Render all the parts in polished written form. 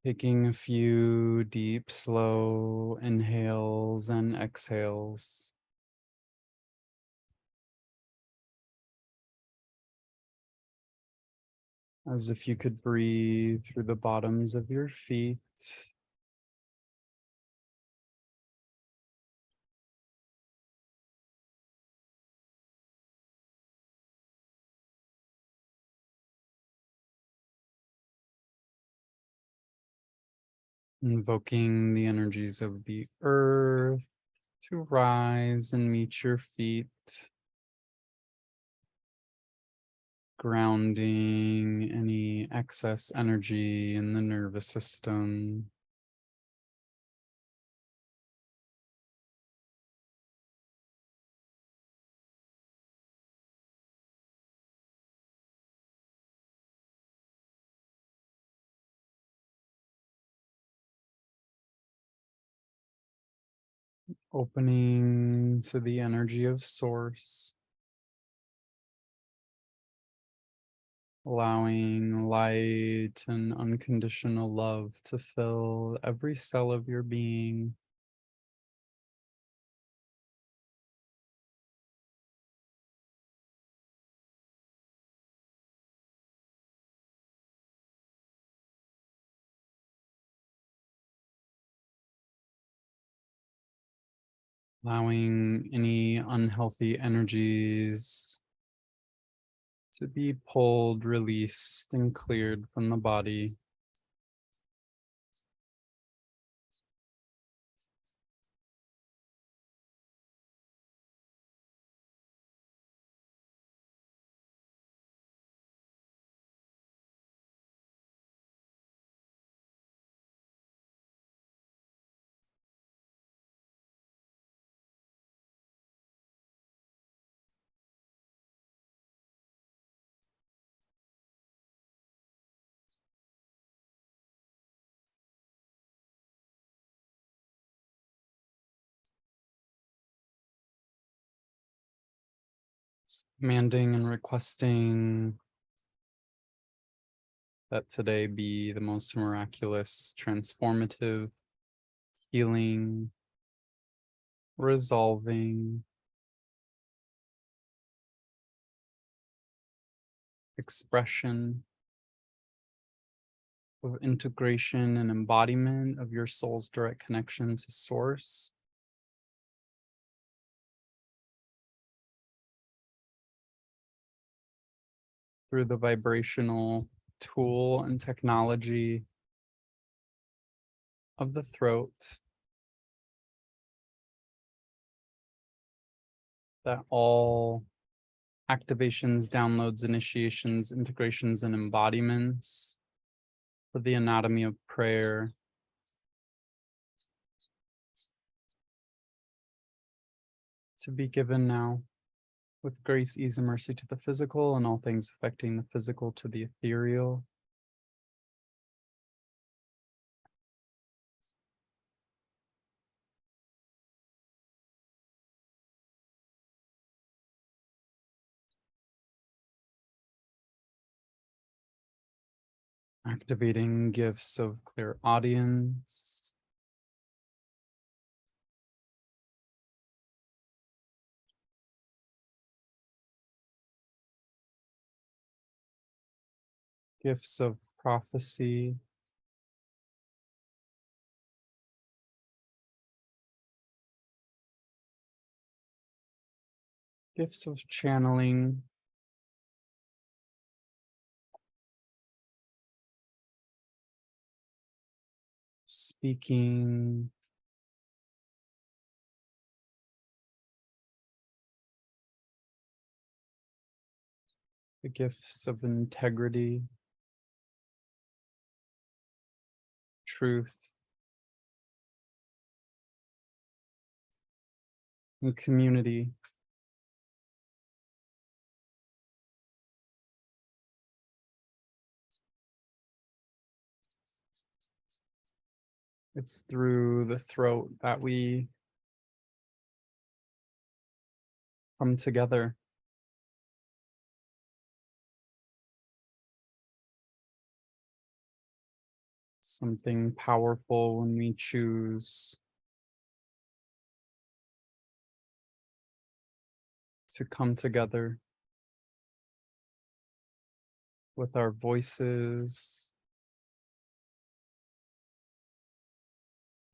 Taking a few deep, slow inhales and exhales. As if you could breathe through the bottoms of your feet. Invoking the energies of the earth to rise and meet your feet. Grounding any excess energy in the nervous system. Opening to the energy of source. Allowing light and unconditional love to fill every cell of your being. Allowing any unhealthy energies to be pulled, released, and cleared from the body. Commanding and requesting that today be the most miraculous, transformative, healing, resolving, expression of integration and embodiment of your soul's direct connection to source. Through the vibrational tool and technology of the throat, that all activations, downloads, initiations, integrations, and embodiments for the anatomy of prayer to be given now with grace, ease, and mercy to the physical and all things affecting the physical to the ethereal. Activating gifts of clear audience, gifts of prophecy, gifts of channeling, speaking, the gifts of integrity, truth, and community. It's through the throat that we come together. something powerful when we choose to come together with our voices,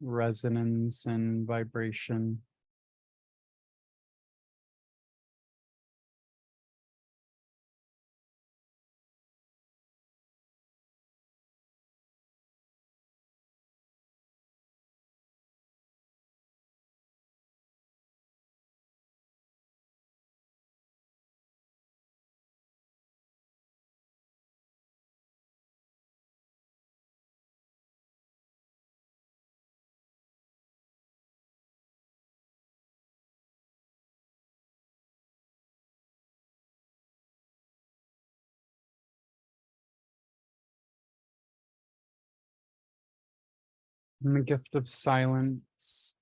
resonance, and vibration. And the gift of silence.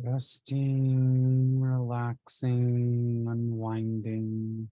Resting, relaxing, unwinding.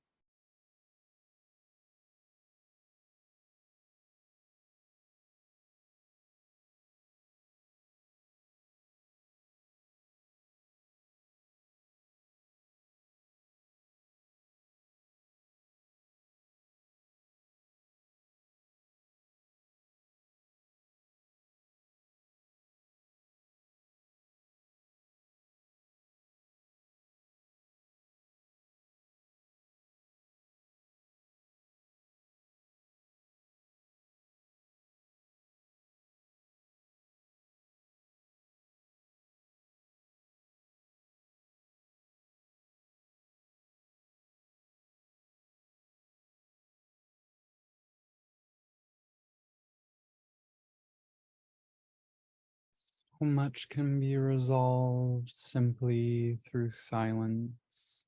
So much can be resolved simply through silence.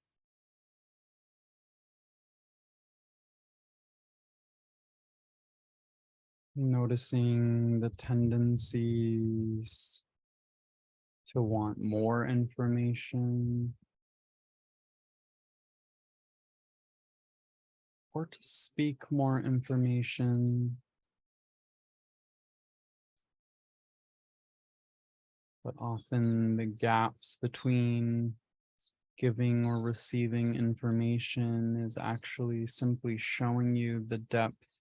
Noticing the tendencies to want more information or to speak more information, but often the gaps between giving or receiving information is actually simply showing you the depth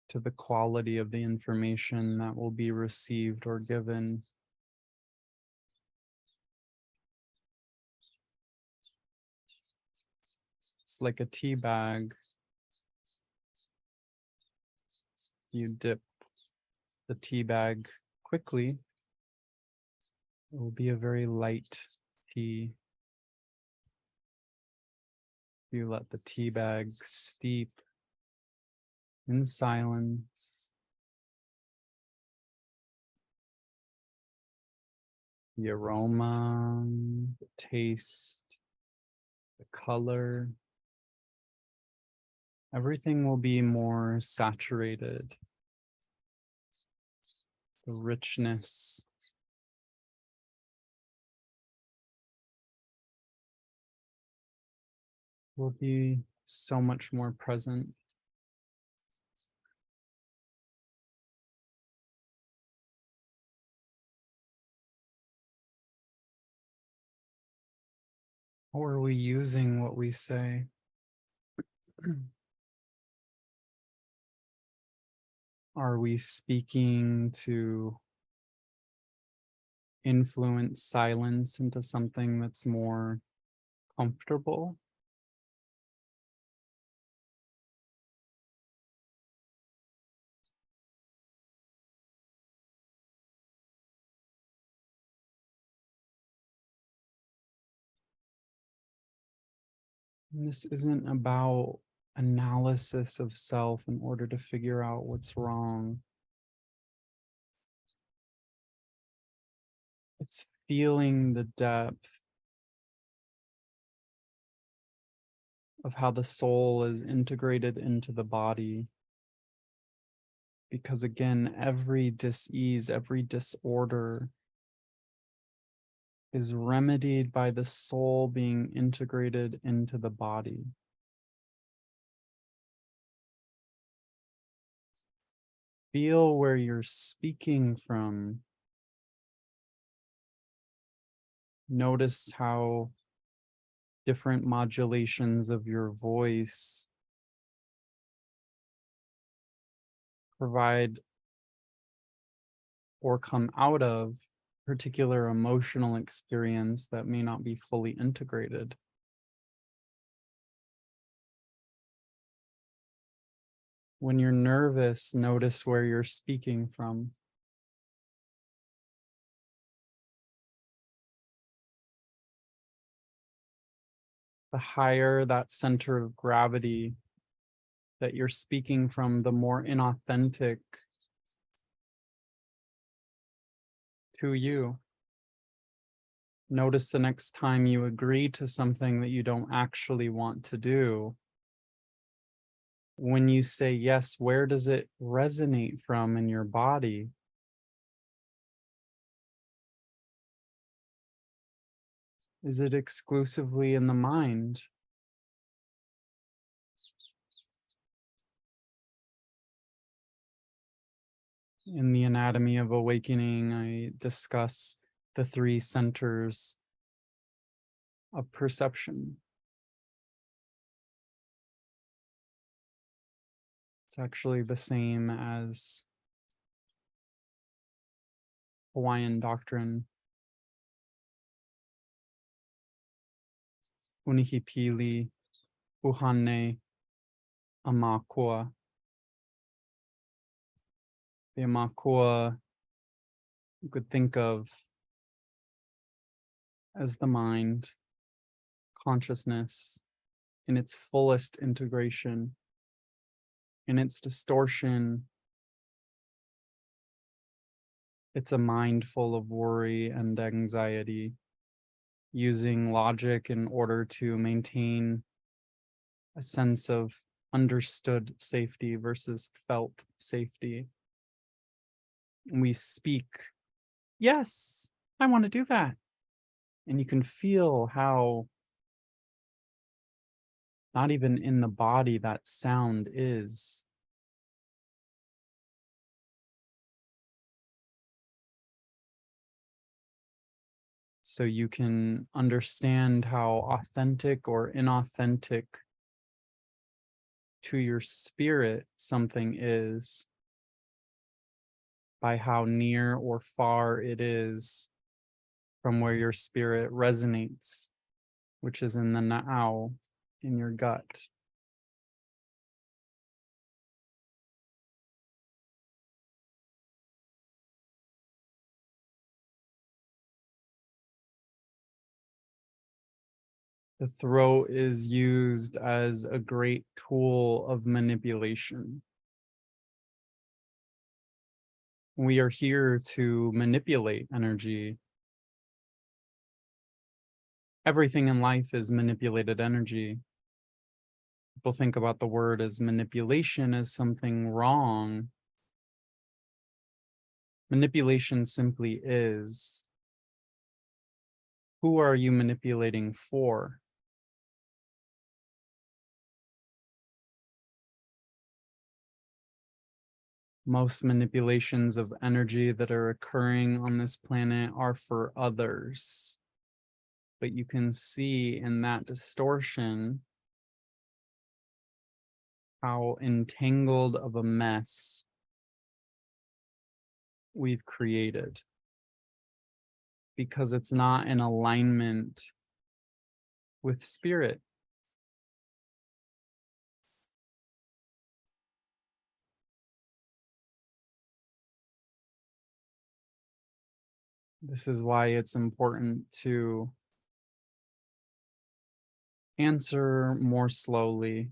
to the quality of the information that will be received or given. It's like a tea bag. You dip the tea bag quickly, it will be a very light tea. You let the tea bag steep in silence. The aroma, the taste, the color, everything will be more saturated. The richness will be so much more present. How are we using what we say? Are we speaking to influence silence into something that's more comfortable? And this isn't about analysis of self in order to figure out what's wrong. It's feeling the depth of how the soul is integrated into the body. Because again, every dis-ease, every disorder is remedied by the soul being integrated into the body. Feel where you're speaking from. Notice how different modulations of your voice provide or come out of particular emotional experience that may not be fully integrated. When you're nervous, notice where you're speaking from. The higher that center of gravity that you're speaking from, the more inauthentic to you. Notice the next time you agree to something that you don't actually want to do. When you say yes, where does it resonate from in your body? Is it exclusively in the mind? In the Anatomy of Awakening, I discuss the 3 centers of perception. It's actually the same as Hawaiian doctrine. Unihipili, Uhane, Amakua. The Amakua you could think of as the mind, consciousness in its fullest integration. In its distortion, it's a mind full of worry and anxiety, using logic in order to maintain a sense of understood safety versus felt safety. We speak, yes, I want to do that. And you can feel how not even in the body that sound is. So you can understand how authentic or inauthentic to your spirit something is by how near or far it is from where your spirit resonates, which is in the na'au, in your gut. The throat is used as a great tool of manipulation. We are here to manipulate energy. Everything in life is manipulated energy. People think about the word as manipulation as something wrong. Manipulation simply is. Who are you manipulating for? Most manipulations of energy that are occurring on this planet are for others. But you can see in that distortion how entangled of a mess we've created, because it's not in alignment with spirit. This is why it's important to answer more slowly,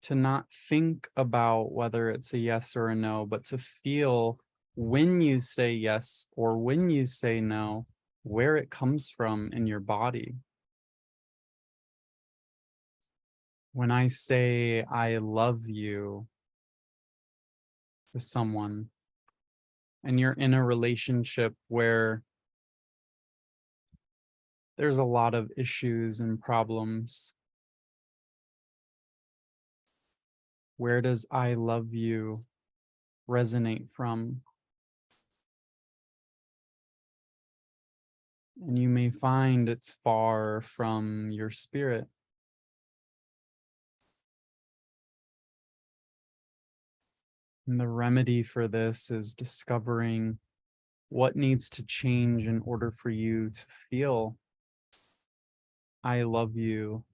to not think about whether it's a yes or a no, but to feel when you say yes or when you say no, where it comes from in your body. When I say I love you to someone, and you're in a relationship where there's a lot of issues and problems, where does I love you resonate from? And you may find it's far from your spirit. And the remedy for this is discovering what needs to change in order for you to feel I love you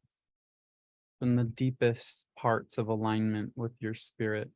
from the deepest parts of alignment with your spirit.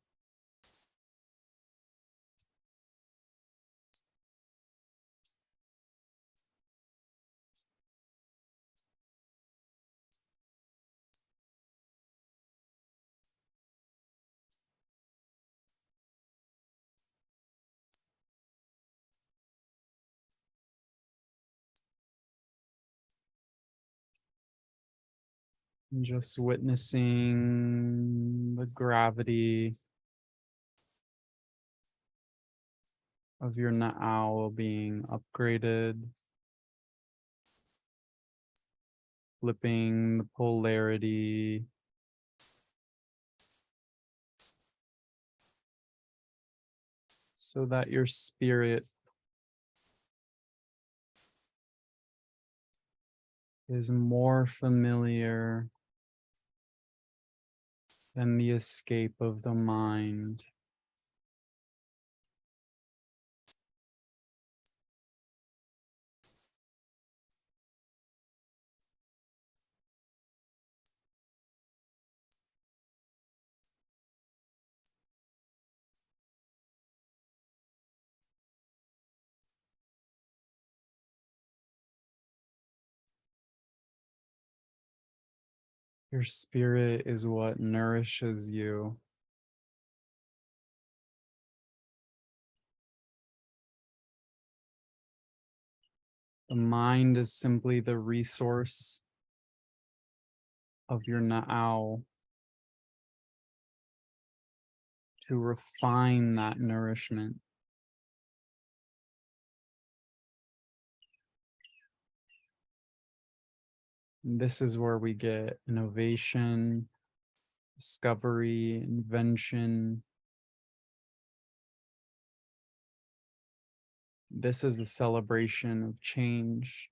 And just witnessing the gravity of your Na'au being upgraded, flipping the polarity, so that your spirit is more familiar than the escape of the mind. Your spirit is what nourishes you. The mind is simply the resource of your Na'au to refine that nourishment. And this is where we get innovation, discovery, invention. This is the celebration of change.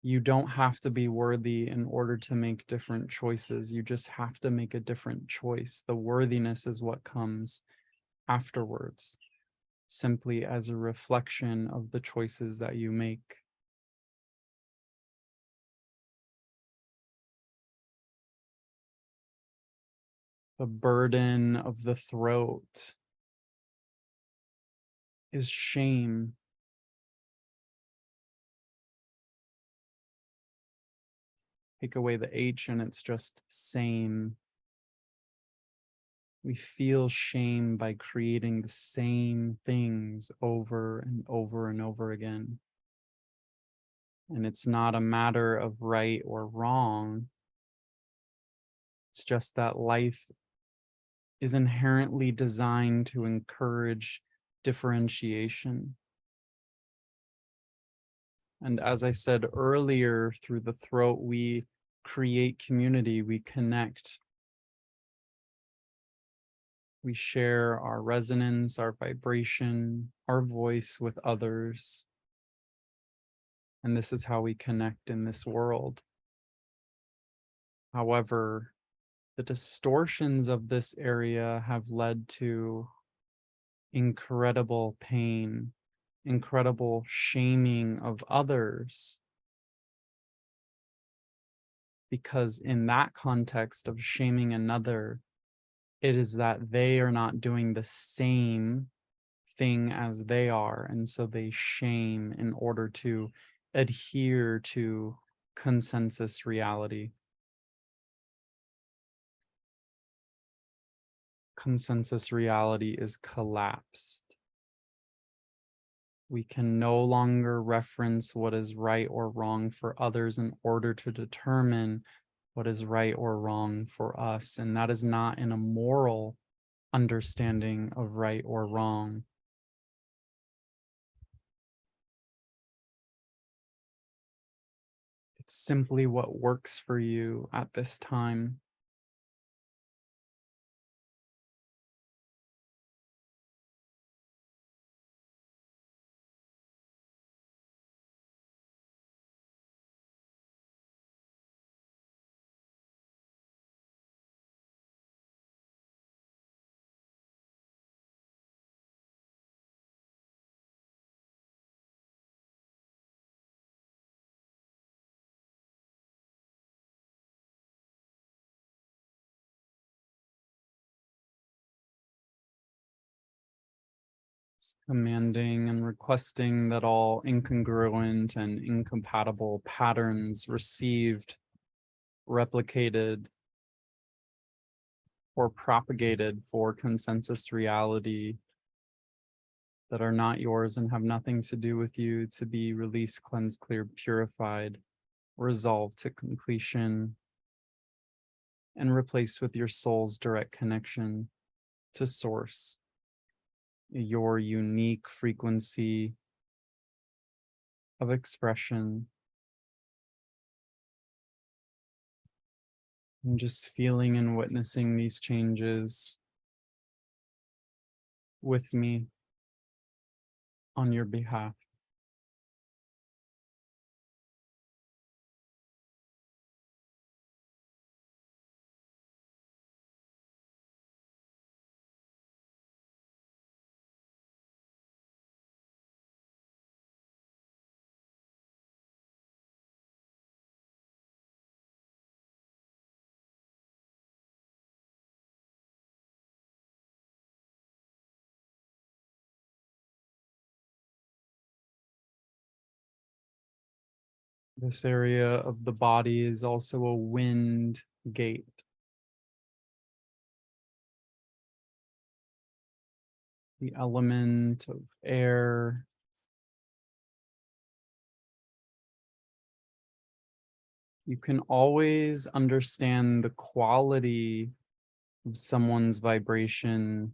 You don't have to be worthy in order to make different choices. You just have to make a different choice. The worthiness is what comes afterwards, simply as a reflection of the choices that you make. The burden of the throat is shame. Take away the H and it's just same. We feel shame by creating the same things over and over and over again. And it's not a matter of right or wrong. It's just that life is inherently designed to encourage differentiation. And as I said earlier, through the throat, we create community, we connect. We share our resonance, our vibration, our voice with others. And this is how we connect in this world. However, the distortions of this area have led to incredible pain, incredible shaming of others. Because in that context of shaming another, it is that they are not doing the same thing as they are. And so they shame in order to adhere to consensus reality. Consensus reality is collapsed. We can no longer reference what is right or wrong for others in order to determine what is right or wrong for us. And that is not in a moral understanding of right or wrong. It's simply what works for you at this time. Commanding and requesting that all incongruent and incompatible patterns received, replicated, or propagated for consensus reality that are not yours and have nothing to do with you to be released, cleansed, cleared, purified, resolved to completion, and replaced with your soul's direct connection to source, your unique frequency of expression. And just feeling and witnessing these changes with me on your behalf. This area of the body is also a wind gate. The element of air. You can always understand the quality of someone's vibration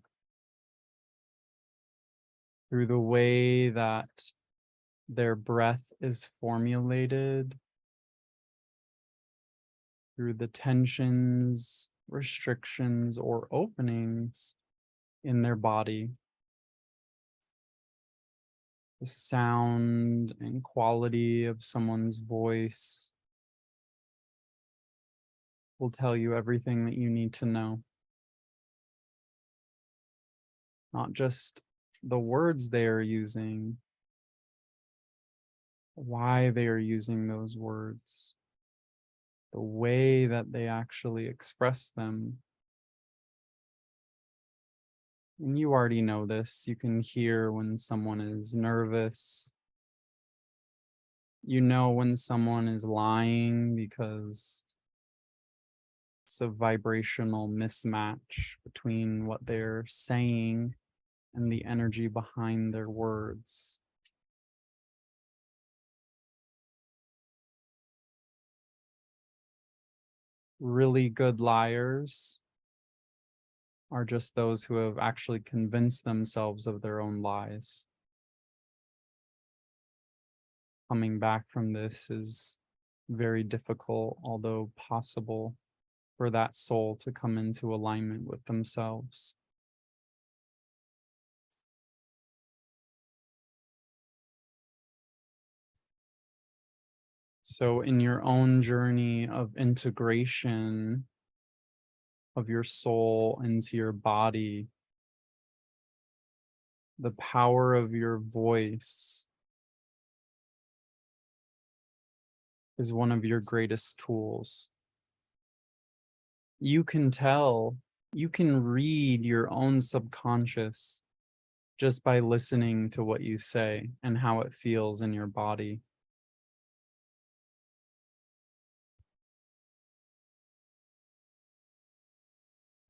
through the way that their breath is formulated, through the tensions, restrictions, or openings in their body. The sound and quality of someone's voice will tell you everything that you need to know. Not just the words they are using, why they are using those words, the way that they actually express them. And you already know this. You can hear when someone is nervous. You know when someone is lying because it's a vibrational mismatch between what they're saying and the energy behind their words. Really good liars are just those who have actually convinced themselves of their own lies. Coming back from this is very difficult, although possible, for that soul to come into alignment with themselves. So, in your own journey of integration of your soul into your body, the power of your voice is one of your greatest tools. You can tell, you can read your own subconscious just by listening to what you say and how it feels in your body.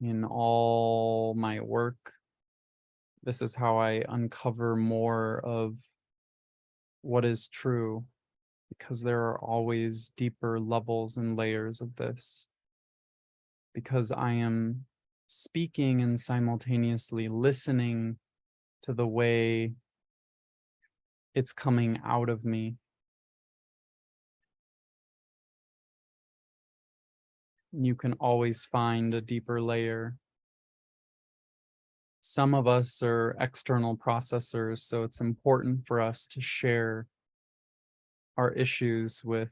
In all my work, this is how I uncover more of what is true, because there are always deeper levels and layers of this. Because I am speaking and simultaneously listening to the way it's coming out of me. You can always find a deeper layer. Some of us are external processors, so it's important for us to share our issues with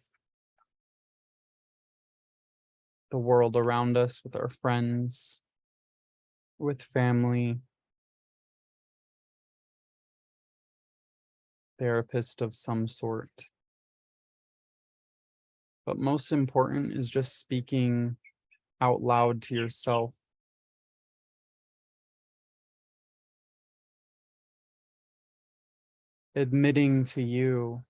the world around us, with our friends, with family, therapist of some sort. But most important is just speaking out loud to yourself. Admitting to you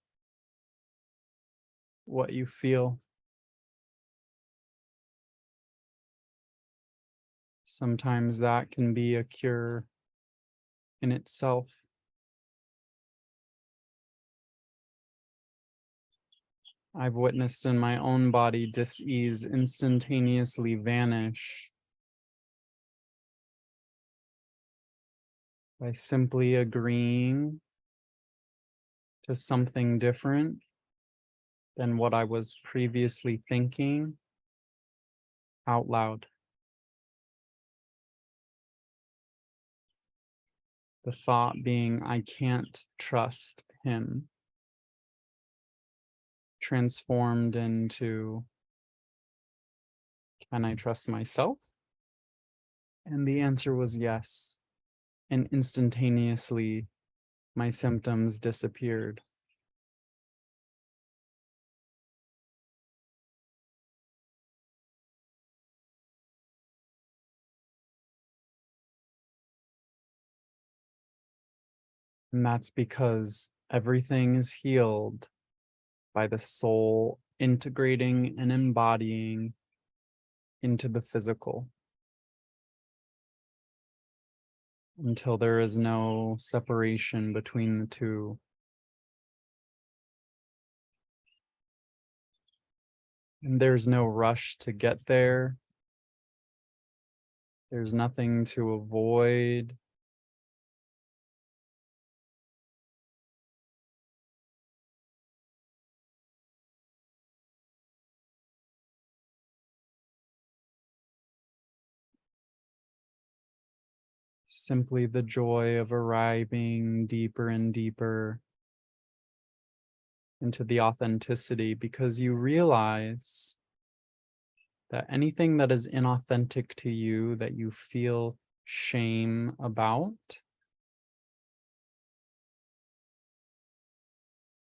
what you feel. Sometimes that can be a cure in itself. I've witnessed in my own body dis-ease instantaneously vanish by simply agreeing to something different than what I was previously thinking out loud. The thought being, I can't trust him, transformed into, can I trust myself? And the answer was yes. And instantaneously, my symptoms disappeared. And that's because everything is healed by the soul integrating and embodying into the physical until there is no separation between the two. And there's no rush to get there. There's nothing to avoid. Simply the joy of arriving deeper and deeper into the authenticity, because you realize that anything that is inauthentic to you, that you feel shame about,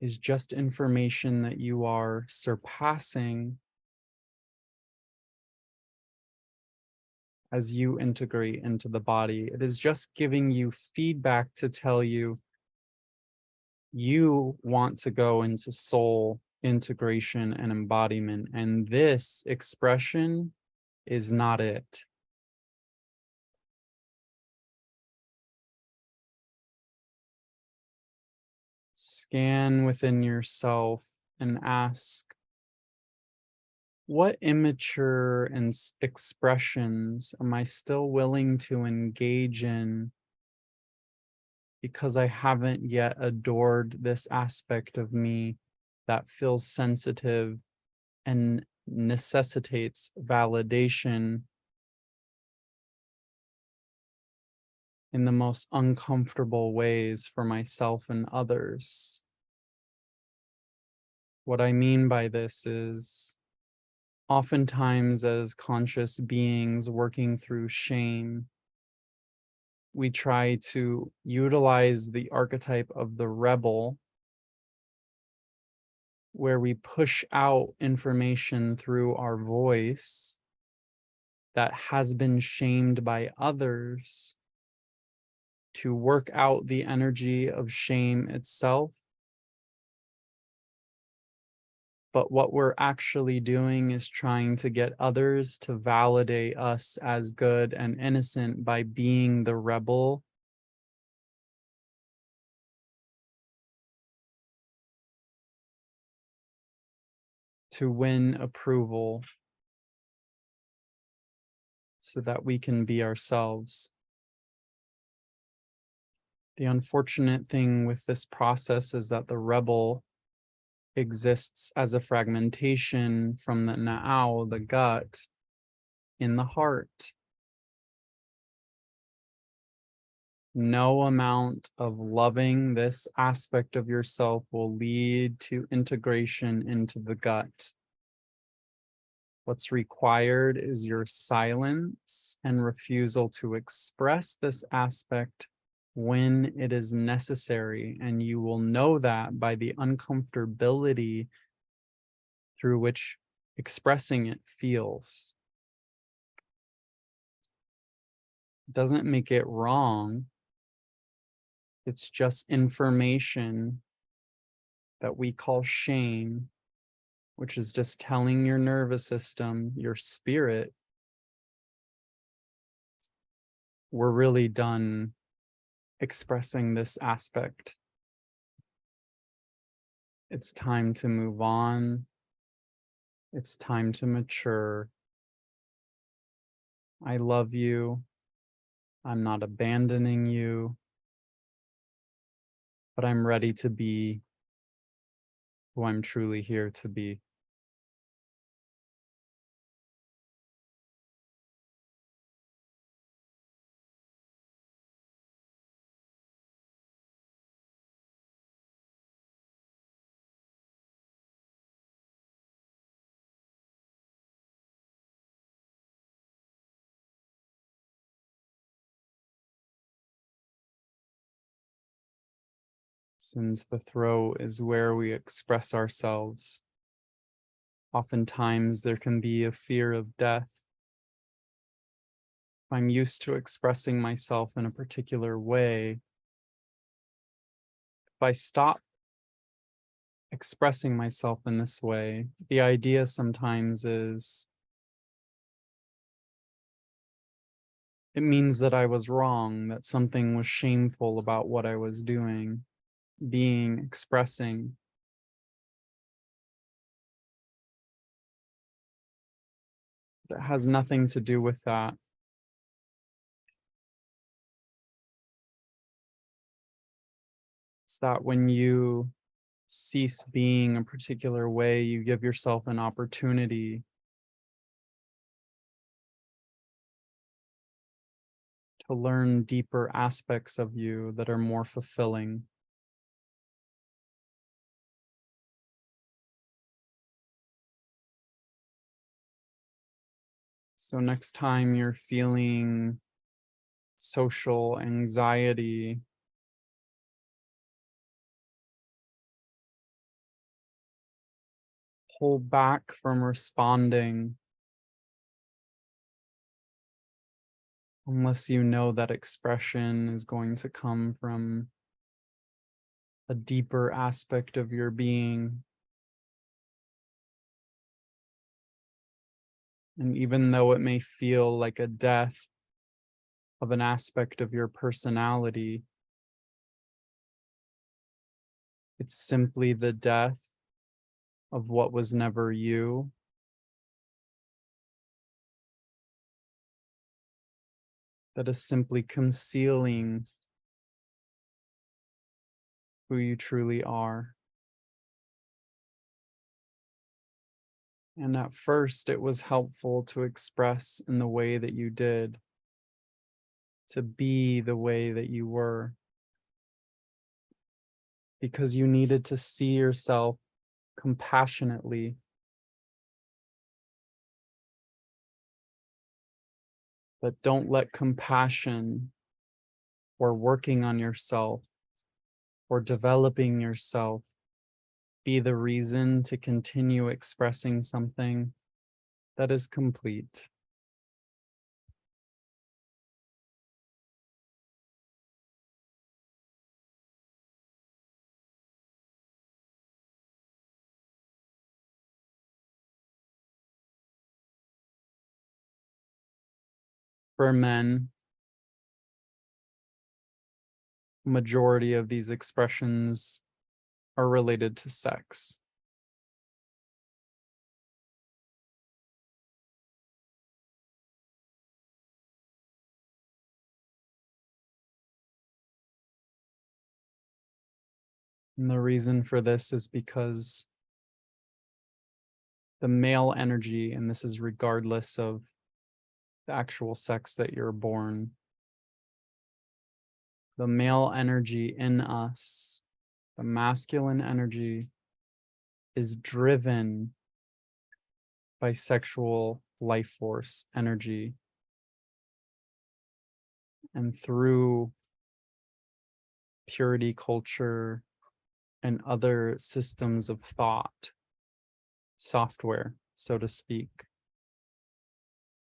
is just information that you are surpassing as you integrate into the body. It is just giving you feedback to tell you You want to go into soul integration and embodiment, and this expression is not it. Scan within yourself and ask, what immature and expressions am I still willing to engage in because I haven't yet adored this aspect of me that feels sensitive and necessitates validation in the most uncomfortable ways for myself and others. What I mean by this is, oftentimes as conscious beings working through shame, we try to utilize the archetype of the rebel, where we push out information through our voice that has been shamed by others to work out the energy of shame itself. But what we're actually doing is trying to get others to validate us as good and innocent by being the rebel to win approval so that we can be ourselves. The unfortunate thing with this process is that the rebel exists as a fragmentation from the now, the gut, in the heart. No amount of loving this aspect of yourself will lead to integration into the gut. What's required is your silence and refusal to express this aspect when it is necessary, and you will know that by the uncomfortability through which expressing it feels. It doesn't make it wrong. It's just information that we call shame, which is just telling your nervous system, your spirit, we're really done expressing this aspect. It's time to move on. It's time to mature. I love you. I'm not abandoning you, but I'm ready to be who I'm truly here to be. Since the throat is where we express ourselves, oftentimes there can be a fear of death. If I'm used to expressing myself in a particular way, if I stop expressing myself in this way, the idea sometimes is it means that I was wrong, that something was shameful about what I was doing, being, expressing. It has nothing to do with that. It's that when you cease being a particular way, you give yourself an opportunity to learn deeper aspects of you that are more fulfilling. So next time you're feeling social anxiety, pull back from responding unless you know that expression is going to come from a deeper aspect of your being. And even though it may feel like a death of an aspect of your personality, it's simply the death of what was never you. That is simply concealing who you truly are. And at first, it was helpful to express in the way that you did, to be the way that you were, because you needed to see yourself compassionately. But don't let compassion or working on yourself or developing yourself be the reason to continue expressing something that is complete. For men, majority of these expressions are related to sex. And the reason for this is because the male energy, and this is regardless of the actual sex that you're born, the male energy in us, the masculine energy, is driven by sexual life force energy. And through purity culture and other systems of thought, software, so to speak,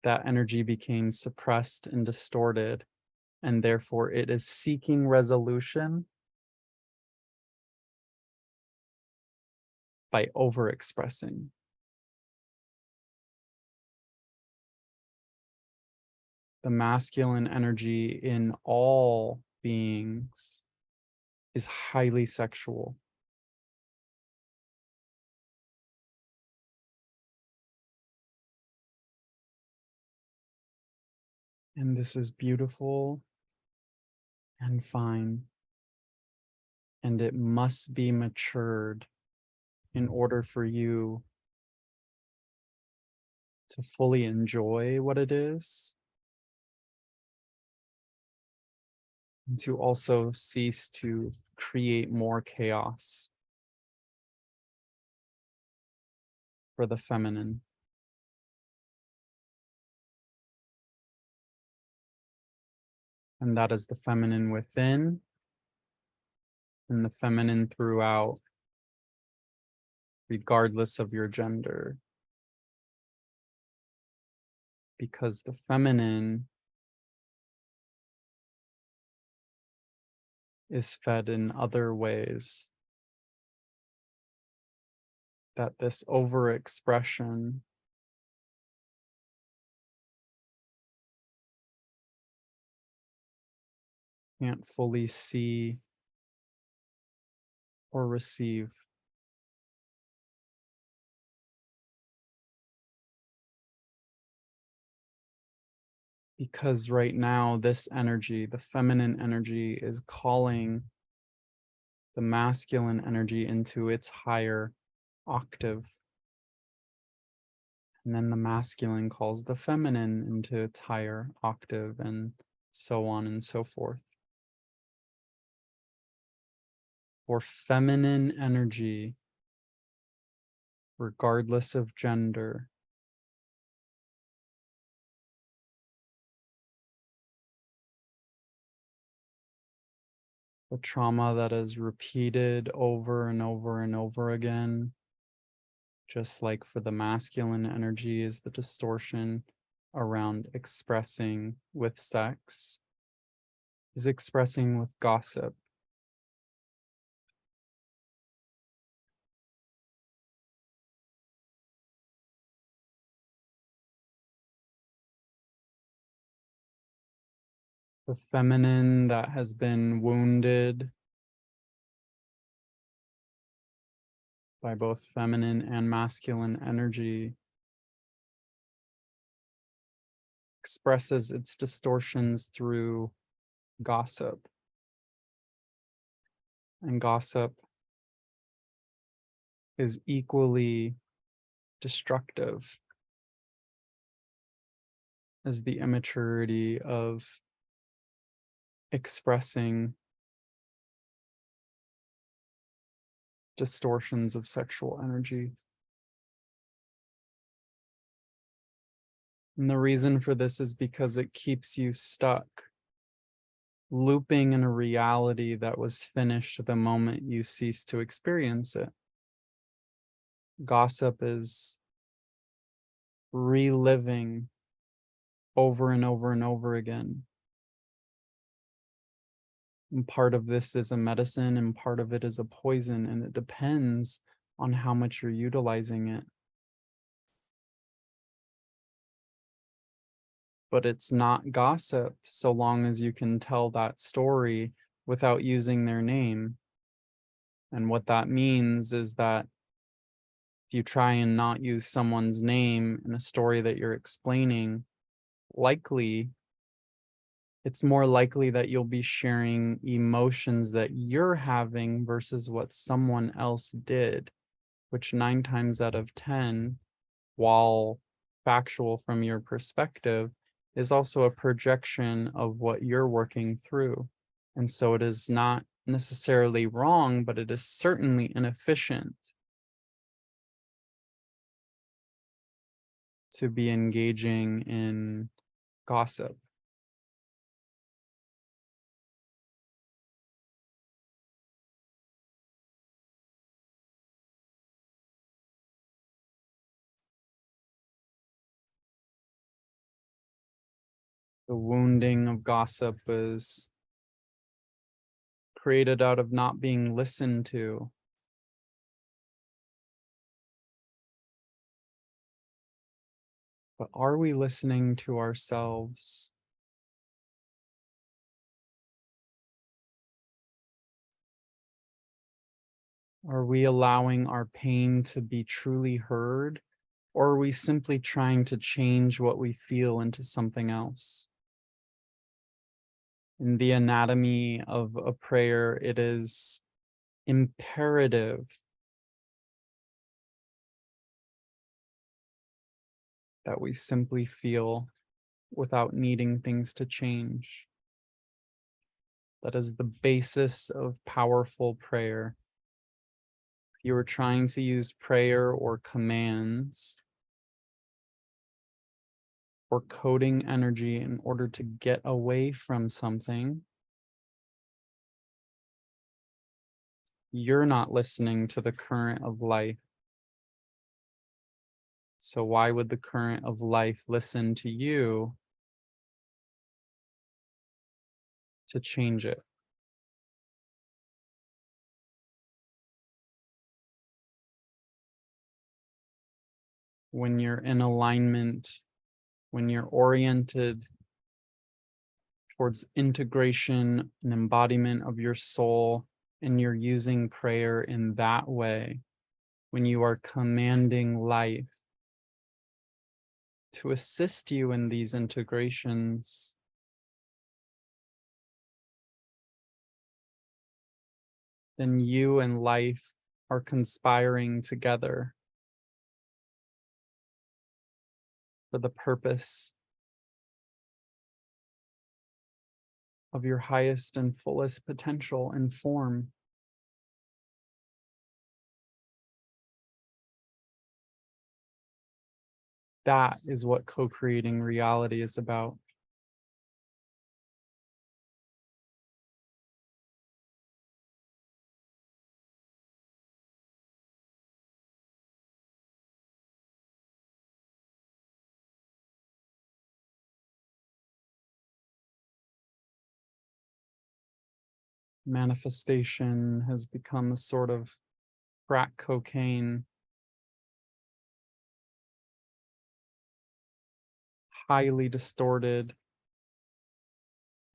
that energy became suppressed and distorted, and therefore it is seeking resolution by overexpressing. The masculine energy in all beings is highly sexual. And this is beautiful and fine. And it must be matured in order for you to fully enjoy what it is, and to also cease to create more chaos for the feminine. And that is the feminine within and the feminine throughout, regardless of your gender. Because the feminine is fed in other ways. That this overexpression can't fully see or receive. Because right now, this energy, the feminine energy, is calling the masculine energy into its higher octave. And then the masculine calls the feminine into its higher octave, and so on and so forth. For feminine energy, regardless of gender, the trauma that is repeated over and over and over again, just like for the masculine energy, is the distortion around expressing with sex, is expressing with gossip, the feminine that has been wounded by both feminine and masculine energy expresses its distortions through gossip. And gossip is equally destructive as the immaturity of expressing distortions of sexual energy. And the reason for this is because it keeps you stuck, looping in a reality that was finished the moment you cease to experience it. Gossip is reliving over and over and over again. And part of this is a medicine and part of it is a poison, and it depends on how much you're utilizing it. But it's not gossip so long as you can tell that story without using their name. And what that means is that if you try and not use someone's name in a story that you're explaining, it's more likely that you'll be sharing emotions that you're having versus what someone else did, which 9 times out of 10, while factual from your perspective, is also a projection of what you're working through. And so it is not necessarily wrong, but it is certainly inefficient to be engaging in gossip. The wounding of gossip is created out of not being listened to. But are we listening to ourselves? Are we allowing our pain to be truly heard? Or are we simply trying to change what we feel into something else? In the anatomy of a prayer, it is imperative that we simply feel without needing things to change. That is the basis of powerful prayer. If you are trying to use prayer or commands or coding energy in order to get away from something, you're not listening to the current of life. So why would the current of life listen to you to change it? When you're in alignment, when you're oriented towards integration and embodiment of your soul, and you're using prayer in that way, when you are commanding life to assist you in these integrations, then you and life are conspiring together for the purpose of your highest and fullest potential and form. That is what co-creating reality is about. Manifestation has become a sort of crack cocaine, highly distorted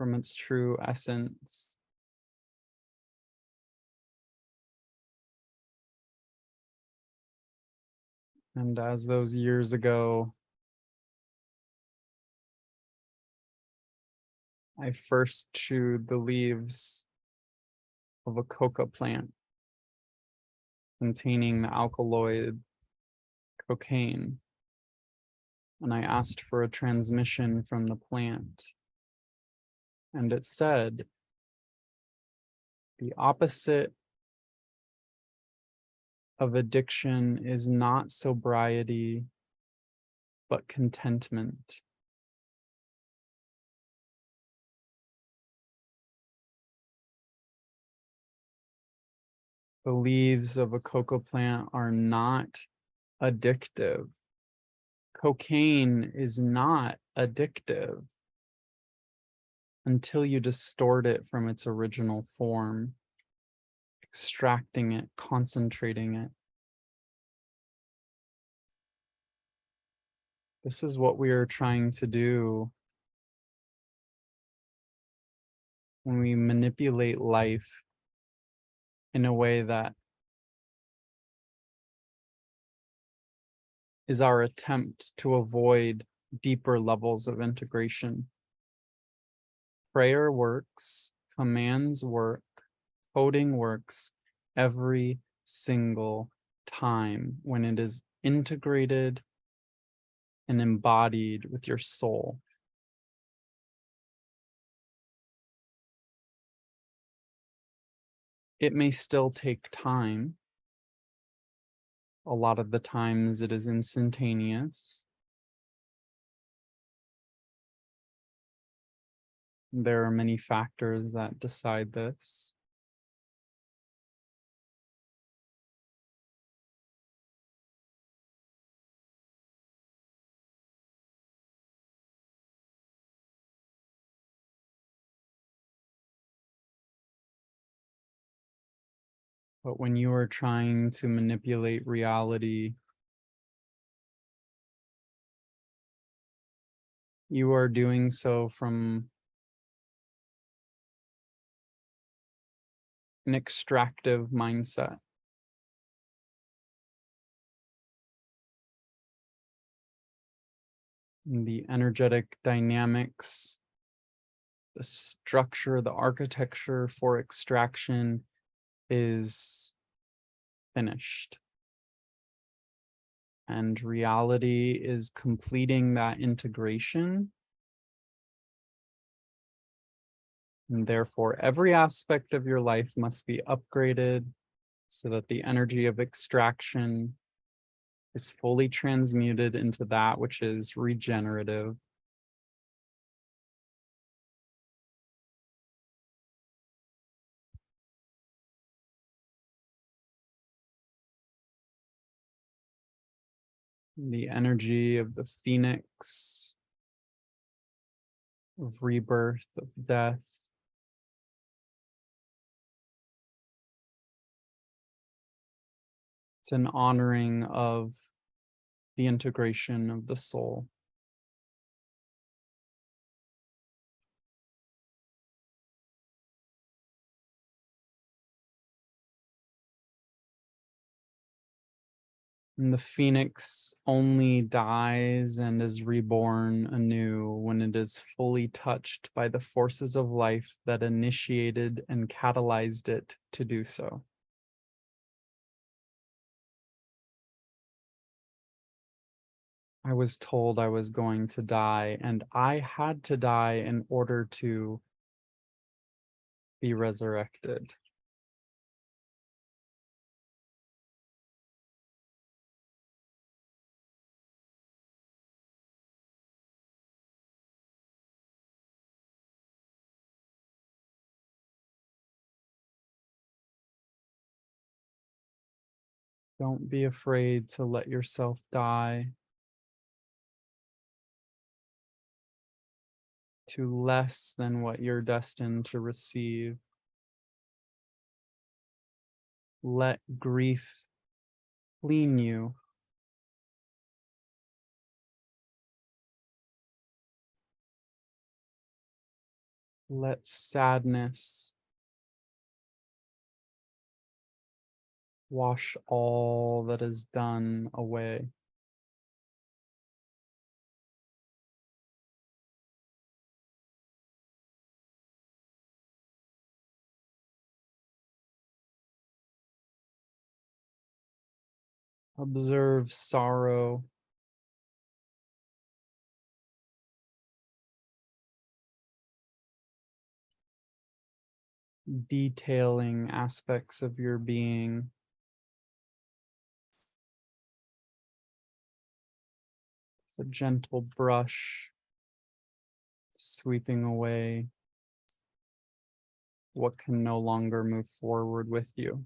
from its true essence. And as those years ago, I first chewed the leaves of a coca plant containing the alkaloid cocaine, and I asked for a transmission from the plant. And it said, the opposite of addiction is not sobriety, but contentment. The leaves of a coca plant are not addictive. Cocaine is not addictive until you distort it from its original form, extracting it, concentrating it. This is what we are trying to do when we manipulate life in a way that is our attempt to avoid deeper levels of integration. Prayer works, commands work, coding works every single time when it is integrated and embodied with your soul. It may still take time. A lot of the times it is instantaneous. There are many factors that decide this. But when you are trying to manipulate reality, you are doing so from an extractive mindset. The energetic dynamics, the structure, the architecture for extraction is finished. And reality is completing that integration. And therefore, every aspect of your life must be upgraded so that the energy of extraction is fully transmuted into that which is regenerative. The energy of the phoenix, of rebirth, of death. It's an honoring of the integration of the soul. And the phoenix only dies and is reborn anew when it is fully touched by the forces of life that initiated and catalyzed it to do so. I was told I was going to die, and I had to die in order to be resurrected. Don't be afraid to let yourself die to less than what you're destined to receive. Let grief clean you. Let sadness wash all that is done away. Observe sorrow, detailing aspects of your being. With a gentle brush, sweeping away what can no longer move forward with you.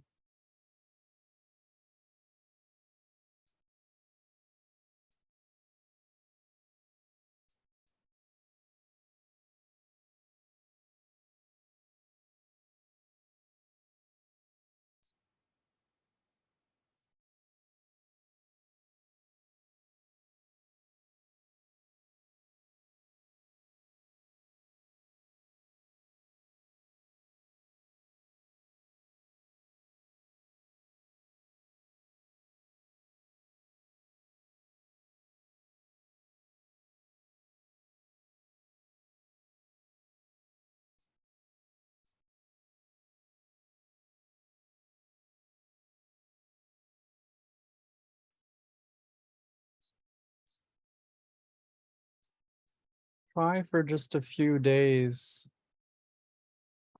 Try for just a few days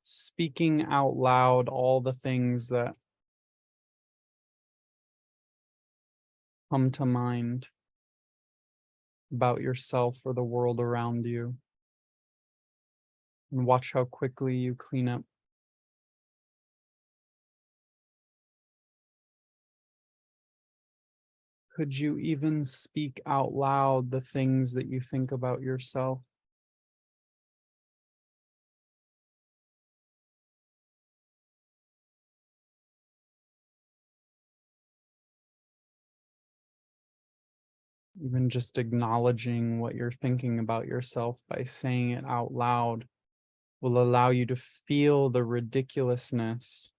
speaking out loud all the things that come to mind about yourself or the world around you, and watch how quickly you clean up. Could you even speak out loud the things that you think about yourself? Even just acknowledging what you're thinking about yourself by saying it out loud will allow you to feel the ridiculousness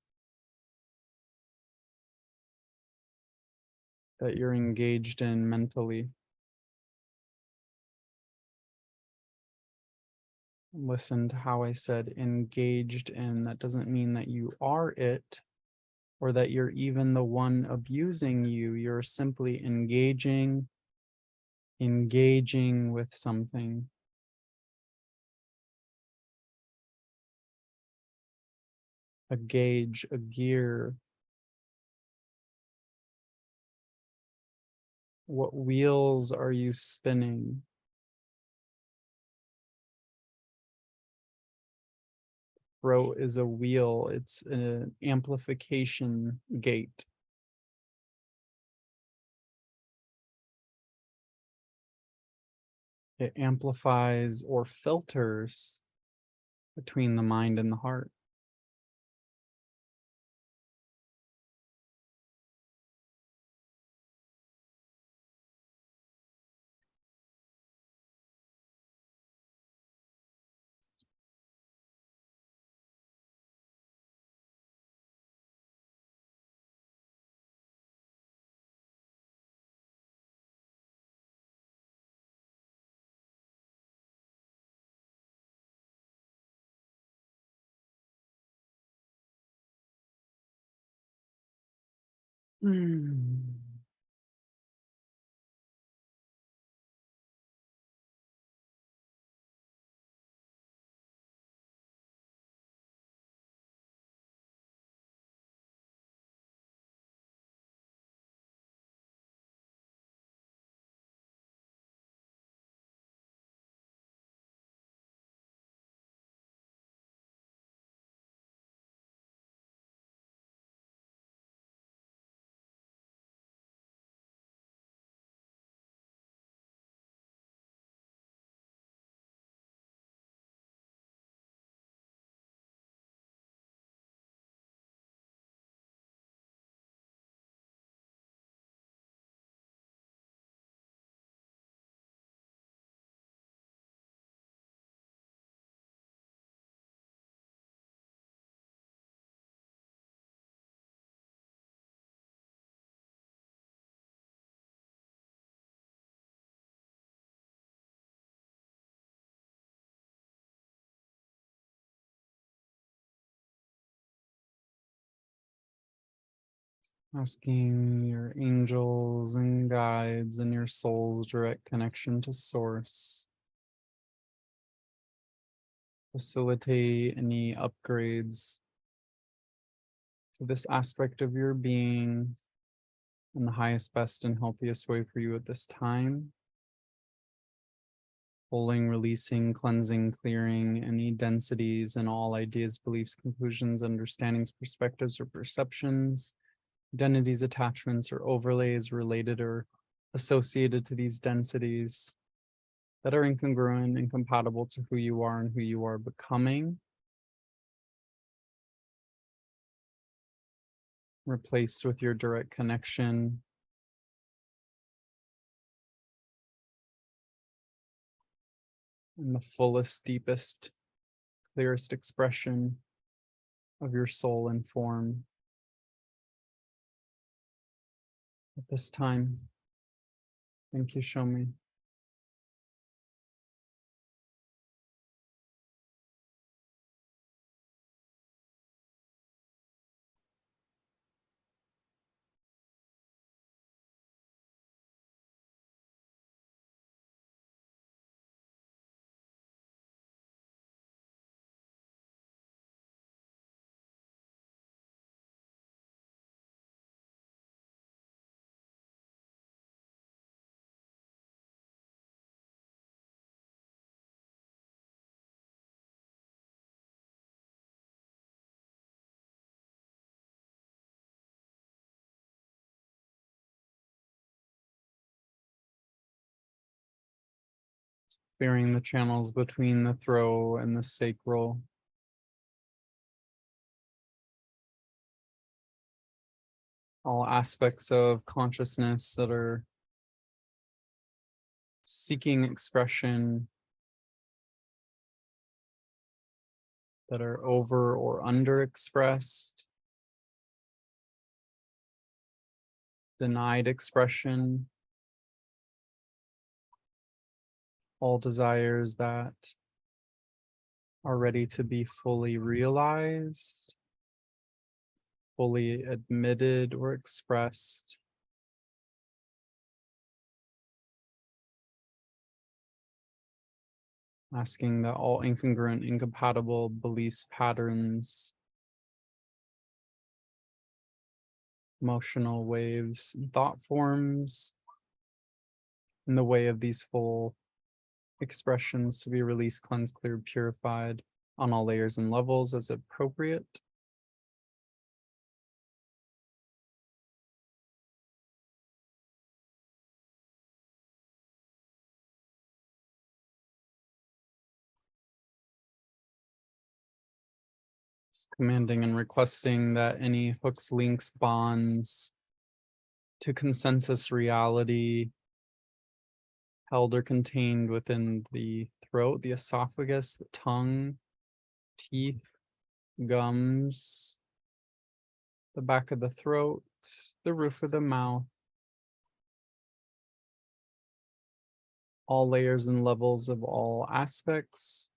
that you're engaged in mentally. Listen to how I said engaged in. That doesn't mean that you are it or that you're even the one abusing you. You're simply engaging with something. A gauge, a gear. What wheels are you spinning? Throat is a wheel, it's an amplification gate. It amplifies or filters between the mind and the heart. Hmm. Asking your angels and guides and your soul's direct connection to source. Facilitate any upgrades to this aspect of your being in the highest, best, and healthiest way for you at this time. Pulling, releasing, cleansing, clearing any densities and all ideas, beliefs, conclusions, understandings, perspectives, or perceptions, identities, attachments, or overlays related or associated to these densities that are incongruent, incompatible to who you are and who you are becoming. Replaced with your direct connection and the fullest, deepest, clearest expression of your soul and form at this time. Thank you, show me. Clearing the channels between the throat and the sacral. All aspects of consciousness that are seeking expression, that are over or underexpressed, denied expression, all desires that are ready to be fully realized, fully admitted or expressed. Asking that all incongruent, incompatible beliefs, patterns, emotional waves, and thought forms in the way of these full expressions to be released, cleansed, cleared, purified on all layers and levels as appropriate. Commanding and requesting that any hooks, links, bonds to consensus reality held or contained within the throat, the esophagus, the tongue, teeth, gums, the back of the throat, the roof of the mouth, all layers and levels of all aspects,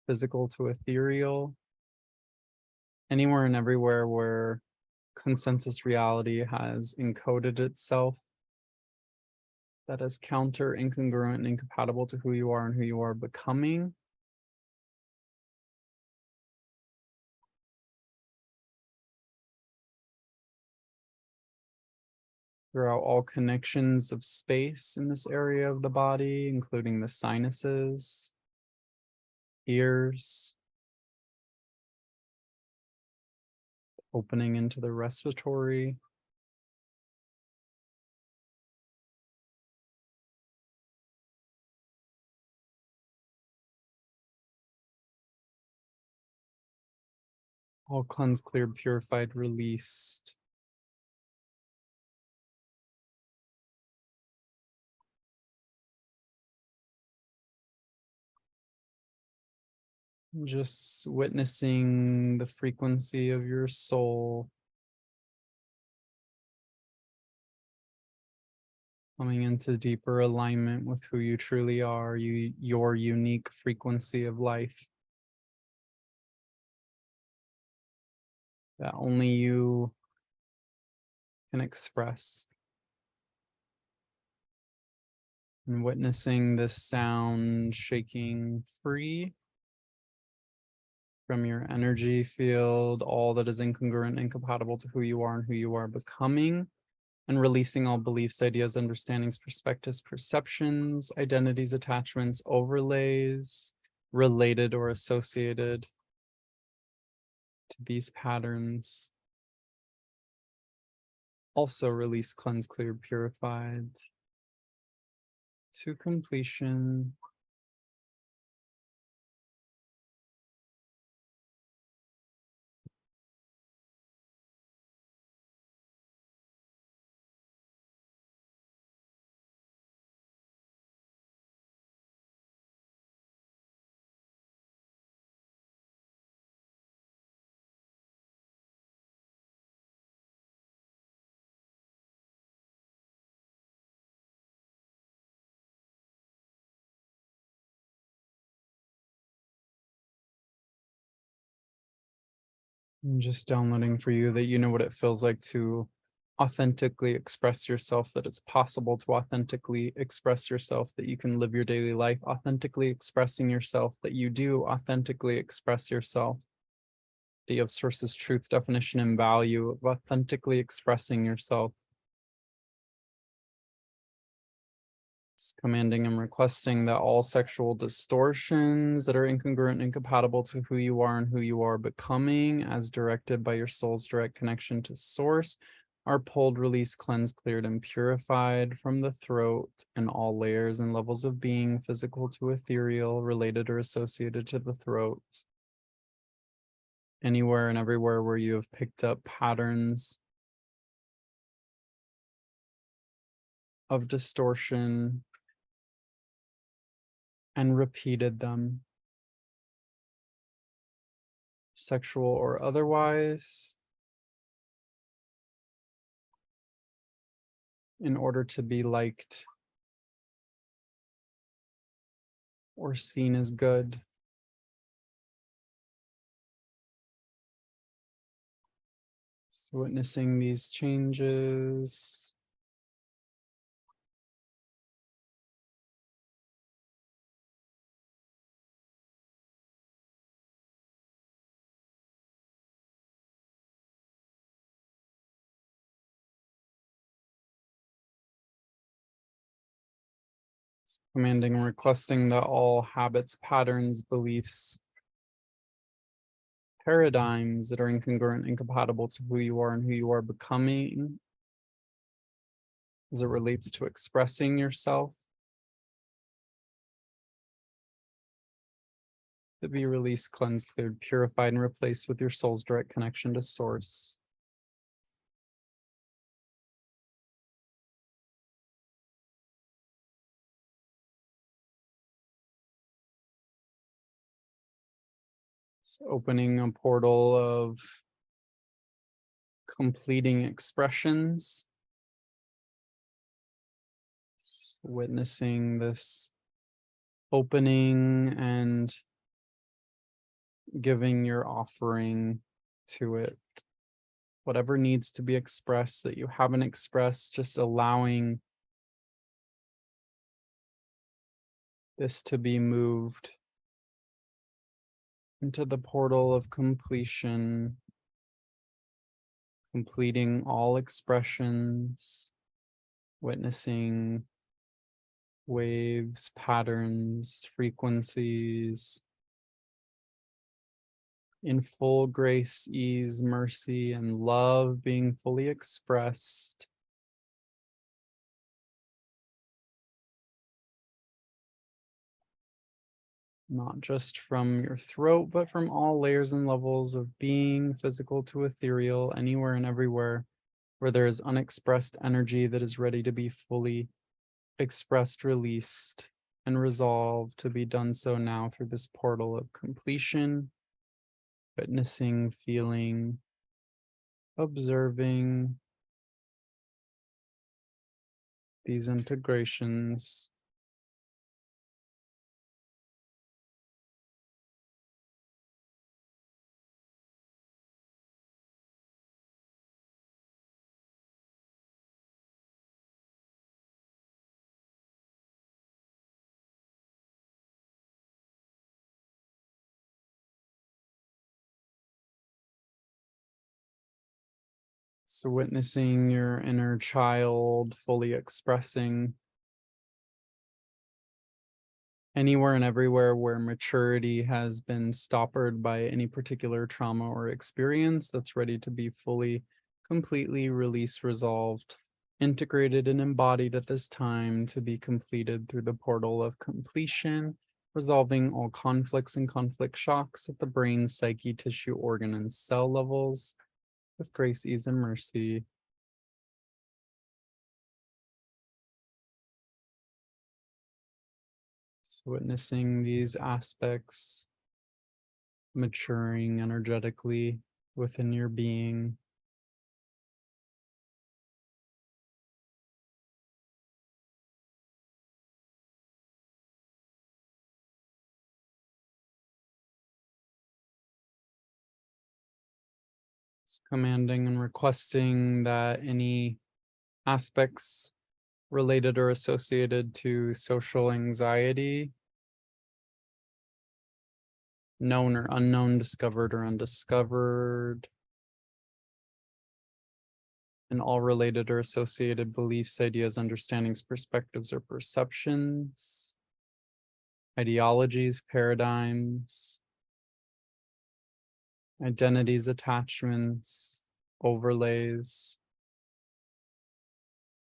physical to ethereal, anywhere and everywhere where consensus reality has encoded itself that is counter, incongruent, and incompatible to who you are and who you are becoming. Throughout all connections of space in this area of the body, including the sinuses, ears, opening into the respiratory, all cleansed, cleared, purified, released. Just witnessing the frequency of your soul coming into deeper alignment with who you truly are, your unique frequency of life that only you can express. And witnessing this sound shaking free from your energy field, all that is incongruent and incompatible to who you are and who you are becoming, and releasing all beliefs, ideas, understandings, perspectives, perceptions, identities, attachments, overlays, related or associated to these patterns. Also release, cleanse, clear, purified to completion. I'm just downloading for you that you know what it feels like to authentically express yourself, that it's possible to authentically express yourself, that you can live your daily life authentically expressing yourself, that you do authentically express yourself. That you have sources, truth, definition, and value of authentically expressing yourself. Just commanding and requesting that all sexual distortions that are incongruent and incompatible to who you are and who you are becoming, as directed by your soul's direct connection to source, are pulled, released, cleansed, cleared, and purified from the throat and all layers and levels of being, physical to ethereal, related or associated to the throat. Anywhere and everywhere where you have picked up patterns of distortion and repeated them, sexual or otherwise, in order to be liked or seen as good. So witnessing these changes. Commanding and requesting that all habits, patterns, beliefs, paradigms that are incongruent, incompatible to who you are and who you are becoming, as it relates to expressing yourself, to be released, cleansed, cleared, purified, and replaced with your soul's direct connection to source. So opening a portal of completing expressions, witnessing this opening and giving your offering to it. Whatever needs to be expressed that you haven't expressed, just allowing this to be moved into the portal of completion, completing all expressions, witnessing waves, patterns, frequencies, in full grace, ease, mercy, and love being fully expressed. Not just from your throat, but from all layers and levels of being, physical to ethereal, anywhere and everywhere where there is unexpressed energy that is ready to be fully expressed, released, and resolved, to be done so now through this portal of completion, witnessing, feeling, observing these integrations. So witnessing your inner child fully expressing anywhere and everywhere where maturity has been stoppered by any particular trauma or experience that's ready to be fully, completely released, resolved, integrated, and embodied at this time to be completed through the portal of completion, resolving all conflicts and conflict shocks at the brain, psyche, tissue, organ, and cell levels with grace, ease, and mercy. So witnessing these aspects maturing energetically within your being. Commanding and requesting that any aspects related or associated to social anxiety, known or unknown, discovered or undiscovered, and all related or associated beliefs, ideas, understandings, perspectives, or perceptions, ideologies, paradigms, identities, attachments, overlays,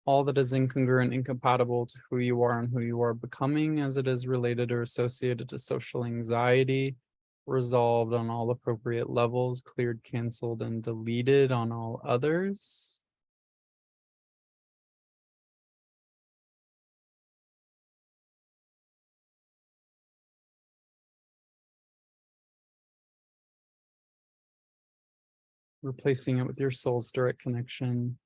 all that is incongruent, incompatible to who you are and who you are becoming as it is related or associated to social anxiety, resolved on all appropriate levels, cleared, canceled, and deleted on all others. Replacing it with your soul's direct connection.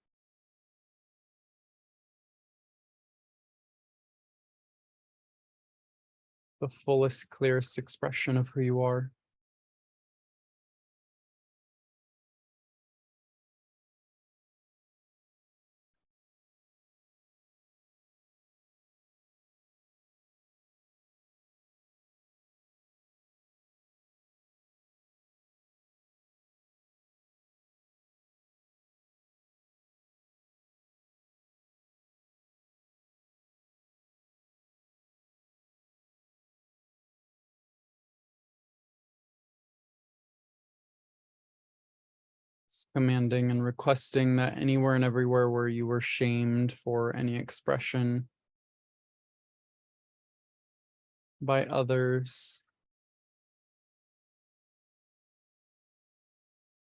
The fullest, clearest expression of who you are. Commanding and requesting that anywhere and everywhere where you were shamed for any expression by others,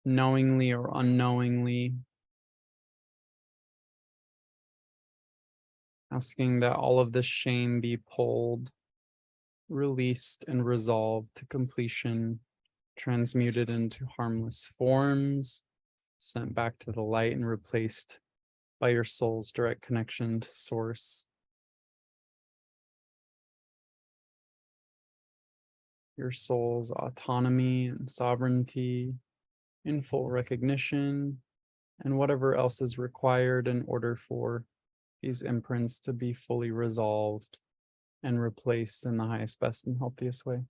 knowingly or unknowingly, asking that all of this shame be pulled, released, and resolved to completion, transmuted into harmless forms, sent back to the light, and replaced by your soul's direct connection to source. Your soul's autonomy and sovereignty in full recognition, and whatever else is required in order for these imprints to be fully resolved and replaced in the highest, best, and healthiest way.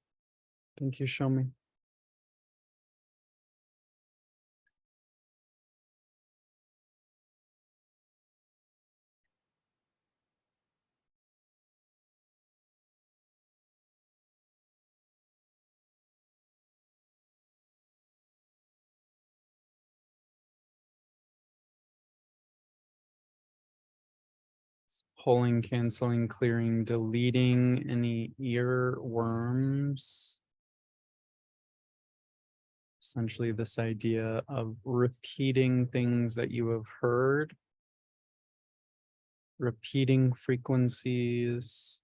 Thank you, show me. Pulling, canceling, clearing, deleting any earworms. Essentially, this idea of repeating things that you have heard, repeating frequencies,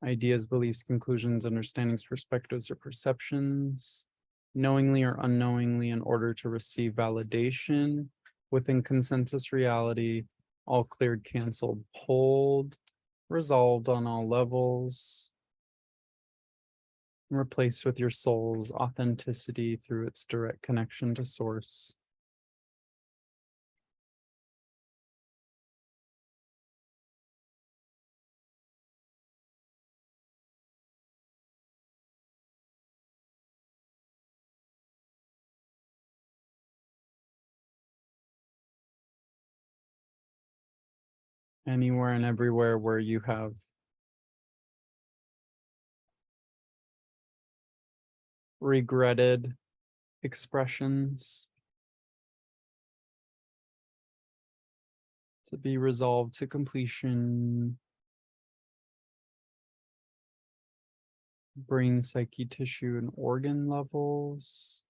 ideas, beliefs, conclusions, understandings, perspectives, or perceptions, knowingly or unknowingly, in order to receive validation within consensus reality, all cleared, canceled, pulled, resolved on all levels, replaced with your soul's authenticity through its direct connection to source. Anywhere and everywhere where you have regretted expressions to be resolved to completion. Brain, psyche, tissue, and organ levels.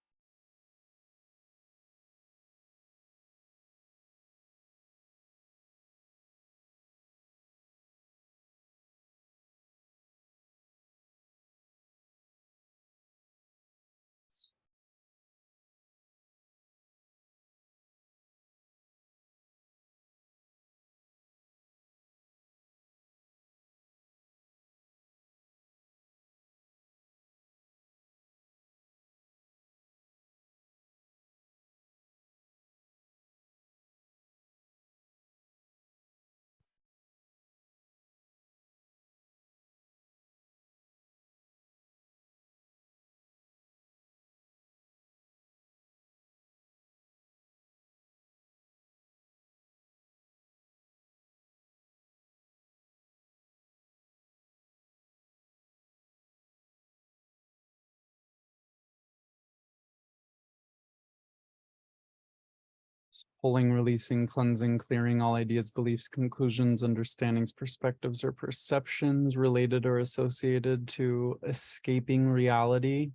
Pulling, releasing, cleansing, clearing all ideas, beliefs, conclusions, understandings, perspectives, or perceptions related or associated to escaping reality.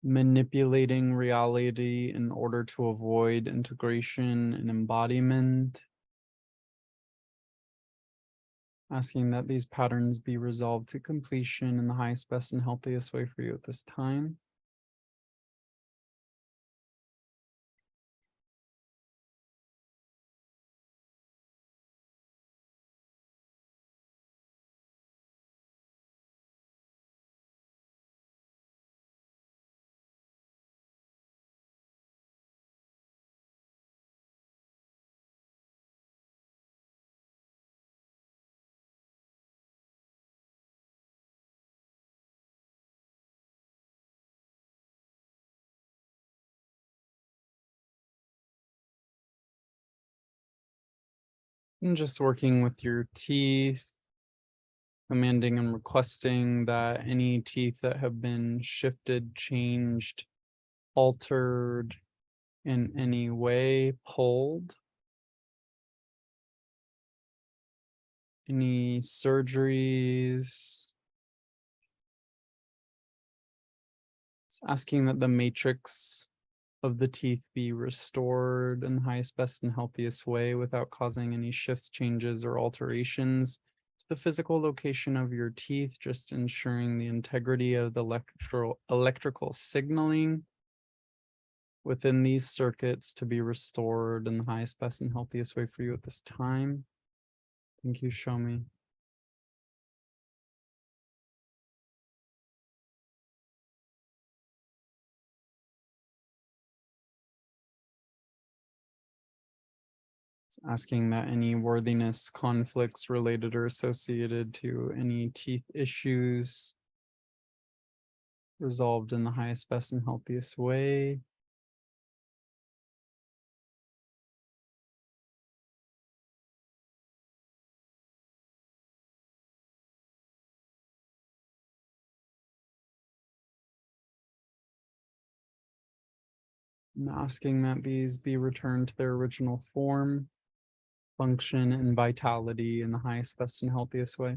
Manipulating reality in order to avoid integration and embodiment. Asking that these patterns be resolved to completion in the highest, best, and healthiest way for you at this time. And just working with your teeth, commanding and requesting that any teeth that have been shifted, changed, altered in any way, pulled, any surgeries, it's asking that the matrix of the teeth be restored in the highest, best, and healthiest way without causing any shifts, changes, or alterations to the physical location of your teeth, just ensuring the integrity of the electrical signaling within these circuits to be restored in the highest, best, and healthiest way for you at this time. Thank you, show me. Asking that any worthiness, conflicts related or associated to any teeth issues resolved in the highest, best, and healthiest way. And asking that these be returned to their original form, function, and vitality in the highest, best, and healthiest way.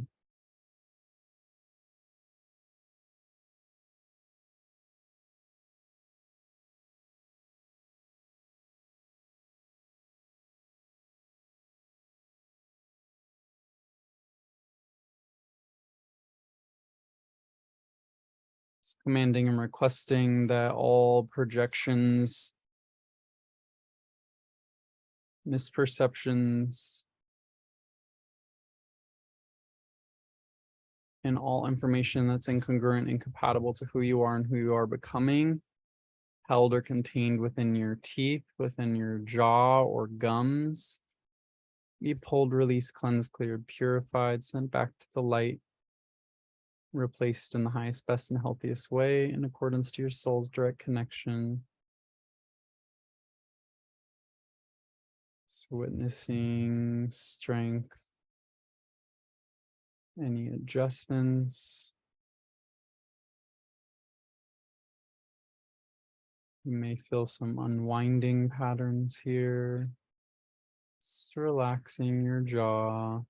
Commanding and requesting that all projections, misperceptions, and all information that's incongruent, incompatible to who you are and who you are becoming, held or contained within your teeth, within your jaw or gums, be pulled, released, cleansed, cleared, purified, sent back to the light, replaced in the highest, best, and healthiest way in accordance to your soul's direct connection Witnessing strength, any adjustments. You may feel some unwinding patterns here. Just relaxing your jaw.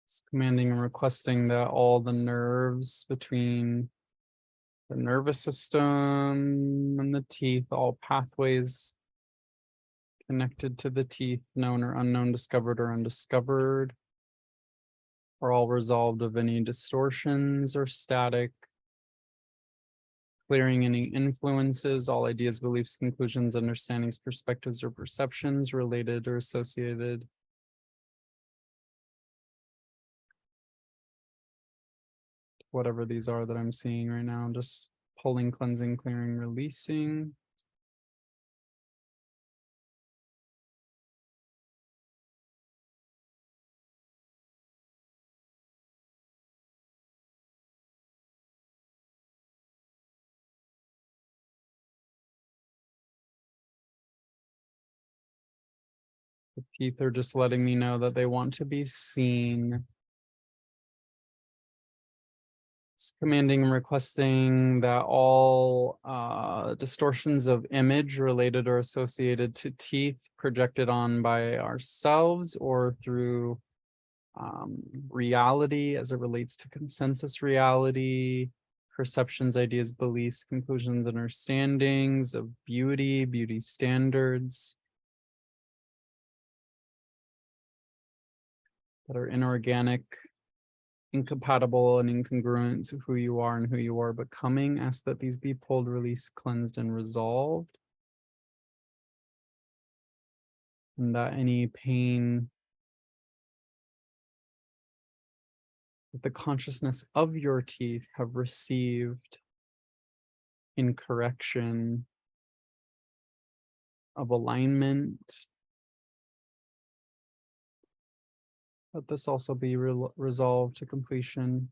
Just commanding and requesting that all the nerves between the nervous system and the teeth, all pathways connected to the teeth, known or unknown, discovered or undiscovered, are all resolved of any distortions or static, clearing any influences, all ideas, beliefs, conclusions, understandings, perspectives, or perceptions related or associated whatever these are that I'm seeing right now. Just pulling, cleansing, clearing, releasing. The teeth are just letting me know that they want to be seen. Just commanding and requesting that all distortions of image related or associated to teeth projected on by ourselves or through reality as it relates to consensus reality, perceptions, ideas, beliefs, conclusions, understandings of beauty, beauty standards that are inorganic, incompatible, and incongruent to who you are and who you are becoming. Ask that these be pulled, released, cleansed, and resolved. And that any pain that the consciousness of your teeth have received in correction of alignment, let this also be resolved to completion,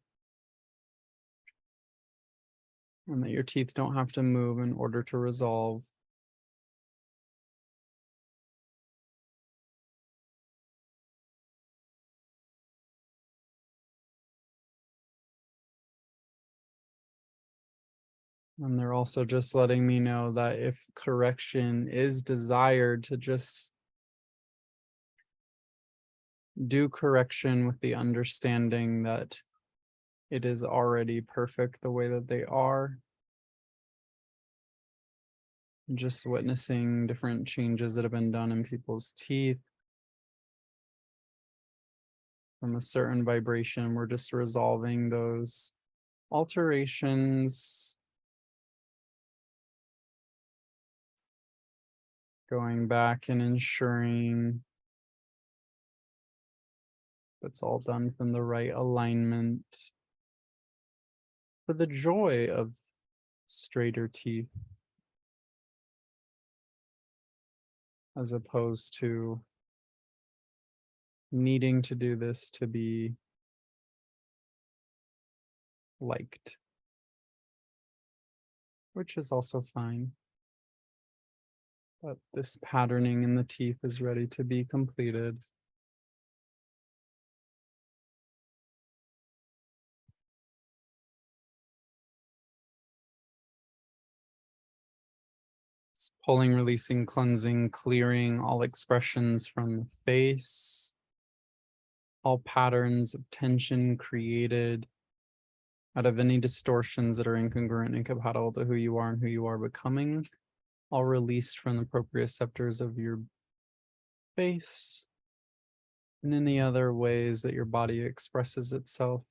and that your teeth don't have to move in order to resolve. And they're also just letting me know that if correction is desired, to just do correction with the understanding that it is already perfect the way that they are. Just witnessing different changes that have been done in people's teeth. From a certain vibration, we're just resolving those alterations, going back and ensuring that's all done from the right alignment for the joy of straighter teeth, as opposed to needing to do this to be liked, which is also fine. But this patterning in the teeth is ready to be completed. Just pulling, releasing, cleansing, clearing all expressions from the face, all patterns of tension created out of any distortions that are incongruent, incompatible to who you are and who you are becoming, all released from the proprioceptors of your face and any other ways that your body expresses itself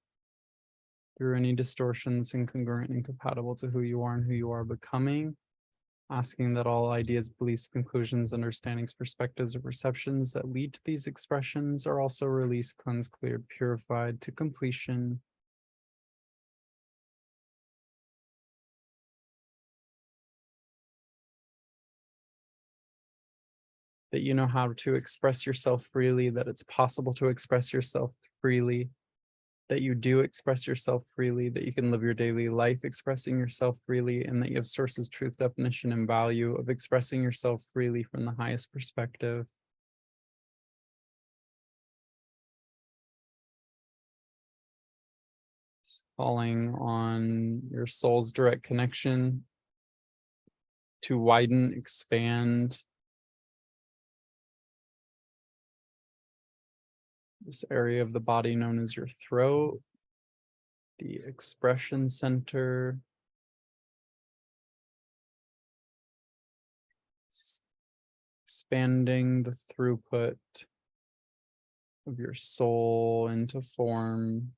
through any distortions incongruent, incompatible to who you are and who you are becoming, asking that all ideas, beliefs, conclusions, understandings, perspectives, or perceptions that lead to these expressions are also released, cleansed, cleared, purified to completion. That you know how to express yourself freely, that it's possible to express yourself freely, that you do express yourself freely, that you can live your daily life expressing yourself freely, and that you have sources, truth, definition, and value of expressing yourself freely from the highest perspective. Calling on your soul's direct connection to widen, expand this area of the body known as your throat, the expression center, expanding the throughput of your soul into form.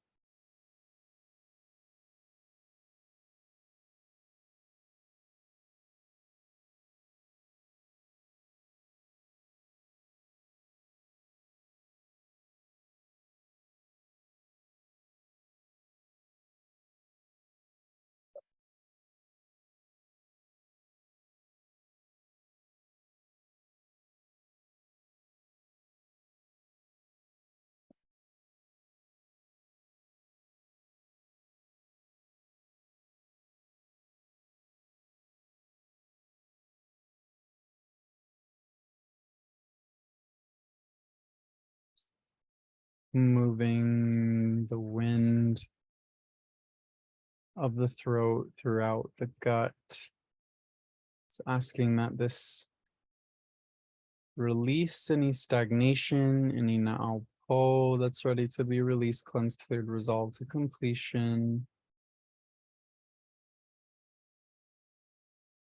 Moving the wind of the throat throughout the gut. It's asking that this release any stagnation, any na'au that's ready to be released, cleansed, cleared, resolved to completion.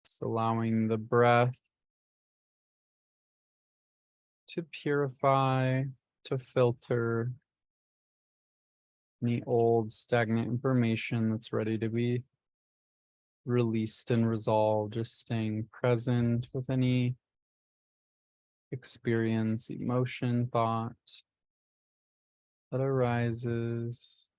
It's allowing the breath to purify, to filter any old stagnant information that's ready to be released and resolved, just staying present with any experience, emotion, thought that arises.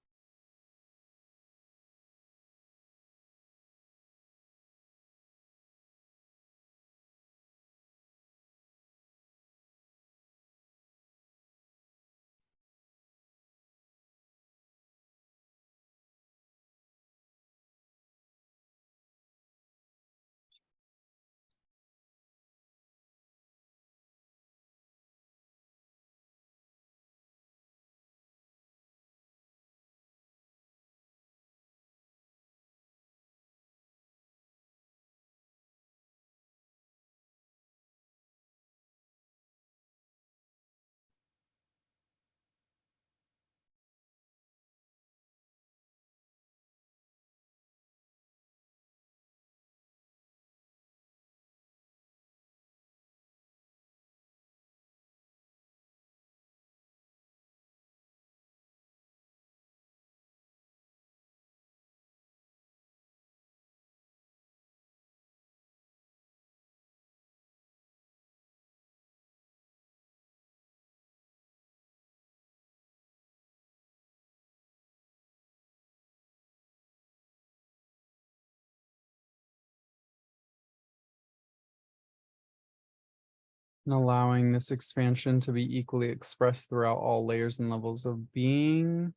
And allowing this expansion to be equally expressed throughout all layers and levels of being,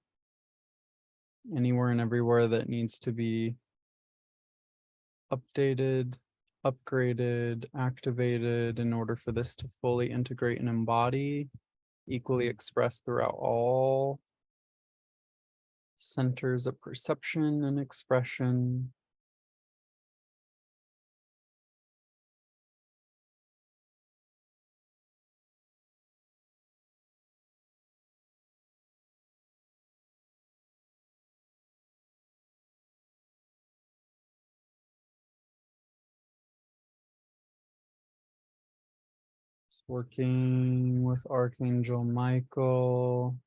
anywhere and everywhere that needs to be updated, upgraded, activated in order for this to fully integrate and embody, equally expressed throughout all centers of perception and expression. Just working with Archangel Michael,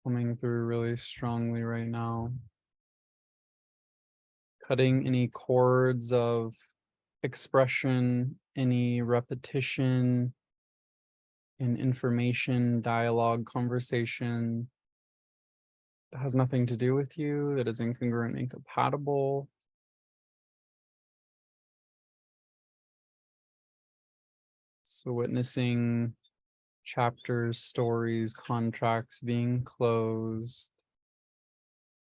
coming through really strongly right now. Cutting any cords of expression, any repetition in information, dialogue, conversation that has nothing to do with you, that is incongruent, incompatible. So witnessing chapters, stories, contracts being closed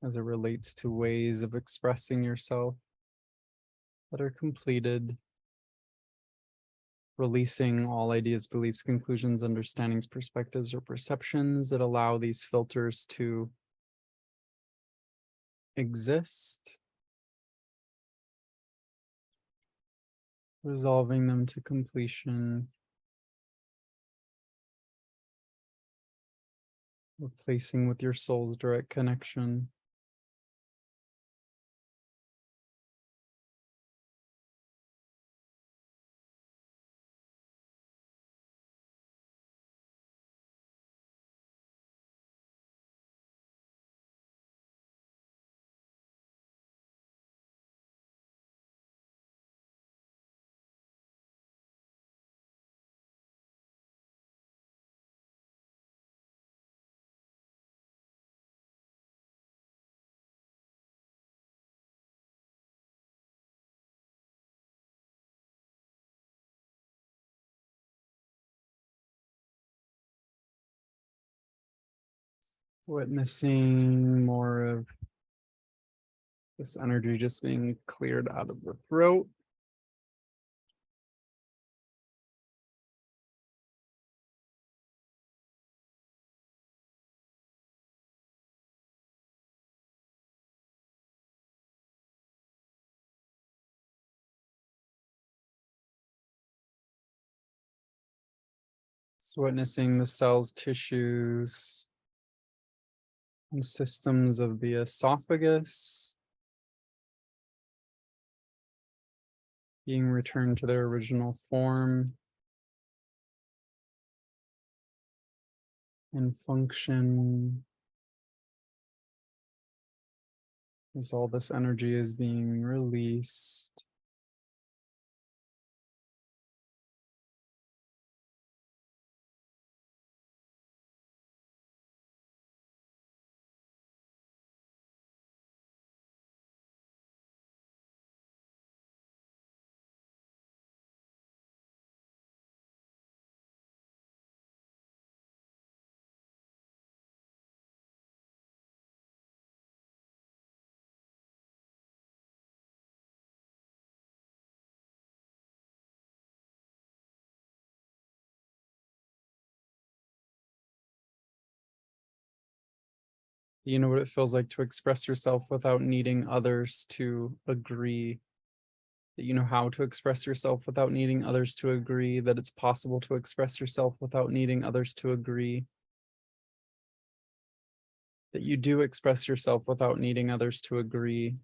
as it relates to ways of expressing yourself that are completed, releasing all ideas, beliefs, conclusions, understandings, perspectives, or perceptions that allow these filters to exist, resolving them to completion, replacing with your soul's direct connection. Witnessing more of this energy just being cleared out of the throat. So witnessing the cells, tissues, and systems of the esophagus being returned to their original form and function as all this energy is being released. You know what it feels like to express yourself without needing others to agree. That you know how to express yourself without needing others to agree. That it's possible to express yourself without needing others to agree. That you do express yourself without needing others to agree.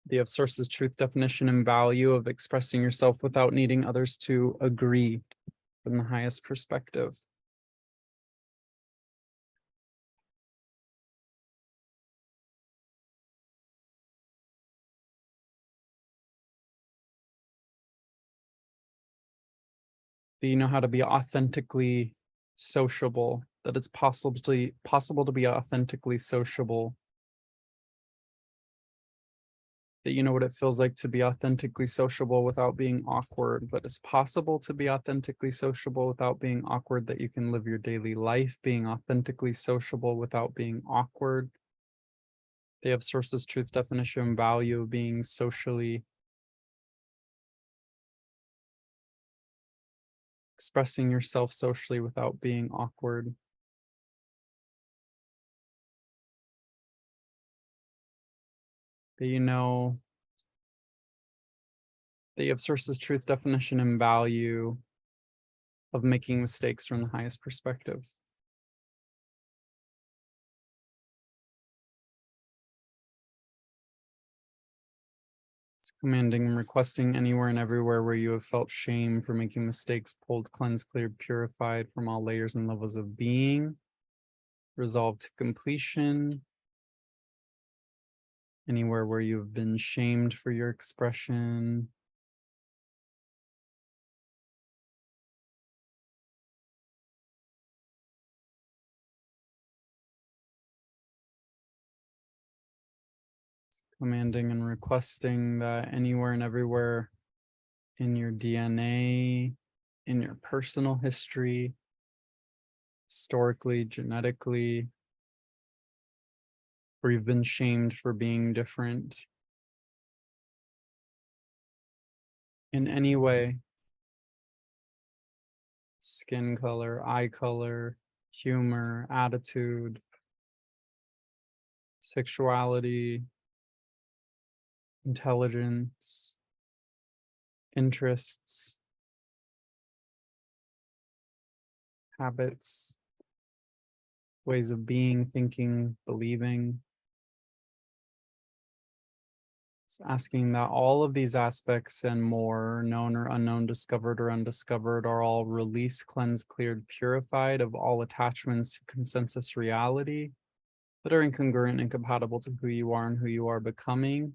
The of source's truth, definition, and value of expressing yourself without needing others to agree from the highest perspective. That you know how to be authentically sociable, that it's possible to be authentically sociable. That you know what it feels like to be authentically sociable without being awkward, that it's possible to be authentically sociable without being awkward, that you can live your daily life being authentically sociable without being awkward. They have sources, truth, definition, value of being socially expressing yourself socially without being awkward. That you know that you have sources, truth, definition, and value of making mistakes from the highest perspective. It's commanding and requesting anywhere and everywhere where you have felt shame for making mistakes, pulled, cleansed, cleared, purified from all layers and levels of being, resolved to completion. Anywhere where you've been shamed for your expression, commanding and requesting that anywhere and everywhere in your DNA, in your personal history, historically, genetically, where you've been shamed for being different in any way, skin color, eye color, humor, attitude, sexuality, intelligence, interests, habits, ways of being, thinking, believing. It's asking that all of these aspects and more, known or unknown, discovered or undiscovered, are all released, cleansed, cleared, purified of all attachments to consensus reality that are incongruent and incompatible to who you are and who you are becoming,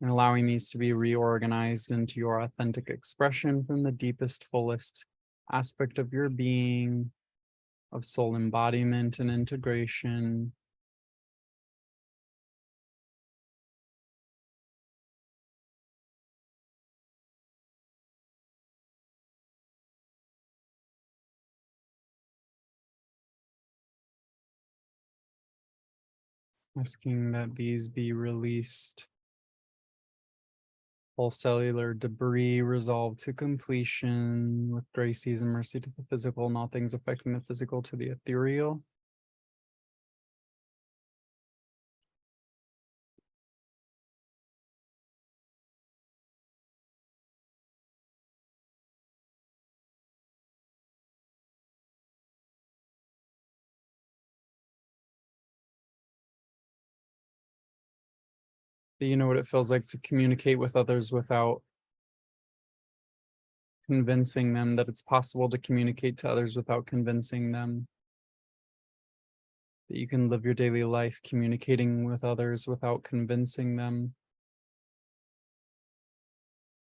and allowing these to be reorganized into your authentic expression from the deepest, fullest aspect of your being, of soul embodiment and integration. Asking that these be released. All cellular debris resolved to completion with grace, ease, and mercy to the physical, and all things affecting the physical to the ethereal. Do you know what it feels like to communicate with others without convincing them that it's possible to communicate to others without convincing them? That you can live your daily life communicating with others without convincing them.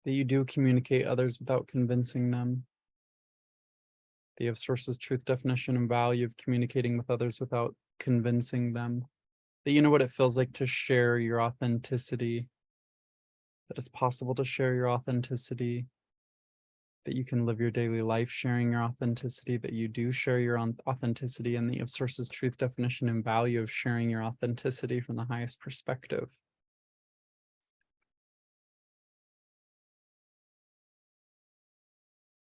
That you do communicate others without convincing them. That you have sources, truth, definition, and value of communicating with others without convincing them. That you know what it feels like to share your authenticity. That it's possible to share your authenticity. That you can live your daily life sharing your authenticity, that you do share your own authenticity, and that you have sources, truth, definition, and value of sharing your authenticity from the highest perspective.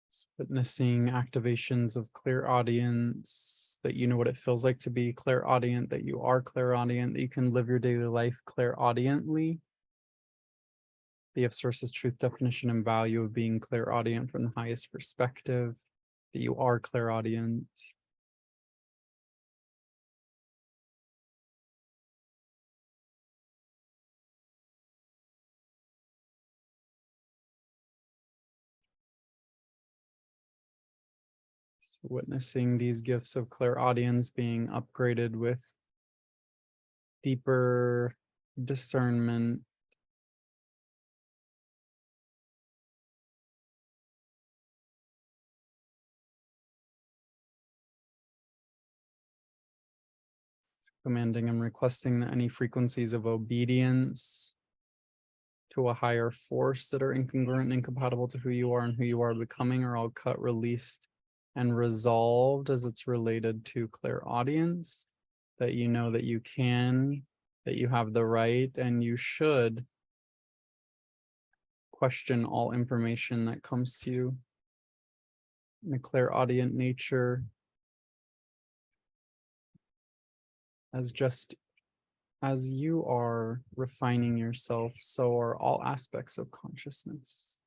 So witnessing activations of clairaudience, that you know what it feels like to be clairaudient, that you are clairaudient, that you can live your daily life clairaudiently. That you have sources, truth, definition, and value of being clairaudient from the highest perspective, that you are clairaudient. So witnessing these gifts of clairaudience being upgraded with deeper discernment, commanding and requesting that any frequencies of obedience to a higher force that are incongruent and incompatible to who you are and who you are becoming are all cut, released, and resolved as it's related to clairaudience, that you know that you can, that you have the right, and you should question all information that comes to you. in a clairaudient nature, as just as you are refining yourself, so are all aspects of consciousness.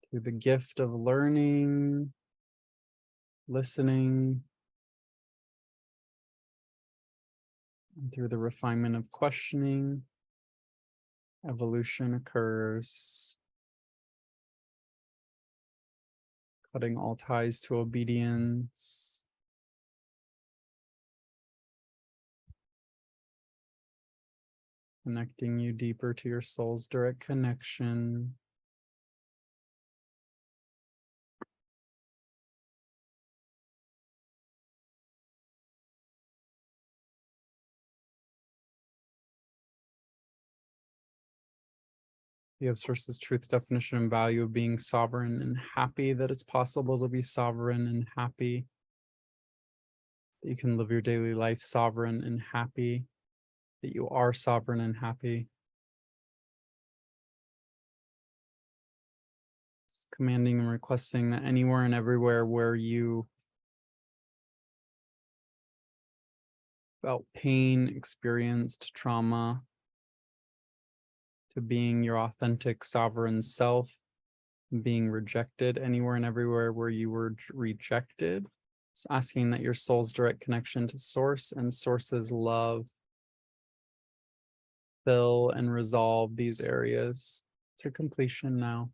Through the gift of learning, listening, and through the refinement of questioning, evolution occurs, cutting all ties to obedience, connecting you deeper to your soul's direct connection. The of Source's truth, definition, and value of being sovereign and happy, that it's possible to be sovereign and happy, that you can live your daily life sovereign and happy, that you are sovereign and happy. Just commanding and requesting that anywhere and everywhere where you felt pain, experienced trauma, to being your authentic sovereign self, being rejected, anywhere and everywhere where you were rejected. Just asking that your soul's direct connection to Source and Source's love fill and resolve these areas to completion now.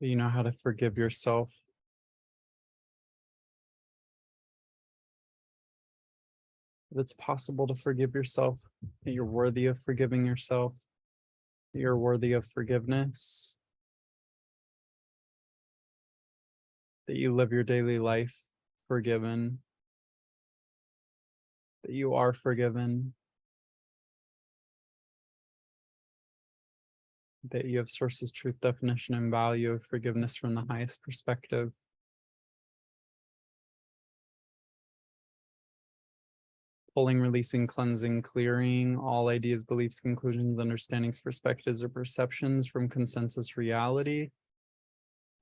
You know how to forgive yourself. That it's possible to forgive yourself, that you're worthy of forgiving yourself, that you're worthy of forgiveness, that you live your daily life forgiven, that you are forgiven, that you have Source's truth, definition, and value of forgiveness from the highest perspective. Pulling, releasing, cleansing, clearing all ideas, beliefs, conclusions, understandings, perspectives, or perceptions from consensus reality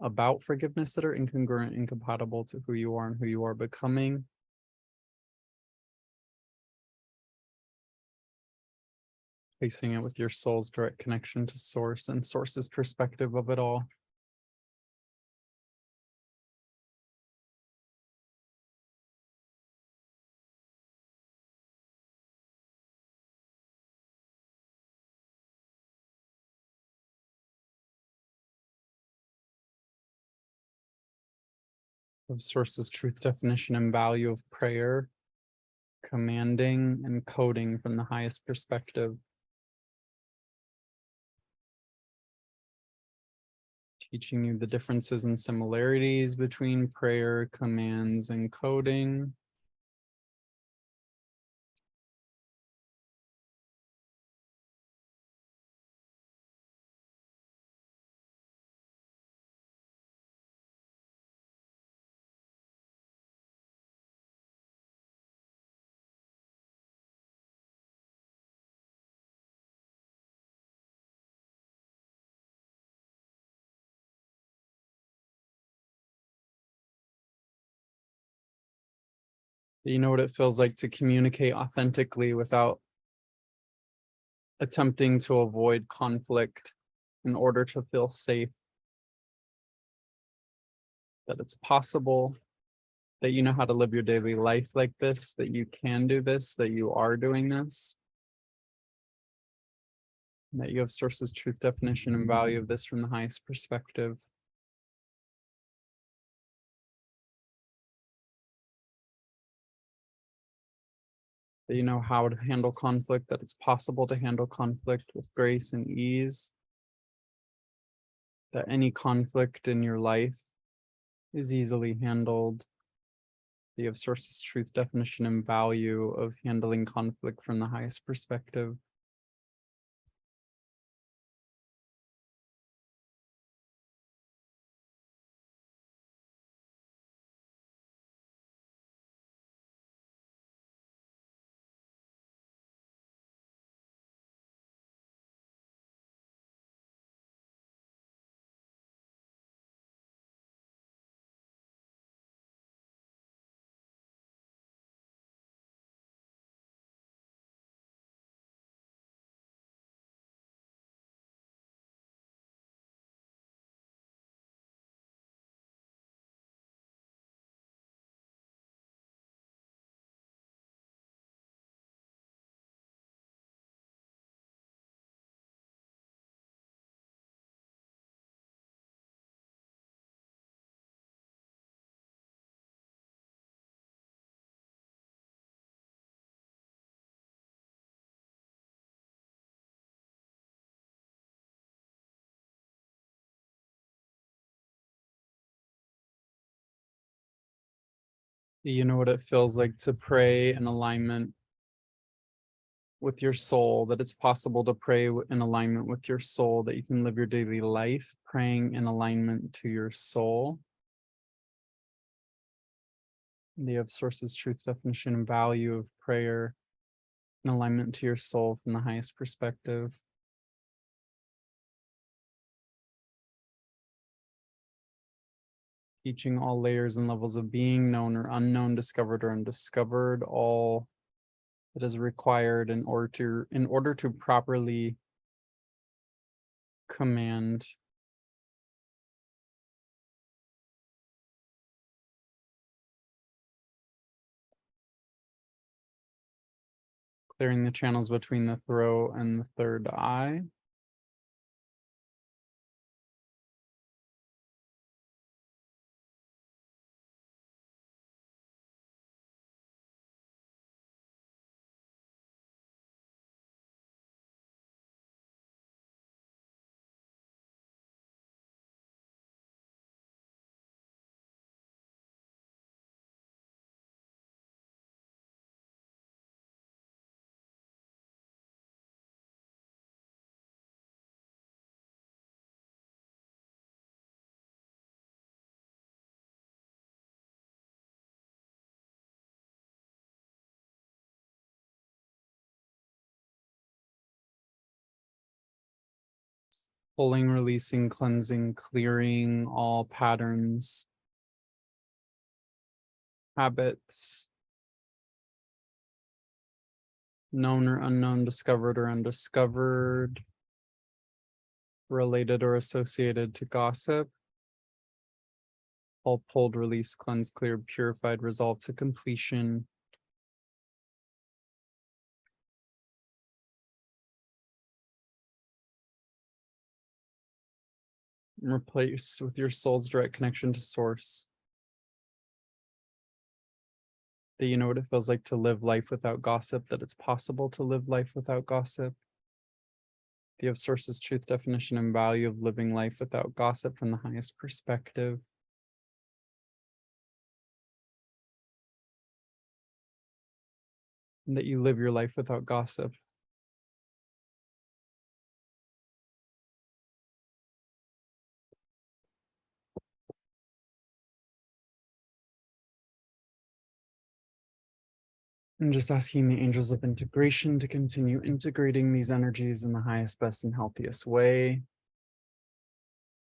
about forgiveness that are incongruent, incompatible to who you are and who you are becoming. Placing it with your soul's direct connection to Source and Source's perspective of it all. Of Source's truth, definition, and value of prayer, commanding and coding from the highest perspective. Teaching you the differences and similarities between prayer, commands, and coding. You know what it feels like to communicate authentically without attempting to avoid conflict in order to feel safe. That it's possible, that you know how to live your daily life like this, that you can do this, that you are doing this. And that you have Source's truth, definition, and value of this from the highest perspective. That you know how to handle conflict, that it's possible to handle conflict with grace and ease. That any conflict in your life is easily handled. You have Source's truth, definition, and value of handling conflict from the highest perspective. You know what it feels like to pray in alignment with your soul, that it's possible to pray in alignment with your soul, that you can live your daily life praying in alignment to your soul. The of sources, truth, definition, and value of prayer in alignment to your soul from the highest perspective. Teaching all layers and levels of being, known or unknown, discovered or undiscovered, all that is required in order to properly command clearing the channels between the throat and the third eye. Pulling, releasing, cleansing, clearing all patterns, habits, known or unknown, discovered or undiscovered, related or associated to gossip. All pulled, released, cleansed, cleared, purified, resolved to completion. Replace with your soul's direct connection to source. That you know what it feels like to live life without gossip, that it's possible to live life without gossip. The of sources, truth, definition, and value of living life without gossip from the highest perspective. And that you live your life without gossip. And just asking the angels of integration to continue integrating these energies in the highest, best, and healthiest way.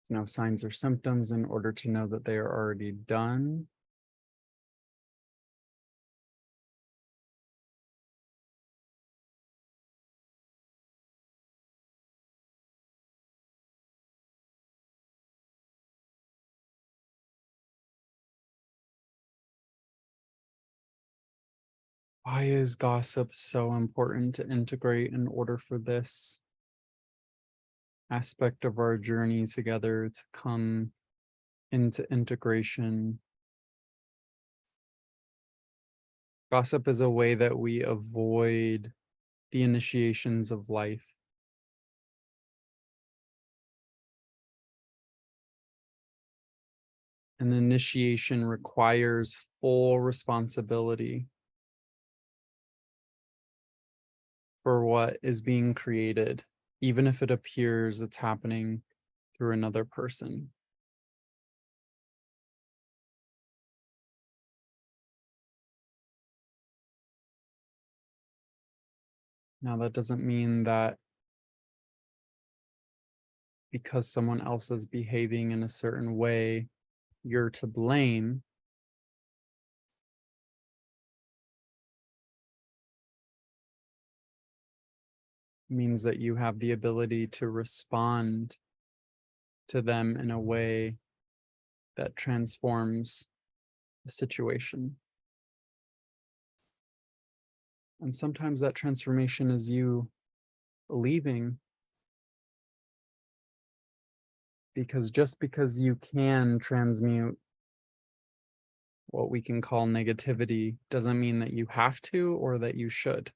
No signs or symptoms in order to know that they are already done. Why is gossip so important to integrate in order for this aspect of our journey together to come into integration? Gossip is a way that we avoid the initiations of life. An initiation requires full responsibility for what is being created, even if it appears it's happening through another person. Now, that doesn't mean that because someone else is behaving in a certain way, you're to blame. It means that you have the ability to respond to them in a way that transforms the situation. And sometimes that transformation is you leaving, because just because you can transmute what we can call negativity doesn't mean that you have to or that you should.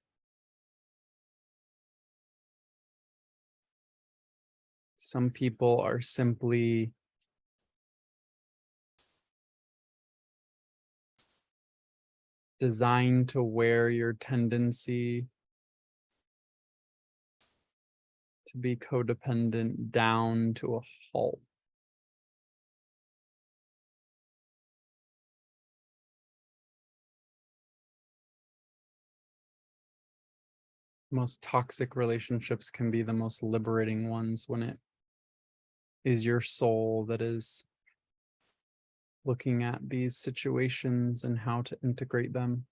Some people are simply designed to wear your tendency to be codependent down to a halt. Most toxic relationships can be the most liberating ones when it is your soul that is looking at these situations and how to integrate them.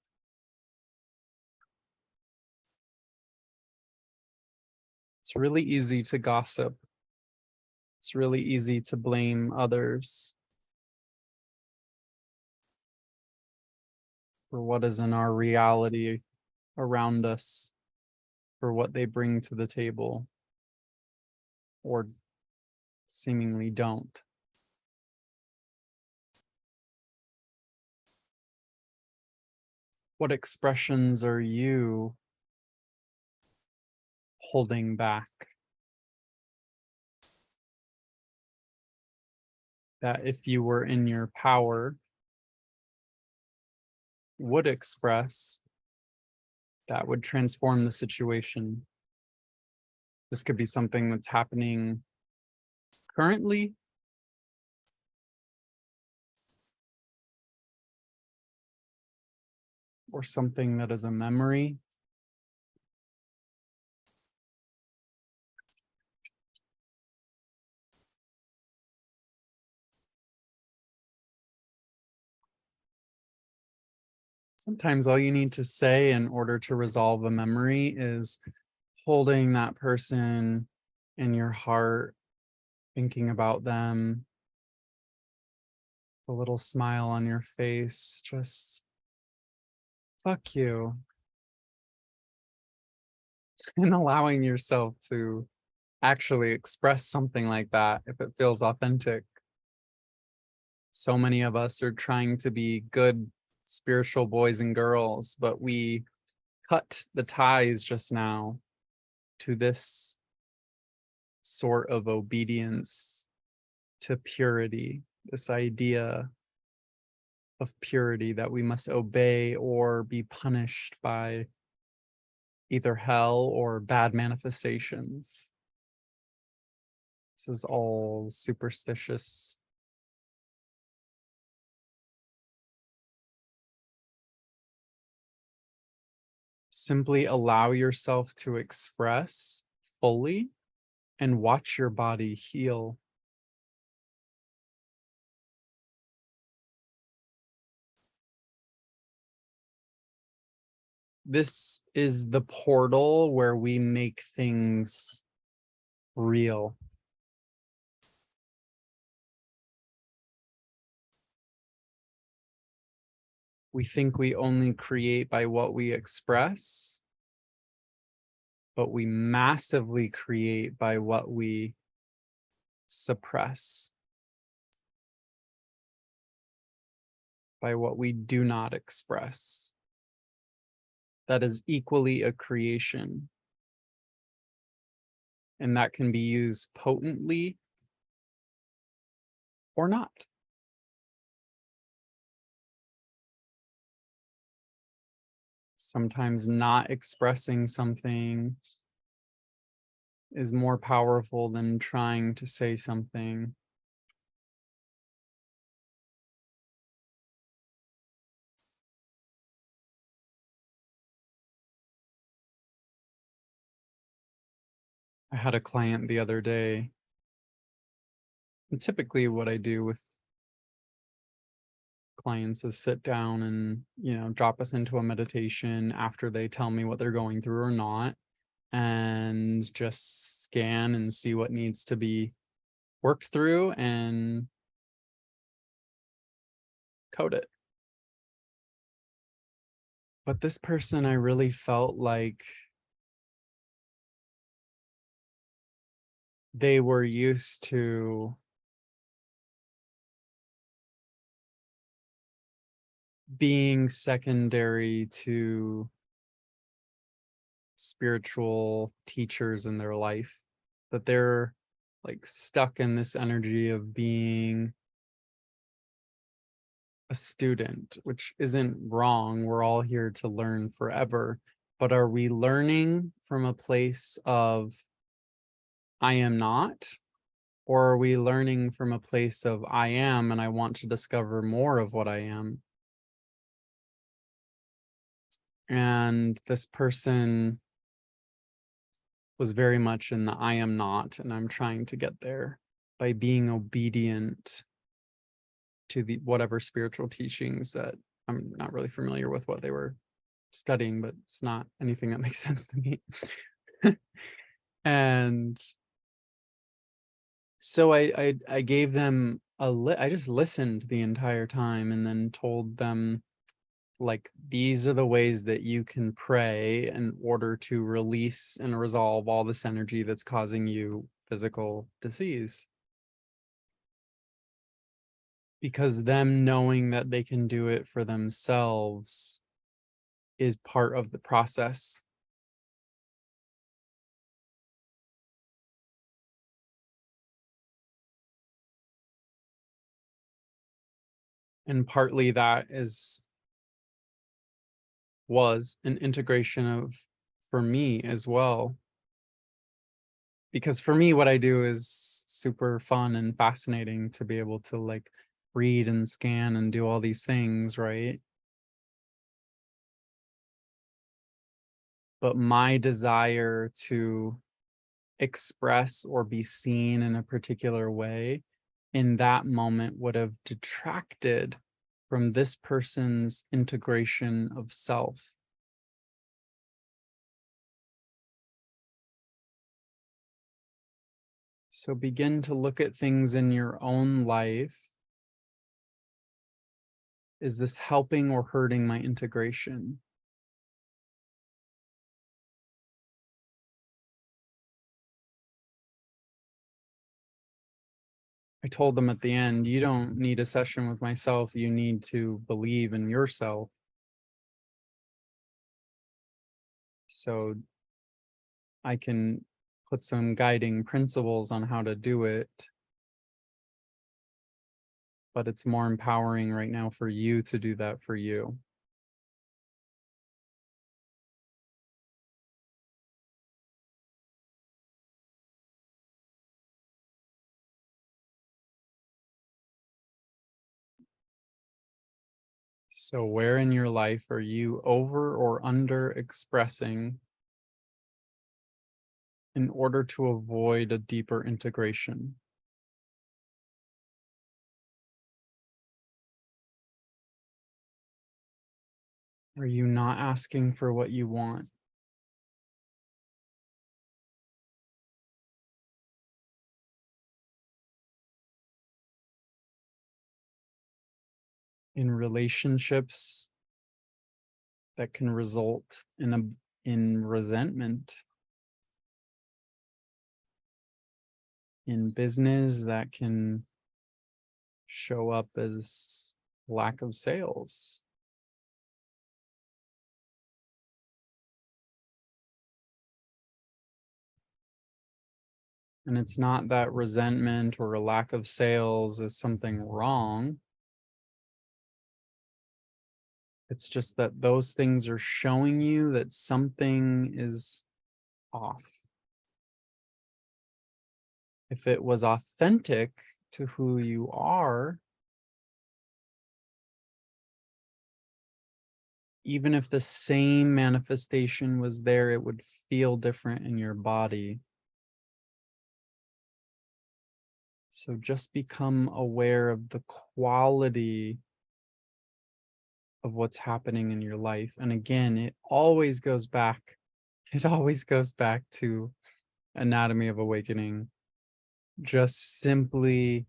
It's really easy to gossip. It's really easy to blame others for what is in our reality around us, for what they bring to the table or seemingly don't. What expressions are you holding back that if you were in your power would express that would transform the situation? This could be something that's happening currently, or something that is a memory. Sometimes all you need to say in order to resolve a memory is holding that person in your heart, thinking about them, a little smile on your face, just fuck you, and allowing yourself to actually express something like that if it feels authentic. So many of us are trying to be good spiritual boys and girls, but we cut the ties just now to this sort of obedience to purity, this idea of purity that we must obey or be punished by either hell or bad manifestations. This is all superstitious. Simply allow yourself to express fully and watch your body heal. This is the portal where we make things real. We think we only create by what we express, but we massively create by what we suppress, by what we do not express. That is equally a creation. And that can be used potently or not. Sometimes not expressing something is more powerful than trying to say something. I had a client the other day, and typically what I do with clients is sit down and drop us into a meditation after they tell me what they're going through or not, and just scan and see what needs to be worked through and code it. But this person, I really felt like they were used to being secondary to spiritual teachers in their life, that they're like stuck in this energy of being a student, which isn't wrong. We're all here to learn forever. But are we learning from a place of I am not? Or are we learning from a place of I am and I want to discover more of what I am? And this person was very much in the I am not, and I'm trying to get there by being obedient to the whatever spiritual teachings that I'm not really familiar with what they were studying, but it's not anything that makes sense to me. And so I gave them I just listened the entire time and then told them, like, these are the ways that you can pray in order to release and resolve all this energy that's causing you physical disease. Because them knowing that they can do it for themselves is part of the process. And partly that was an integration of, for me as well. Because for me, what I do is super fun and fascinating to be able to, like, read and scan and do all these things, right? But my desire to express or be seen in a particular way in that moment would have detracted from this person's integration of self. So begin to look at things in your own life. Is this helping or hurting my integration? I told them at the end, you don't need a session with myself. You need to believe in yourself. So I can put some guiding principles on how to do it. But it's more empowering right now for you to do that for you. So where in your life are you over or under expressing in order to avoid a deeper integration? Are you not asking for what you want? In relationships that can result in resentment, in business that can show up as lack of sales. And it's not that resentment or a lack of sales is something wrong. It's just that those things are showing you that something is off. If it was authentic to who you are, even if the same manifestation was there, it would feel different in your body. So just become aware of the quality of what's happening in your life. And again, it always goes back to Anatomy of Awakening. Just simply,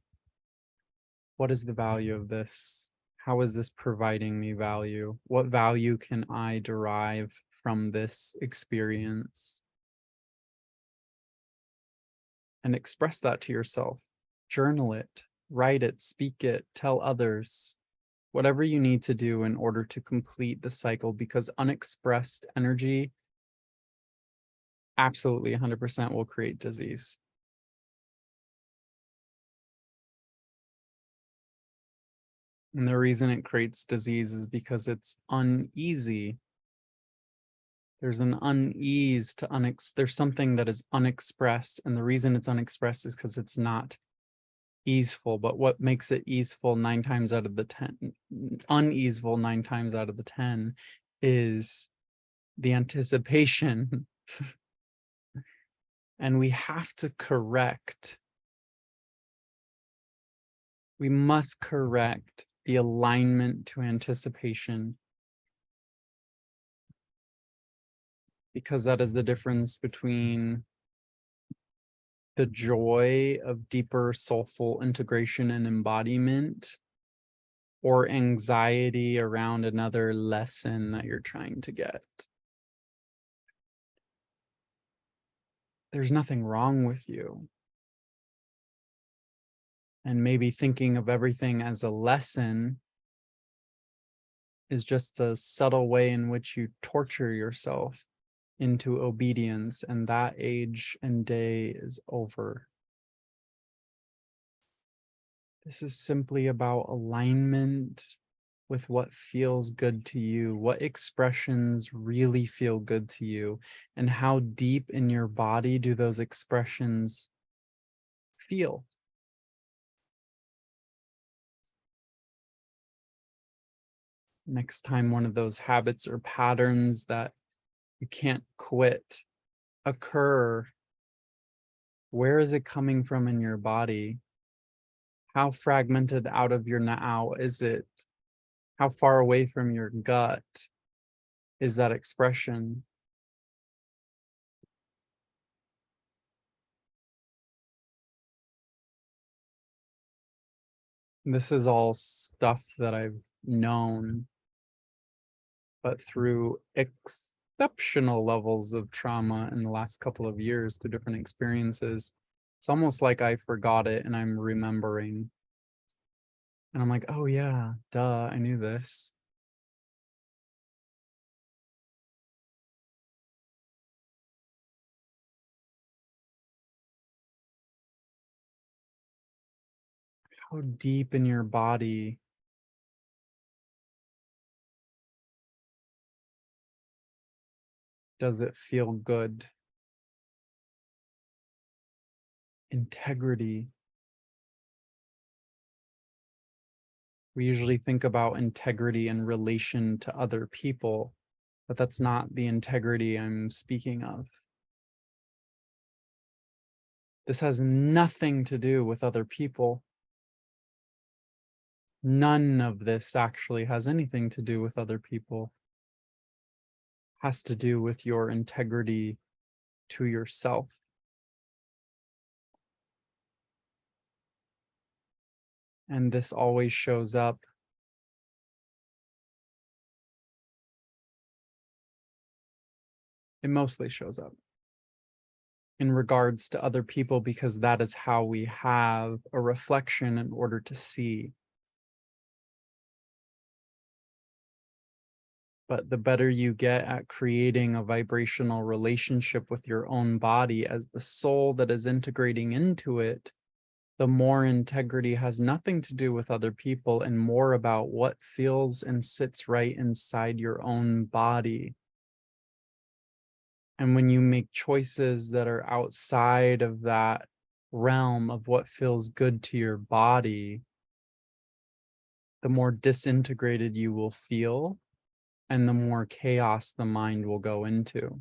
what is the value of this? How is this providing me value? What value can I derive from this experience? And express that to yourself. Journal it, write it, speak it, tell others, whatever you need to do in order to complete the cycle, because unexpressed energy absolutely 100% will create disease. And the reason it creates disease is because it's uneasy. There's an unease to there's something that is unexpressed, and the reason it's unexpressed is because it's not easeful. But what makes it easeful 9 times out of the 10, uneaseful 9 times out of the 10, is the anticipation. And we have to correct. We must correct the alignment to anticipation, because that is the difference between the joy of deeper soulful integration and embodiment, or anxiety around another lesson that you're trying to get. There's nothing wrong with you. And maybe thinking of everything as a lesson is just a subtle way in which you torture yourself into obedience, and that age and day is over. This is simply about alignment with what feels good to you, what expressions really feel good to you, and how deep in your body do those expressions feel. Next time one of those habits or patterns that you can't quit occur, where is it coming from in your body? How fragmented out of your now is it? How far away from your gut is that expression? This is all stuff that I've known, but through exceptional levels of trauma in the last couple of years, through different experiences, it's almost like I forgot it and I'm remembering. And I'm like, oh yeah, duh, I knew this. How deep in your body does it feel good? Integrity. We usually think about integrity in relation to other people, but that's not the integrity I'm speaking of. This has nothing to do with other people. None of this actually has anything to do with other people. It has to do with your integrity to yourself. And this always shows up it mostly shows up in regards to other people, because that is how we have a reflection in order to see. But the better you get at creating a vibrational relationship with your own body as the soul that is integrating into it, the more integrity has nothing to do with other people and more about what feels and sits right inside your own body. And when you make choices that are outside of that realm of what feels good to your body, the more disintegrated you will feel and the more chaos the mind will go into.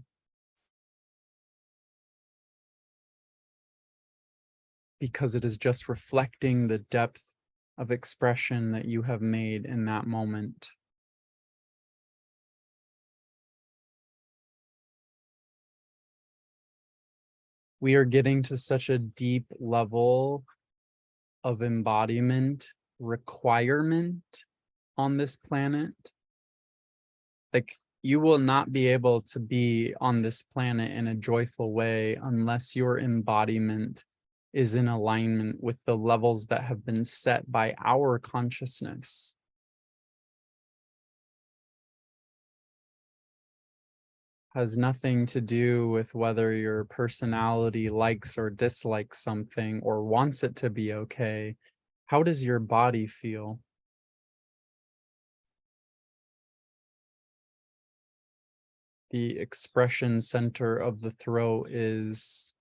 Because it is just reflecting the depth of expression that you have made in that moment. We are getting to such a deep level of embodiment requirement on this planet. Like, you will not be able to be on this planet in a joyful way unless your embodiment is in alignment with the levels that have been set by our consciousness. Has nothing to do with whether your personality likes or dislikes something or wants it to be okay. How does your body feel? the expression center of the throat is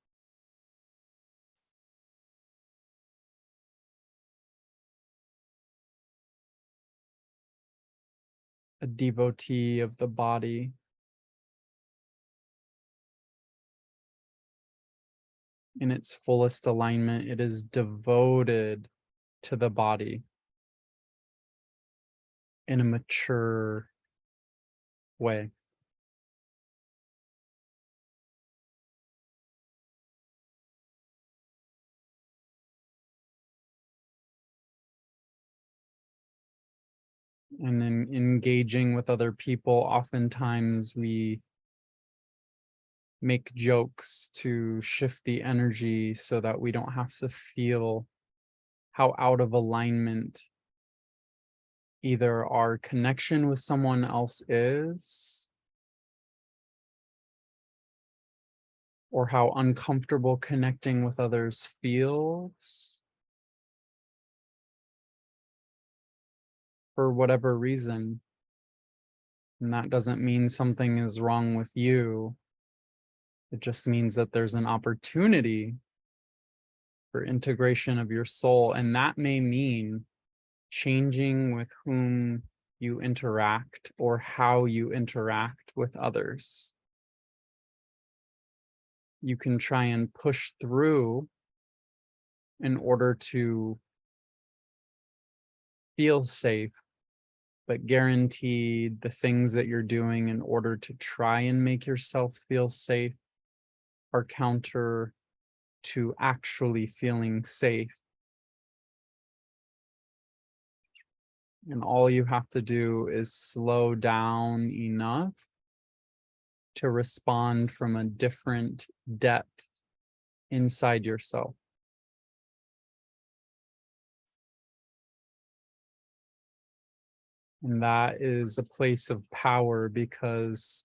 a devotee of the body. In its fullest alignment, it is devoted to the body in a mature way. And in engaging with other people, oftentimes we make jokes to shift the energy so that we don't have to feel how out of alignment either our connection with someone else is, or how uncomfortable connecting with others feels, for whatever reason. And that doesn't mean something is wrong with you. It just means that there's an opportunity for integration of your soul. And that may mean changing with whom you interact or how you interact with others. You can try and push through in order to feel safe, but guarantee the things that you're doing in order to try and make yourself feel safe are counter to actually feeling safe. And all you have to do is slow down enough to respond from a different depth inside yourself. And that is a place of power, because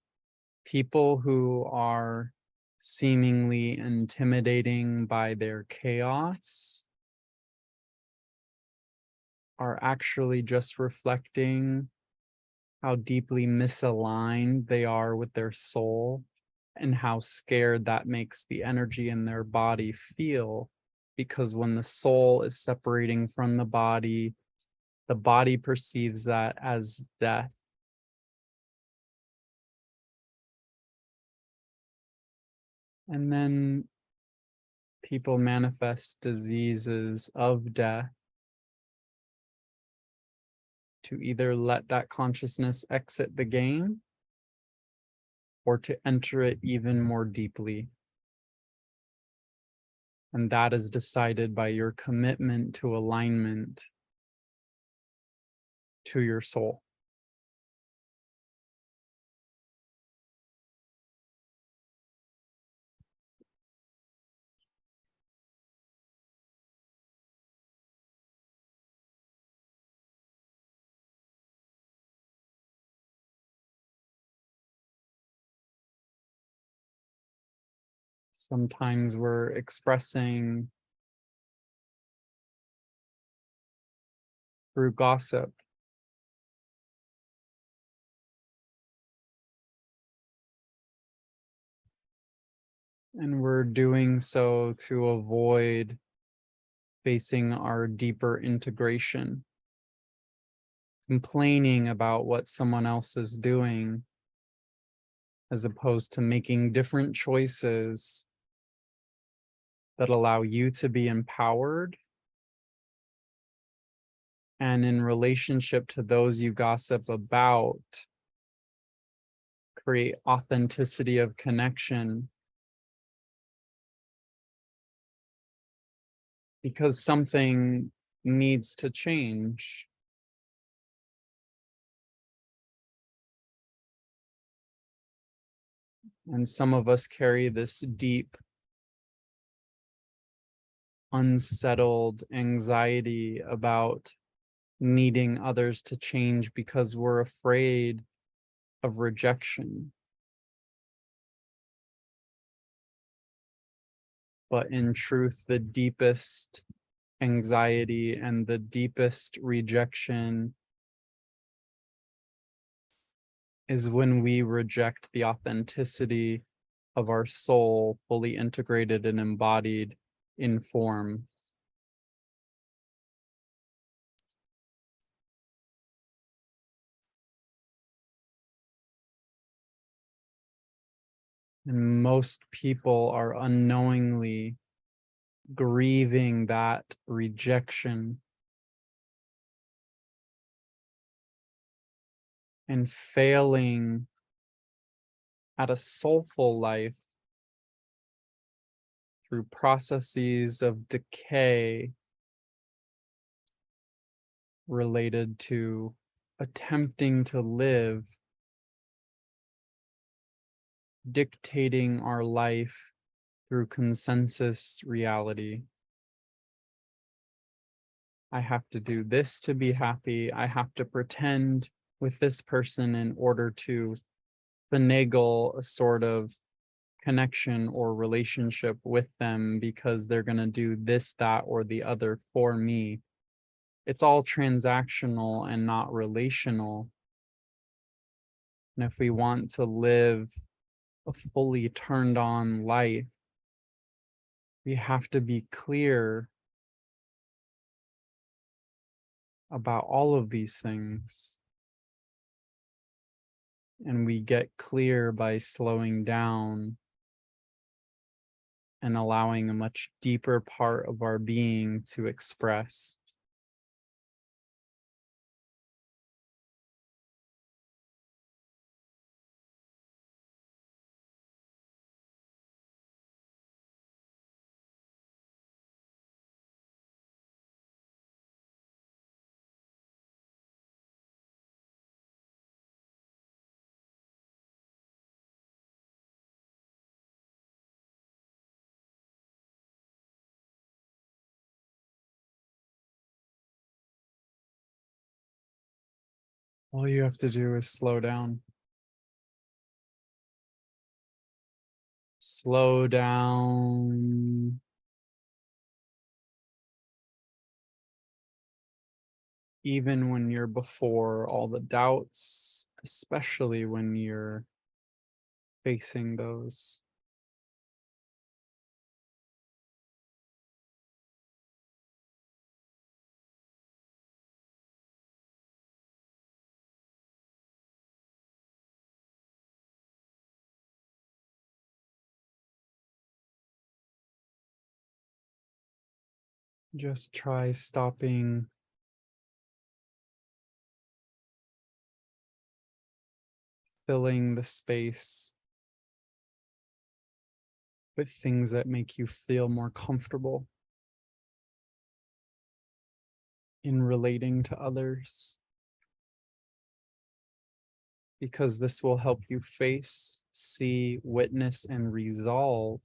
people who are seemingly intimidating by their chaos are actually just reflecting how deeply misaligned they are with their soul and how scared that makes the energy in their body feel. Because when the soul is separating from the body perceives that as death. And then people manifest diseases of death to either let that consciousness exit the game or to enter it even more deeply. And that is decided by your commitment to alignment to your soul. Sometimes we're expressing through gossip. And we're doing so to avoid facing our deeper integration. Complaining about what someone else is doing, as opposed to making different choices that allow you to be empowered, and in relationship to those you gossip about, create authenticity of connection. Because something needs to change. And some of us carry this deep, unsettled anxiety about needing others to change because we're afraid of rejection. But in truth, the deepest anxiety and the deepest rejection is when we reject the authenticity of our soul fully integrated and embodied in form. And most people are unknowingly grieving that rejection and failing at a soulful life through processes of decay related to attempting to live, dictating our life through consensus reality. I have to do this to be happy. I have to pretend with this person in order to finagle a sort of connection or relationship with them because they're going to do this, that, or the other for me. It's all transactional and not relational. And if we want to live a fully turned on life, we have to be clear about all of these things. And we get clear by slowing down and allowing a much deeper part of our being to express. All you have to do is slow down. Slow down. Even when you're before all the doubts, especially when you're facing those. Just try stopping filling the space with things that make you feel more comfortable in relating to others, because this will help you face, see, witness, and resolve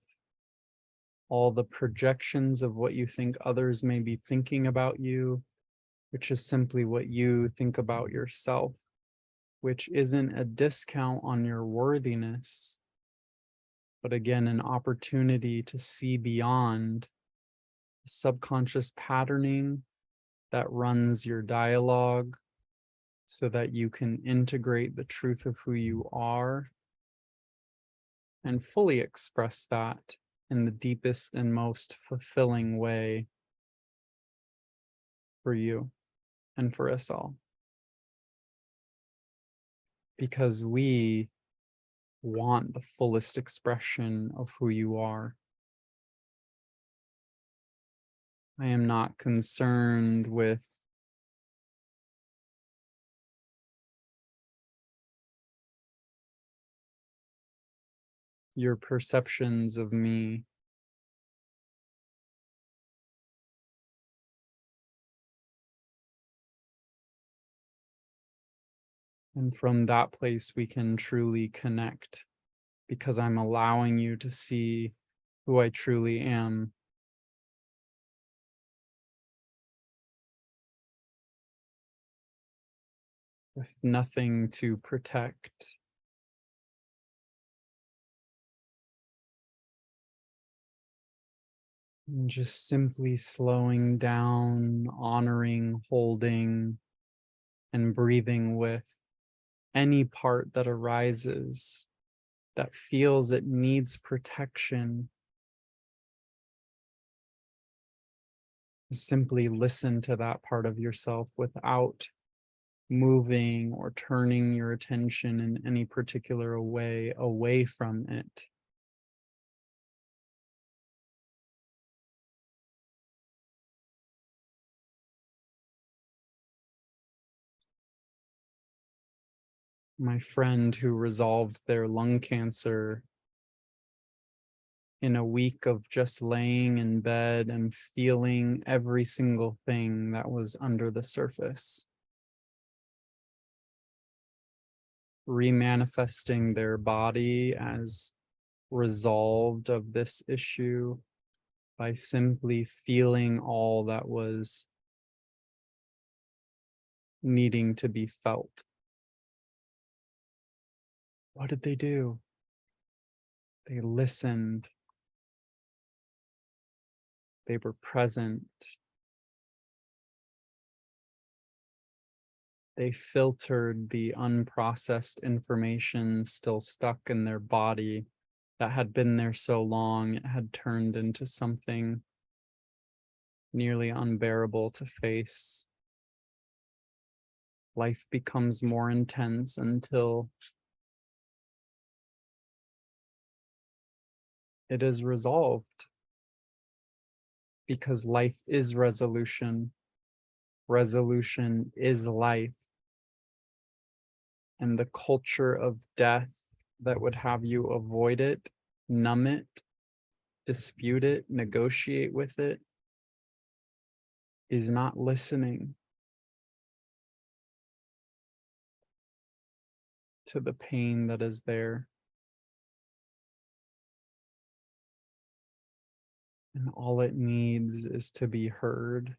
all the projections of what you think others may be thinking about you, which is simply what you think about yourself, which isn't a discount on your worthiness, but again, an opportunity to see beyond the subconscious patterning that runs your dialogue so that you can integrate the truth of who you are and fully express that in the deepest and most fulfilling way for you and for us all. Because we want the fullest expression of who you are. I am not concerned with your perceptions of me. And from that place, we can truly connect because I'm allowing you to see who I truly am. With nothing to protect. And just simply slowing down, honoring, holding, and breathing with any part that arises that feels it needs protection, simply listen to that part of yourself without moving or turning your attention in any particular way away from it. My friend who resolved their lung cancer in a week of just laying in bed and feeling every single thing that was under the surface, remanifesting their body as resolved of this issue by simply feeling all that was needing to be felt. What did they do? They listened. They were present. They filtered the unprocessed information still stuck in their body that had been there so long it had turned into something nearly unbearable to face. Life becomes more intense until it is resolved, because life is resolution. Resolution is life. And the culture of death that would have you avoid it, numb it, dispute it, negotiate with it, is not listening to the pain that is there. And all it needs is to be heard.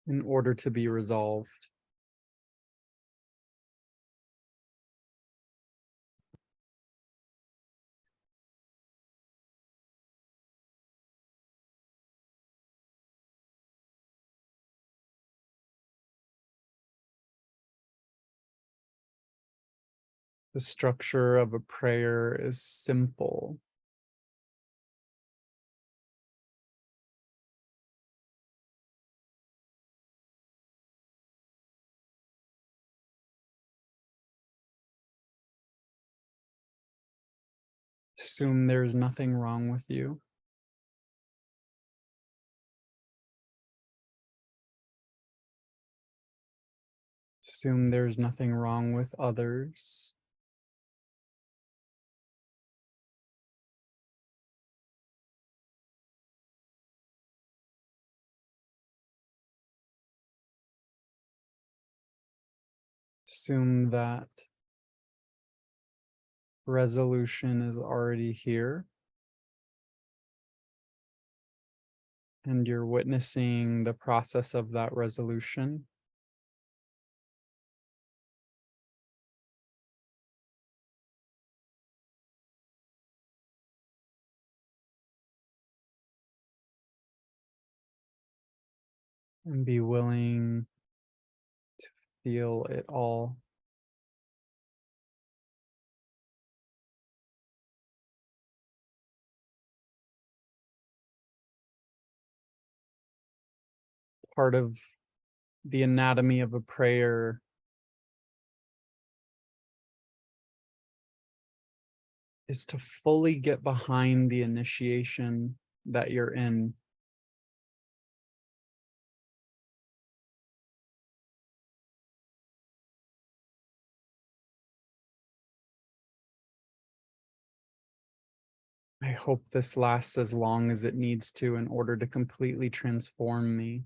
In order to be resolved. The structure of a prayer is simple. Assume there's nothing wrong with you. Assume there's nothing wrong with others. Assume that resolution is already here, and you're witnessing the process of that resolution. And be willing to feel it all. Part of the anatomy of a prayer is to fully get behind the initiation that you're in. I hope this lasts as long as it needs to in order to completely transform me.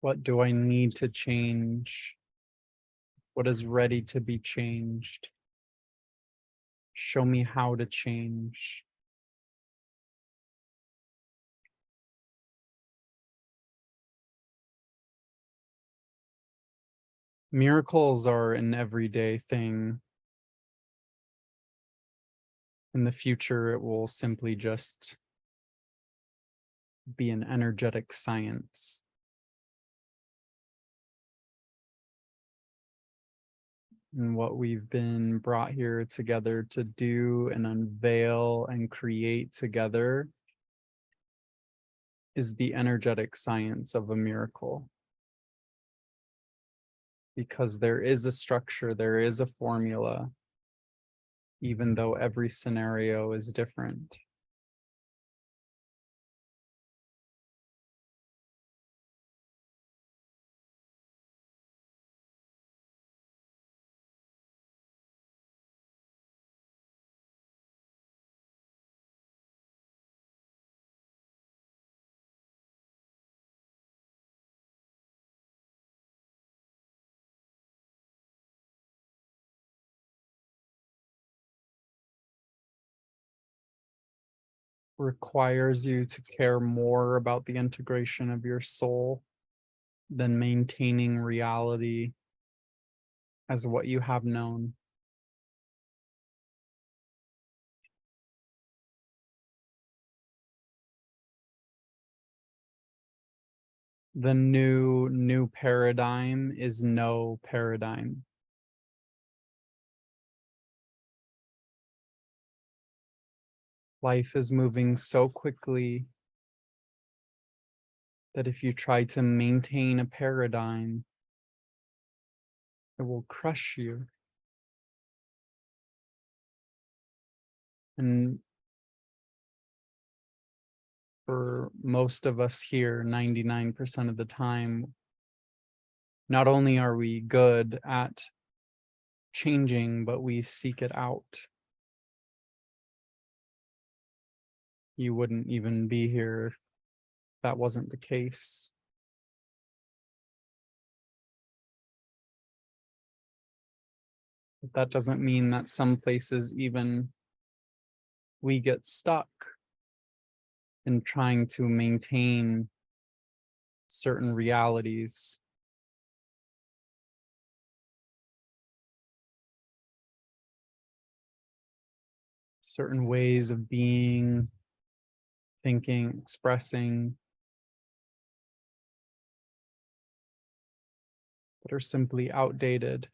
What do I need to change? What is ready to be changed? Show me how to change. Miracles are an everyday thing. In the future, it will simply just be an energetic science. And what we've been brought here together to do and unveil and create together is the energetic science of a miracle. Because there is a structure, there is a formula, even though every scenario is different. Requires you to care more about the integration of your soul than maintaining reality as what you have known. The new paradigm is no paradigm. Life is moving so quickly that if you try to maintain a paradigm, it will crush you. And for most of us here, 99% of the time, not only are we good at changing, but we seek it out. You wouldn't even be here if that wasn't the case. But that doesn't mean that some places even we get stuck in trying to maintain certain realities. Certain ways of being, thinking, expressing, that are simply outdated.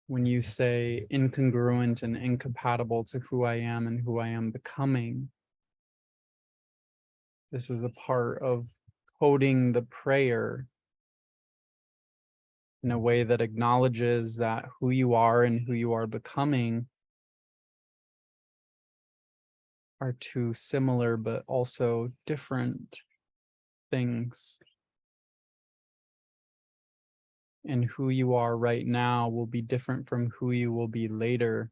When you say incongruent and incompatible to who I am and who I am becoming, this is a part of coding the prayer in a way that acknowledges that who you are and who you are becoming are two similar but also different things. And who you are right now will be different from who you will be later.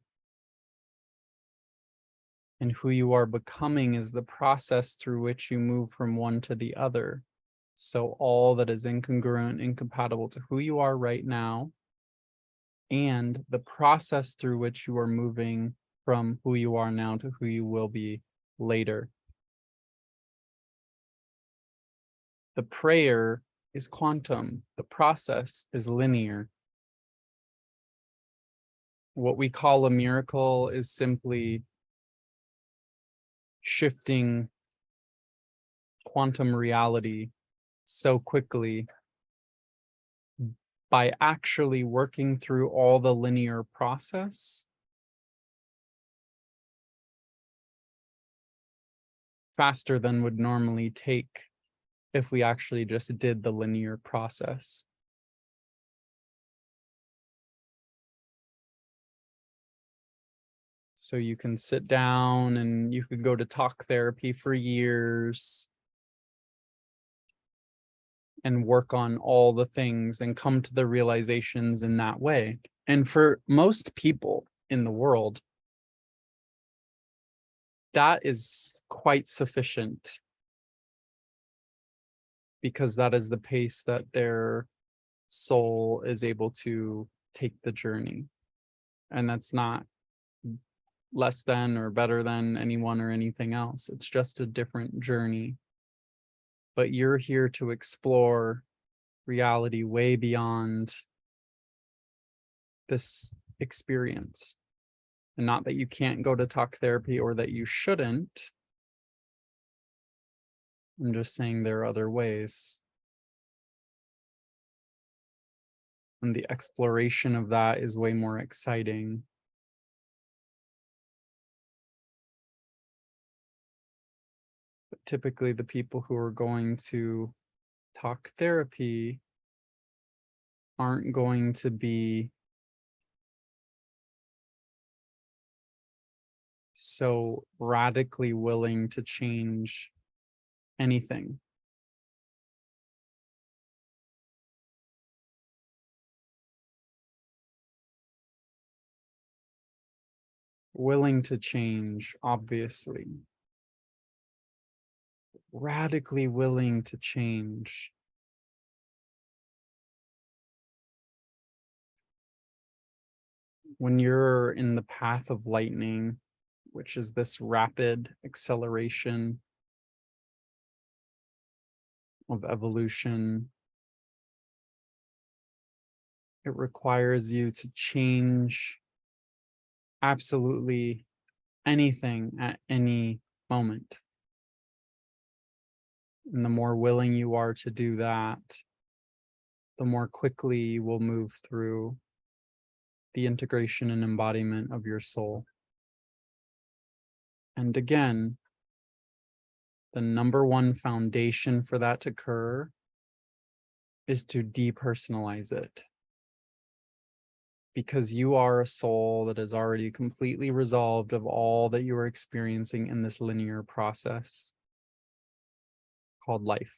And who you are becoming is the process through which you move from one to the other. So all that is incongruent, incompatible to who you are right now, and the process through which you are moving from who you are now to who you will be later. The prayer is quantum. The process is linear. What we call a miracle is simply shifting quantum reality so quickly by actually working through all the linear process faster than would normally take if we actually just did the linear process. So you can sit down and you could go to talk therapy for years and work on all the things and come to the realizations in that way. And for most people in the world, that is quite sufficient, because that is the pace that their soul is able to take the journey. And that's not less than or better than anyone or anything else. It's just a different journey. But you're here to explore reality way beyond this experience. And not that you can't go to talk therapy or that you shouldn't. I'm just saying there are other ways. And the exploration of that is way more exciting. But typically the people who are going to talk therapy aren't going to be so radically willing to change anything. Willing to change, obviously. Radically willing to change. When you're in the path of lightning, which is this rapid acceleration of evolution, it requires you to change absolutely anything at any moment. And the more willing you are to do that, the more quickly you will move through the integration and embodiment of your soul. And again, the number one foundation for that to occur is to depersonalize it. Because you are a soul that is already completely resolved of all that you are experiencing in this linear process called life.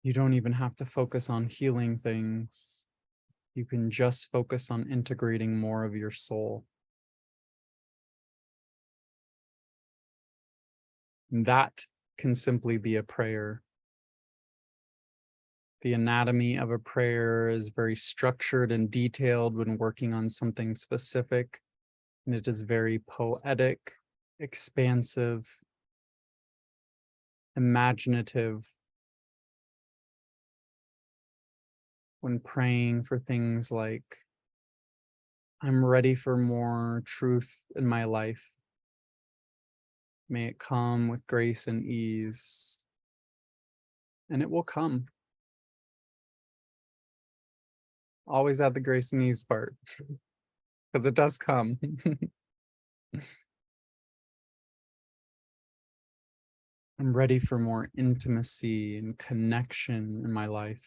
You don't even have to focus on healing things. You can just focus on integrating more of your soul. And that can simply be a prayer. The anatomy of a prayer is very structured and detailed when working on something specific, and it is very poetic, expansive, imaginative when praying for things like, I'm ready for more truth in my life. May it come with grace and ease. And it will come. Always add the grace and ease part, because it does come. I'm ready for more intimacy and connection in my life.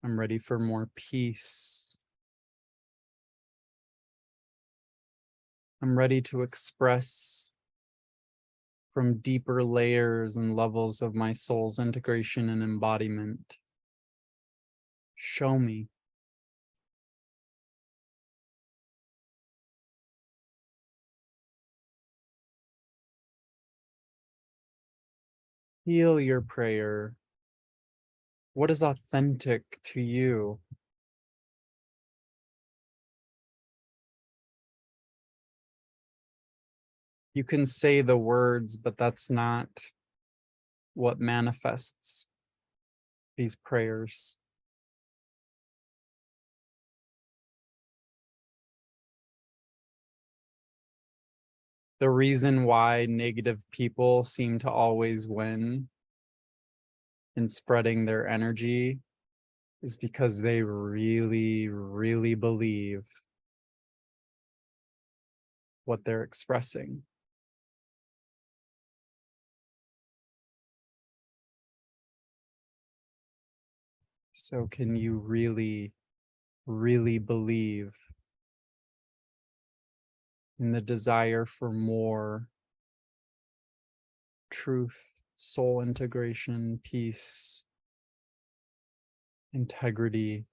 I'm ready for more peace. I'm ready to express from deeper layers and levels of my soul's integration and embodiment. Show me. Heal your prayer. What is authentic to you? You can say the words, but that's not what manifests these prayers. The reason why negative people seem to always win in spreading their energy is because they really, really believe what they're expressing. So can you really, really believe in the desire for more truth soul integration, peace, integrity,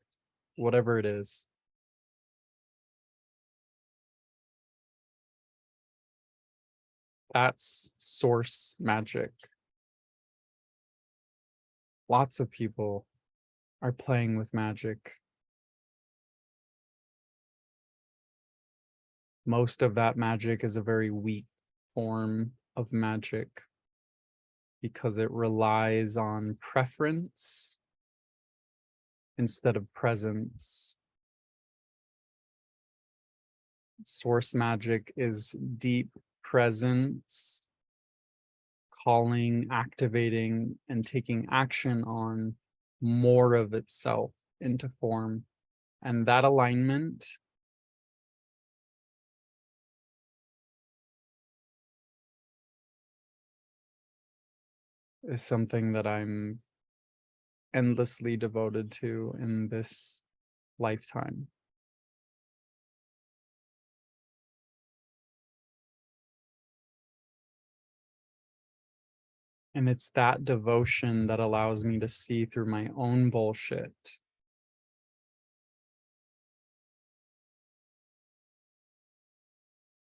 whatever it is. That's source magic. Lots of people are playing with magic. Most of that magic is a very weak form of magic because it relies on preference instead of presence. Source magic is deep presence, calling, activating, and taking action on more of itself into form. And that alignment is something that I'm endlessly devoted to in this lifetime. And it's that devotion that allows me to see through my own bullshit.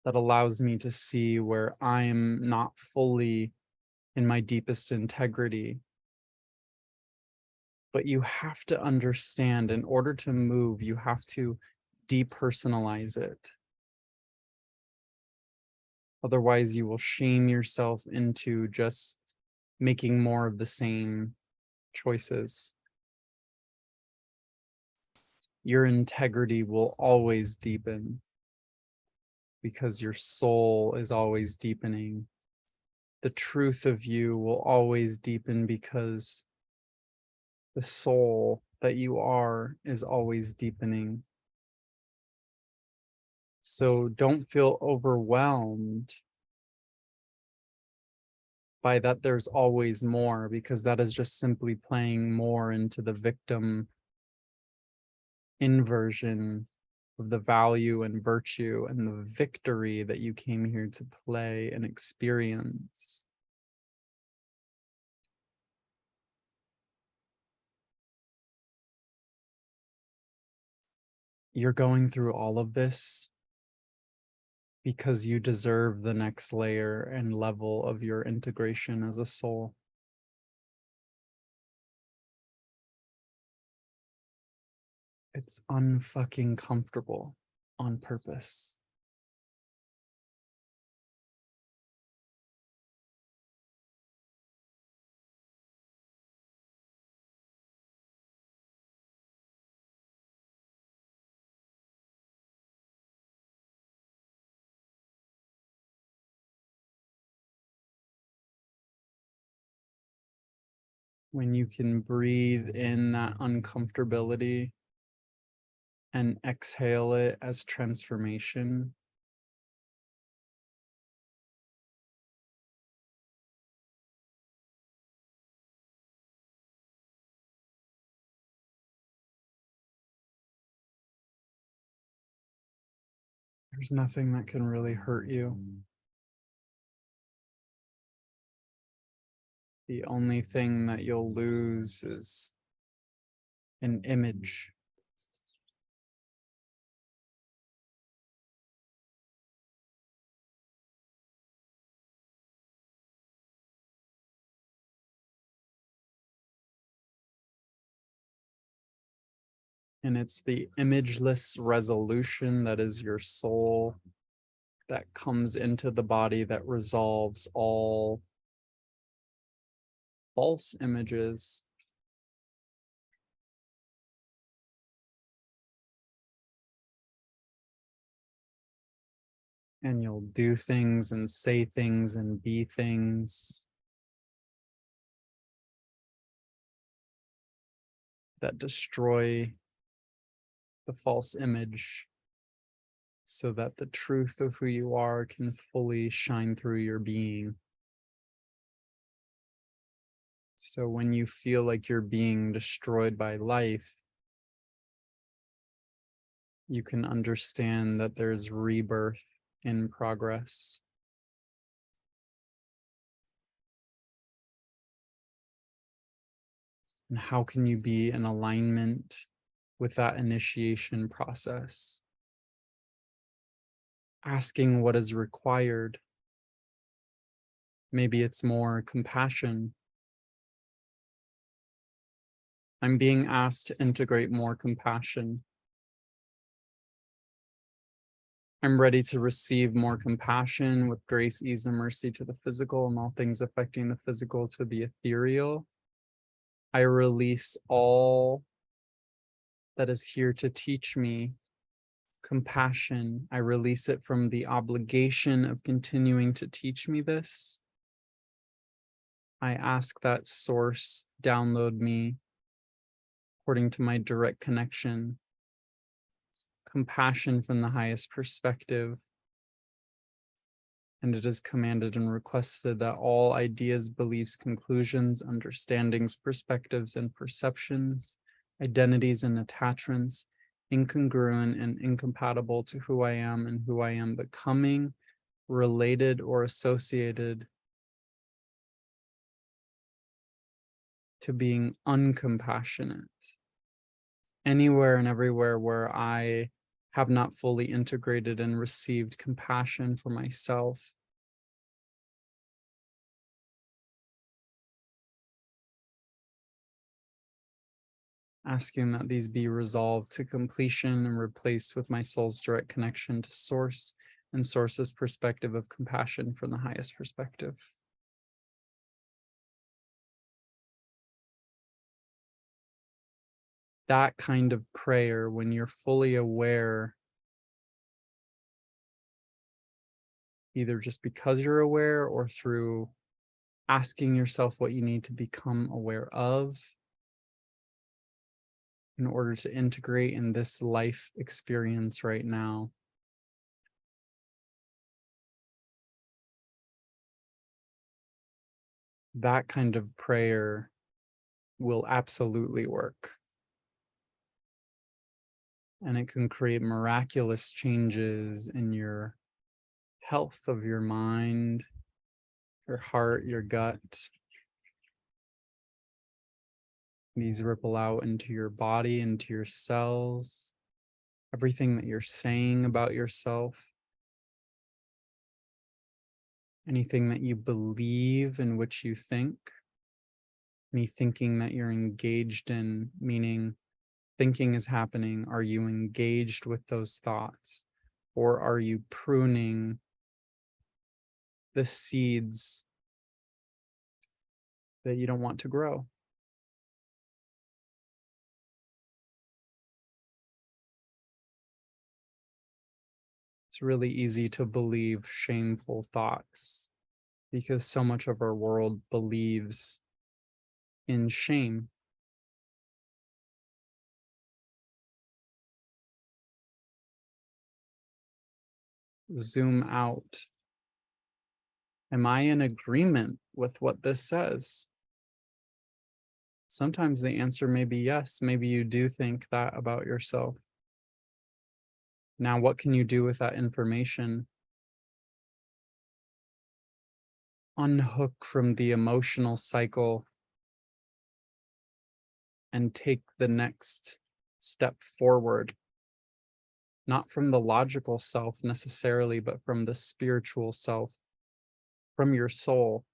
That allows me to see where I'm not fully in my deepest integrity. But you have to understand, in order to move, you have to depersonalize it. Otherwise, you will shame yourself into just making more of the same choices. Your integrity will always deepen because your soul is always deepening. The truth of you will always deepen because the soul that you are is always deepening. So don't feel overwhelmed by that there's always more, because that is just simply playing more into the victim inversion of the value and virtue and the victory that you came here to play and experience. You're going through all of this because you deserve the next layer and level of your integration as a soul. It's unfucking comfortable on purpose. When you can breathe in that uncomfortability and exhale it as transformation, there's nothing that can really hurt you. The only thing that you'll lose is an image. And it's the imageless resolution that is your soul that comes into the body that resolves all false images. And you'll do things and say things and be things that destroy the false image so that the truth of who you are can fully shine through your being. So when you feel like you're being destroyed by life, you can understand that there's rebirth in progress. And how can you be in alignment with that initiation process? Asking what is required. Maybe it's more compassion. I'm being asked to integrate more compassion. I'm ready to receive more compassion with grace, ease, and mercy to the physical and all things affecting the physical to the ethereal. I release all that is here to teach me compassion. I release it from the obligation of continuing to teach me this. I ask that source download me according to my direct connection. Compassion from the highest perspective. And it is commanded and requested that all ideas, beliefs, conclusions, understandings, perspectives, and perceptions, identities and attachments, incongruent and incompatible to who I am and who I am becoming, related or associated to being uncompassionate, anywhere and everywhere where I have not fully integrated and received compassion for myself, asking that these be resolved to completion and replaced with my soul's direct connection to source and source's perspective of compassion from the highest perspective. That kind of prayer, when you're fully aware, either just because you're aware or through asking yourself what you need to become aware of in order to integrate in this life experience right now. That kind of prayer will absolutely work. And it can create miraculous changes in your health of your mind, your heart, your gut. These ripple out into your body, into your cells, everything that you're saying about yourself, anything that you believe in which you think, any thinking that you're engaged in, meaning thinking is happening. Are you engaged with those thoughts? Or are you pruning the seeds that you don't want to grow? It's really easy to believe shameful thoughts because so much of our world believes in shame. Zoom out. Am I in agreement with what this says? Sometimes the answer may be yes. Maybe you do think that about yourself. Now, what can you do with that information? Unhook from the emotional cycle and take the next step forward, not from the logical self necessarily, but from the spiritual self, from your soul,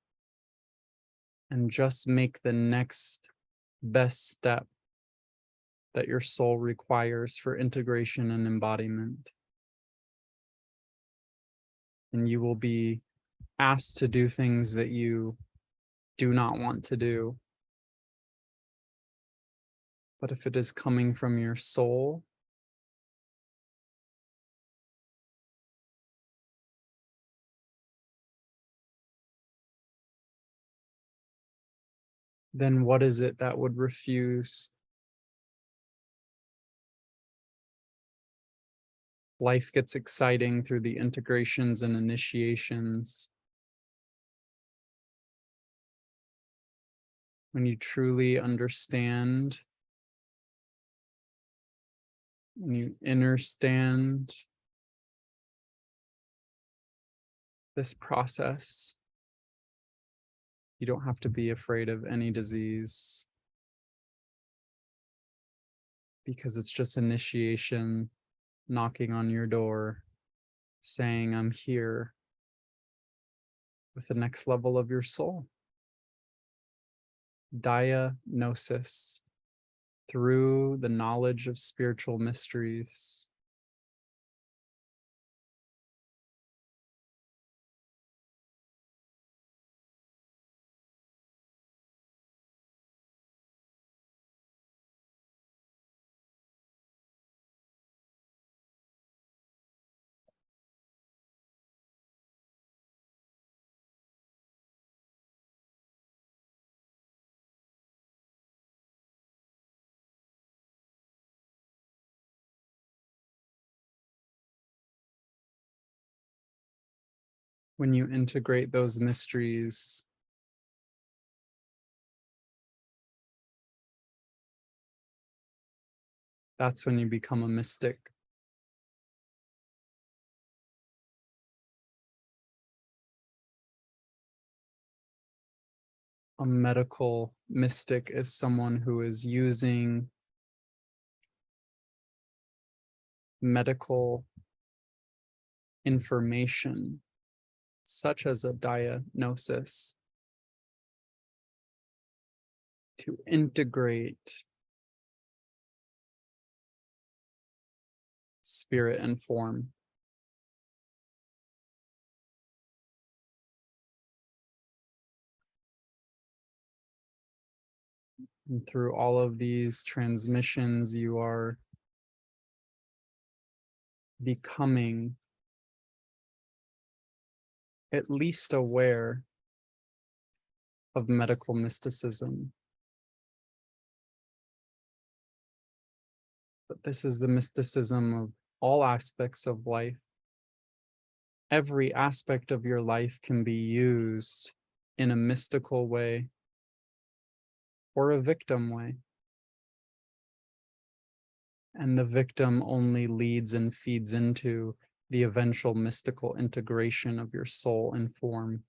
and just make the next best step that your soul requires for integration and embodiment. And you will be asked to do things that you do not want to do. But if it is coming from your soul, then what is it that would refuse? Life gets exciting through the integrations and initiations. When you truly understand, when you understand this process, you don't have to be afraid of any disease. because it's just initiation knocking on your door, saying, I'm here with the next level of your soul. Dia-gnosis, through the knowledge of spiritual mysteries. When you integrate those mysteries, that's when you become a mystic. A medical mystic is someone who is using medical information, such as a diagnosis, to integrate spirit and form. And through all of these transmissions, you are becoming at least aware of medical mysticism. But this is the mysticism of all aspects of life. Every aspect of your life can be used in a mystical way or a victim way. And the victim only leads and feeds into the eventual mystical integration of your soul and form.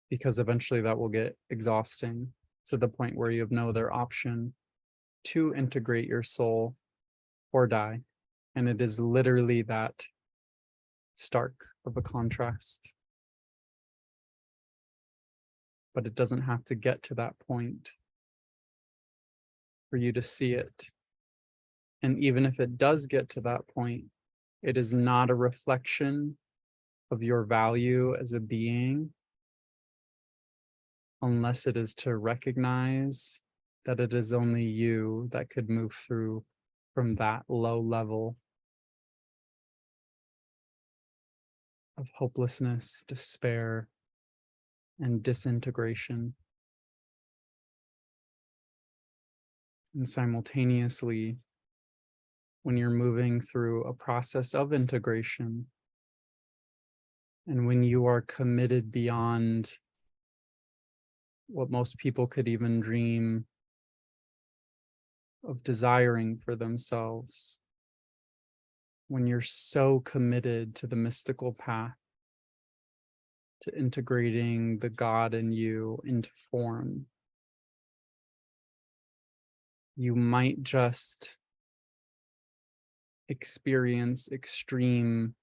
Because eventually that will get exhausting to the point where you have no other option to integrate your soul or die. And it is literally that stark of a contrast. But it doesn't have to get to that point for you to see it. And even if it does get to that point, it is not a reflection of your value as a being, unless it is to recognize that it is only you that could move through from that low level of hopelessness, despair, and disintegration. And simultaneously, when you're moving through a process of integration, and when you are committed beyond what most people could even dream of desiring for themselves, when you're so committed to the mystical path, to integrating the God in you into form, you might just experience extreme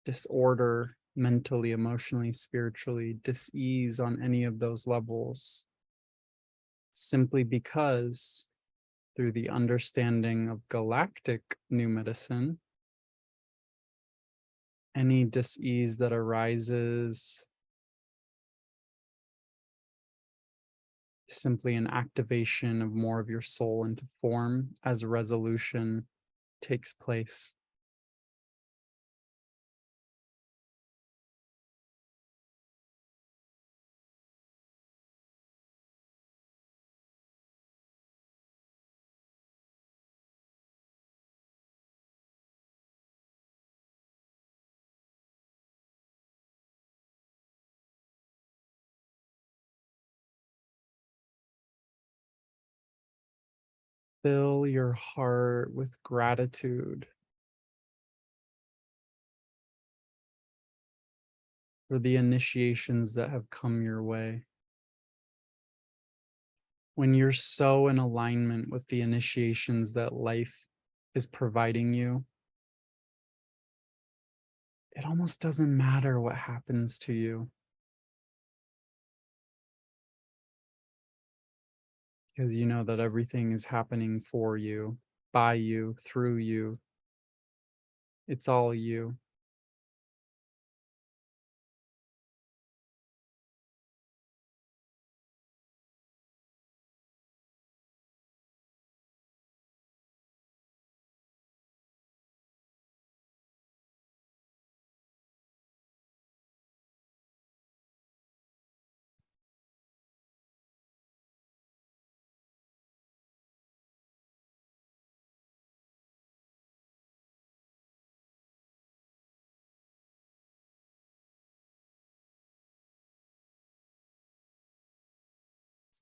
disorder mentally, emotionally, spiritually, dis-ease on any of those levels, simply because through the understanding of galactic new medicine, any dis-ease that arises is simply an activation of more of your soul into form as resolution takes place. Fill your heart with gratitude for the initiations that have come your way. when you're so in alignment with the initiations that life is providing you, it almost doesn't matter what happens to you, because you know that everything is happening for you, by you, through you. It's all you.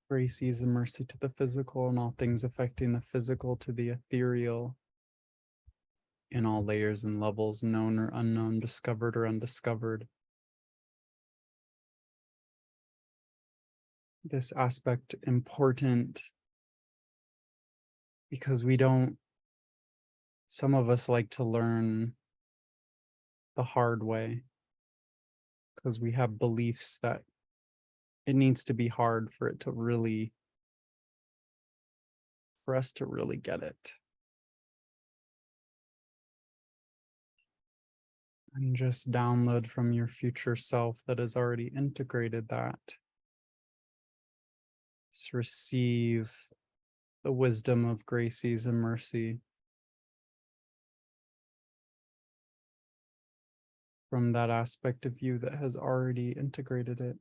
Grace, ease, and mercy to the physical, and all things affecting the physical to the ethereal, in all layers and levels, known or unknown, discovered or undiscovered. This aspect important because some of us like to learn the hard way because we have beliefs that it needs to be hard for us to really get it. And just download from your future self that has already integrated that. Just receive the wisdom of grace, ease, and mercy from that aspect of you that has already integrated it.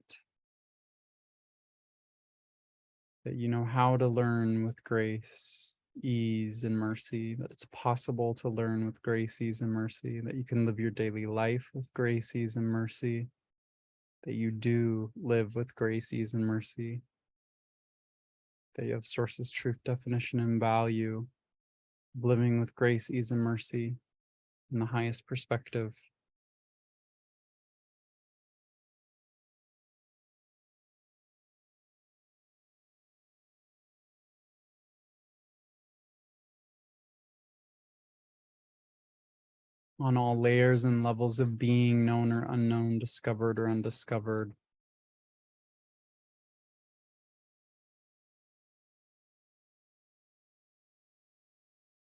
That you know how to learn with grace, ease, and mercy, that it's possible to learn with grace, ease, and mercy, that you can live your daily life with grace, ease, and mercy, that you do live with grace, ease, and mercy, that you have sources, truth, definition, and value, living with grace, ease, and mercy in the highest perspective. On all layers and levels of being, known or unknown, discovered or undiscovered.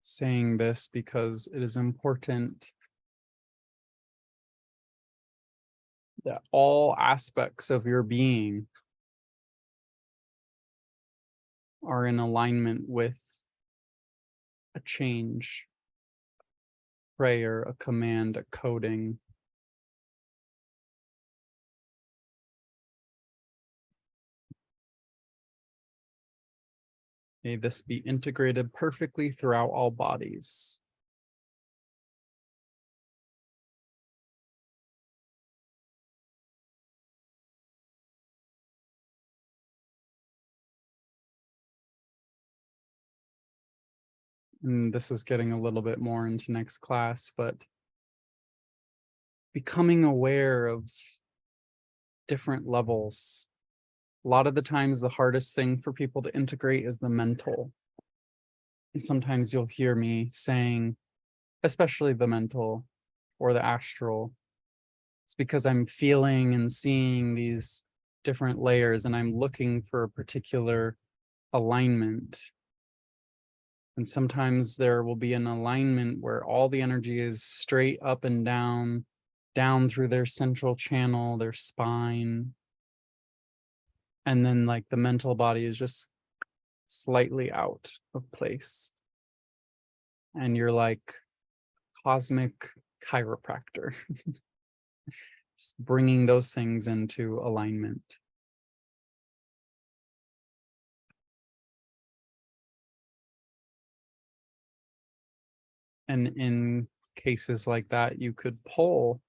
Saying this because it is important that all aspects of your being are in alignment with a change, prayer, a command, a coding. May this be integrated perfectly throughout all bodies. And this is getting a little bit more into next class, but becoming aware of different levels. A lot of the times, the hardest thing for people to integrate is the mental. And sometimes you'll hear me saying, especially the mental or the astral, it's because I'm feeling and seeing these different layers and I'm looking for a particular alignment. And sometimes there will be an alignment where all the energy is straight up and down through their central channel, their spine. And then like the mental body is just slightly out of place. And you're like cosmic chiropractor, just bringing those things into alignment. And in cases like that, you could pull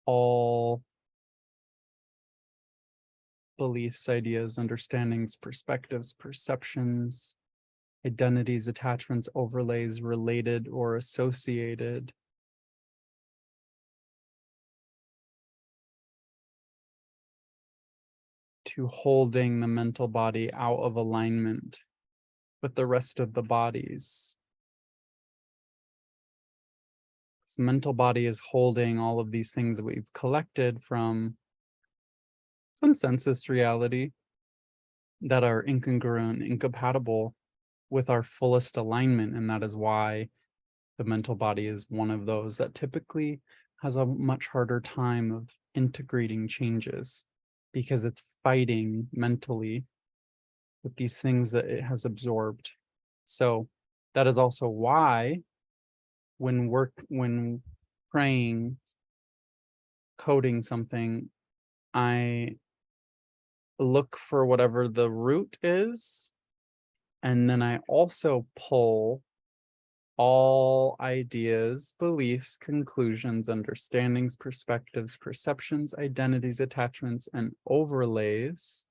all beliefs, ideas, understandings, perspectives, perceptions, identities, attachments, overlays, related or associated, to holding the mental body out of alignment with the rest of the bodies. The mental body is holding all of these things that we've collected from consensus reality that are incongruent, incompatible with our fullest alignment. And that is why the mental body is one of those that typically has a much harder time of integrating changes, because it's fighting mentally with these things that it has absorbed. So that is also why when praying, coding something, I look for whatever the root is, and then I also pull all ideas, beliefs, conclusions, understandings, perspectives, perceptions, identities, attachments, and overlays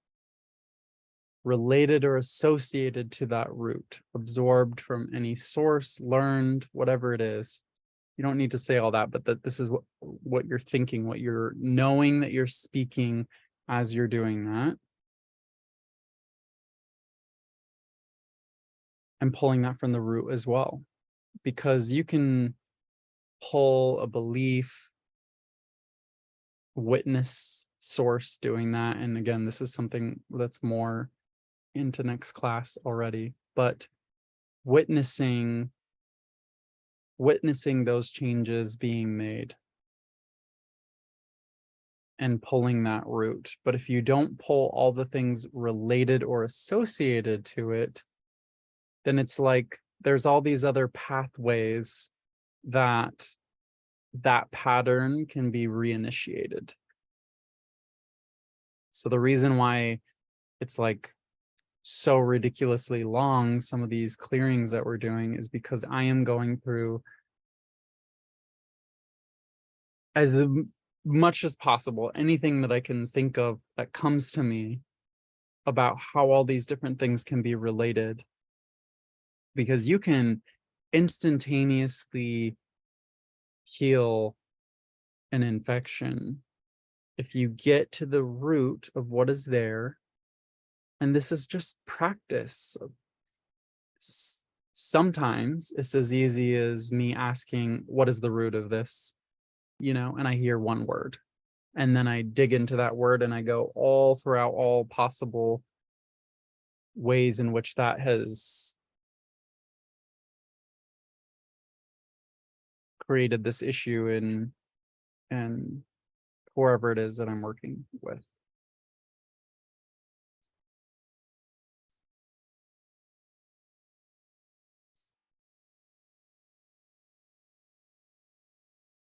related or associated to that root, absorbed from any source, learned, whatever it is. You don't need to say all that, but that this is what you're thinking, what you're knowing that you're speaking as you're doing that. And pulling that from the root as well, because you can pull a belief, witness, source doing that. And again, this is something that's more into next class already, but witnessing those changes being made and pulling that root. But if you don't pull all the things related or associated to it, then it's like there's all these other pathways that pattern can be reinitiated. So the reason why it's like so ridiculously long, some of these clearings that we're doing, is because I am going through as much as possible anything that I can think of that comes to me about how all these different things can be related, because you can instantaneously heal an infection if you get to the root of what is there. And this is just practice. Sometimes it's as easy as me asking, what is the root of this? And I hear one word, and then I dig into that word and I go all throughout all possible ways in which that has created this issue in wherever it is that I'm working with.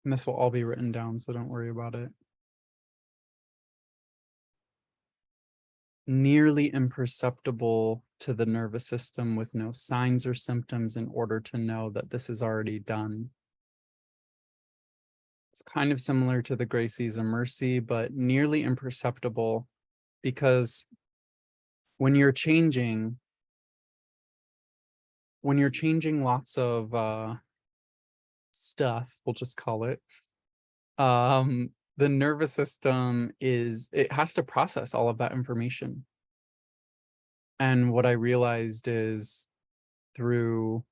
And this will all be written down, so don't worry about it. Nearly imperceptible to the nervous system with no signs or symptoms in order to know that this is already done. It's kind of similar to the grace, ease, and mercy, but nearly imperceptible, because when you're changing lots of stuff, we'll just call it, the nervous system it has to process all of that information. And what I realized is, through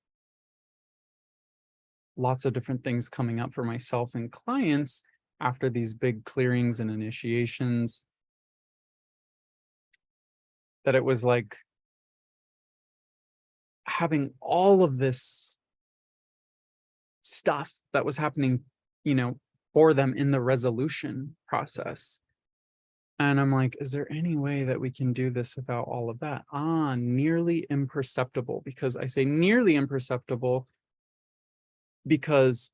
lots of different things coming up for myself and clients after these big clearings and initiations, that it was like having all of this stuff that was happening, for them in the resolution process. And I'm like, is there any way that we can do this without all of that? Nearly imperceptible. Because I say nearly imperceptible because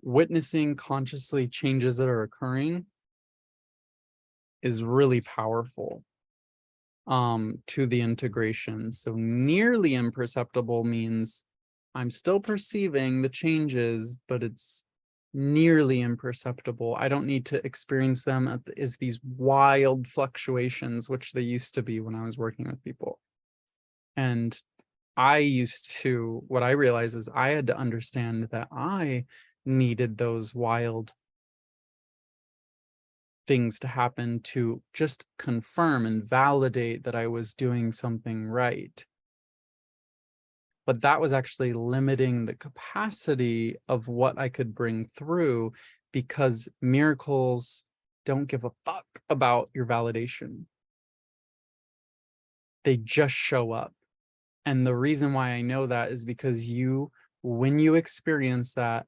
witnessing consciously changes that are occurring is really powerful to the integration. So nearly imperceptible means I'm still perceiving the changes, but it's nearly imperceptible. I don't need to experience them as these wild fluctuations, which they used to be when I was working with people. And what I realized is I had to understand that I needed those wild things to happen to just confirm and validate that I was doing something right. But that was actually limiting the capacity of what I could bring through, because miracles don't give a fuck about your validation. They just show up. And the reason why I know that is because when you experience that,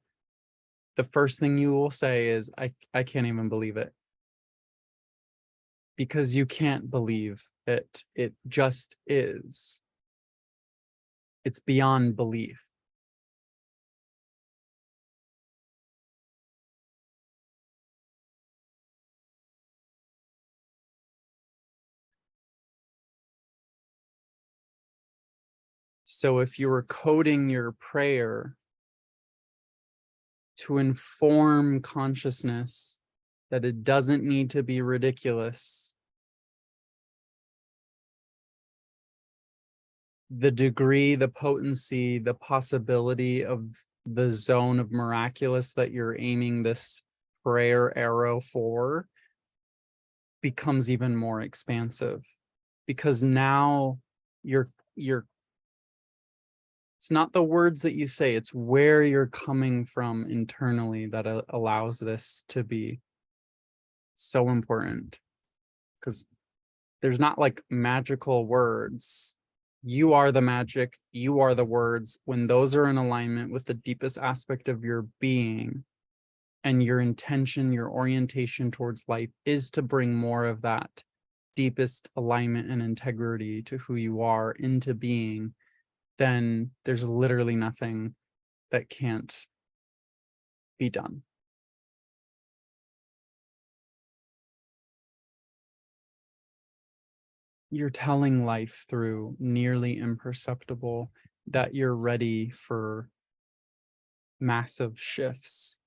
the first thing you will say is, I can't even believe it. Because you can't believe it. It just is. It's beyond belief. So if you were coding your prayer to inform consciousness that it doesn't need to be ridiculous, the degree, the potency, the possibility of the zone of miraculous that you're aiming this prayer arrow for becomes even more expansive, because now you're it's not the words that you say, it's where you're coming from internally that allows this to be so important. Because there's not like magical words. You are the magic, you are the words. When those are in alignment with the deepest aspect of your being, and your intention, your orientation towards life is to bring more of that deepest alignment and integrity to who you are into being, then there's literally nothing that can't be done. You're telling life through nearly imperceptible that you're ready for massive shifts.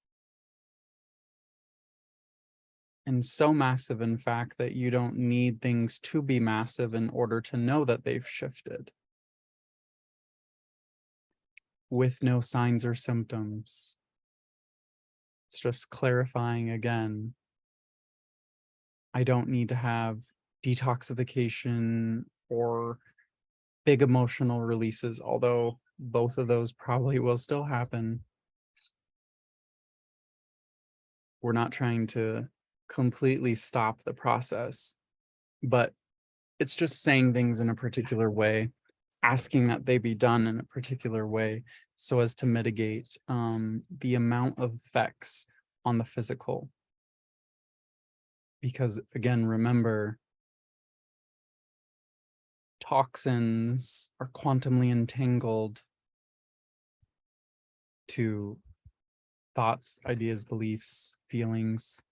And so massive, in fact, that you don't need things to be massive in order to know that they've shifted. With no signs or symptoms. It's just clarifying again. I don't need to have detoxification or big emotional releases, although both of those probably will still happen. We're not trying to completely stop the process, but it's just saying things in a particular way, asking that they be done in a particular way so as to mitigate the amount of effects on the physical. Because again, remember, toxins are quantumly entangled to thoughts, ideas, beliefs, feelings.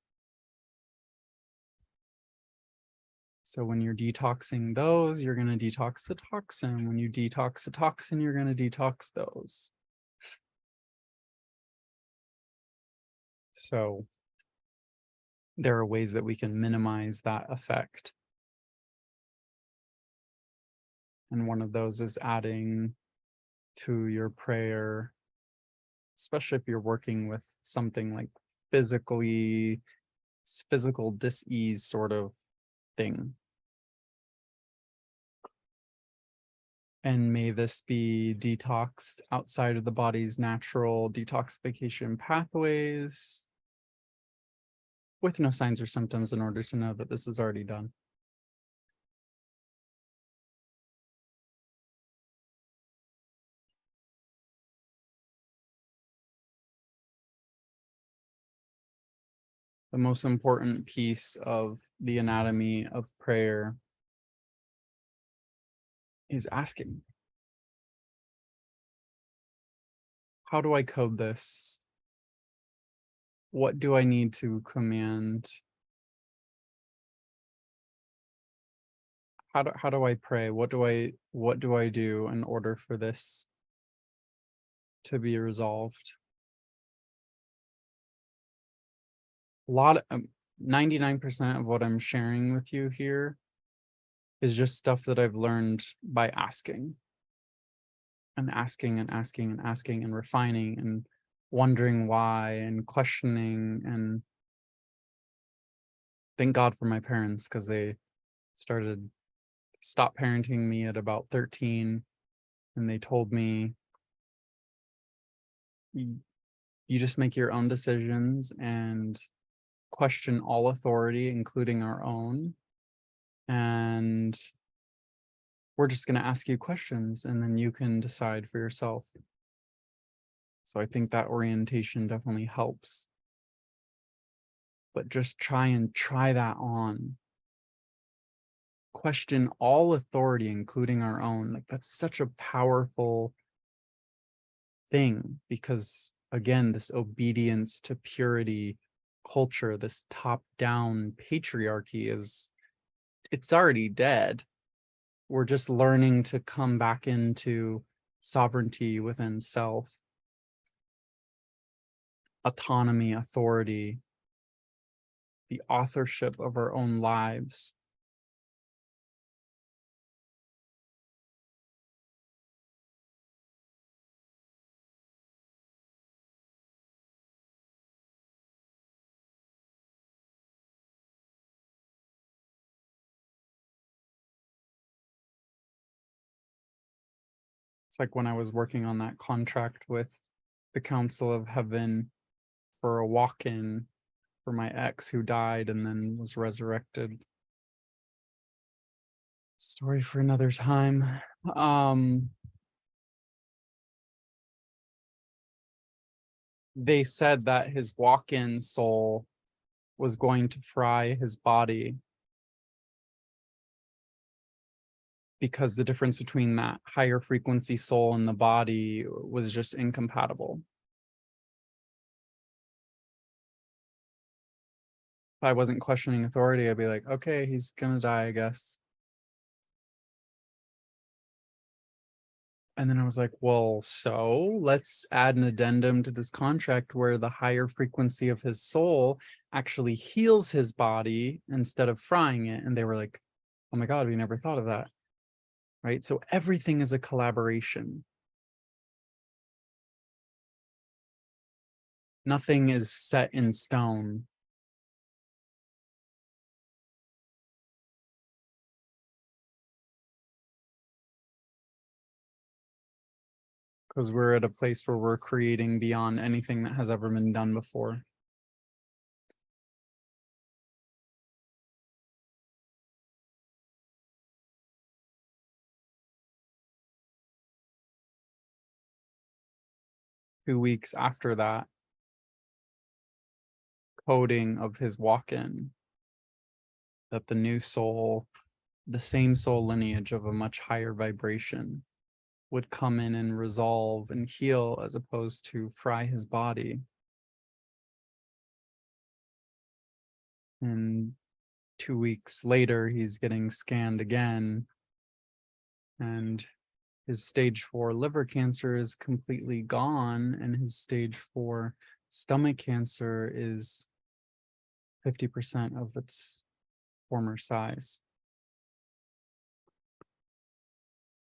So when you're detoxing those, you're going to detox the toxin. When you detox the toxin, you're going to detox those. So there are ways that we can minimize that effect. And one of those is adding to your prayer, especially if you're working with something like physical dis-ease sort of thing. And may this be detoxed outside of the body's natural detoxification pathways with no signs or symptoms in order to know that this is already done. The most important piece of the anatomy of prayer is asking. How do I code this? What do I need to command? How do I pray? What do I do in order for this to be resolved? A lot of 99% of what I'm sharing with you here is just stuff that I've learned by asking and asking and asking and asking and refining and wondering why and questioning. And thank God for my parents, because they stopped parenting me at about 13, and they told me, you just make your own decisions and question all authority, including our own. And we're just going to ask you questions, and then you can decide for yourself. So I think that orientation definitely helps. But just try that on. Question all authority, including our own. Like, that's such a powerful thing, because again, this obedience to purity culture, this top-down patriarchy, it's already dead. We're just learning to come back into sovereignty within self, autonomy, authority, the authorship of our own lives. It's like when I was working on that contract with the Council of Heaven for a walk-in for my ex who died and then was resurrected. Story for another time. They said that his walk-in soul was going to fry his body, because the difference between that higher frequency soul and the body was just incompatible. If I wasn't questioning authority, I'd be like, okay, he's gonna die, I guess. And then I was like, well, so let's add an addendum to this contract where the higher frequency of his soul actually heals his body instead of frying it. And they were like, oh my God, we never thought of that. Right? So everything is a collaboration. Nothing is set in stone. Because we're at a place where we're creating beyond anything that has ever been done before. Two weeks after that coding of his walk-in, that the new soul, the same soul lineage of a much higher vibration, would come in and resolve and heal, as opposed to fry his body. And 2 weeks later, he's getting scanned again, and his stage 4 liver cancer is completely gone, and his stage 4 stomach cancer is 50% of its former size.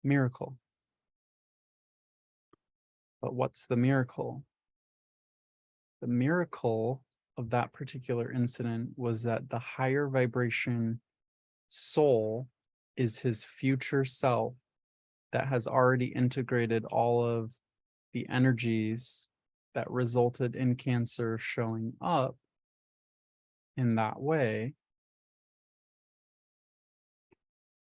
Miracle. But what's the miracle? The miracle of that particular incident was that the higher vibration soul is his future self that has already integrated all of the energies that resulted in cancer showing up in that way.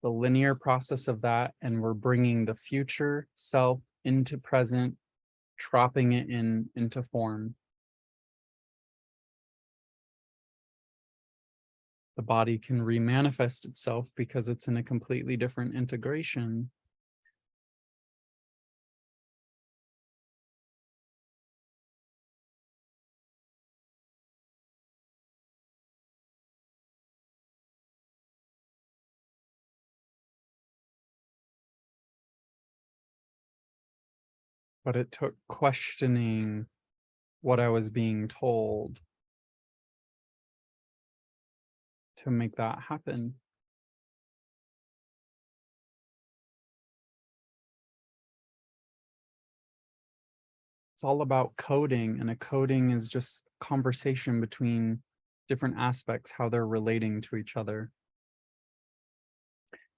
The linear process of that, and we're bringing the future self into present, dropping it into form. The body can remanifest itself because it's in a completely different integration. But it took questioning what I was being told to make that happen. It's all about coding, and a coding is just conversation between different aspects, how they're relating to each other.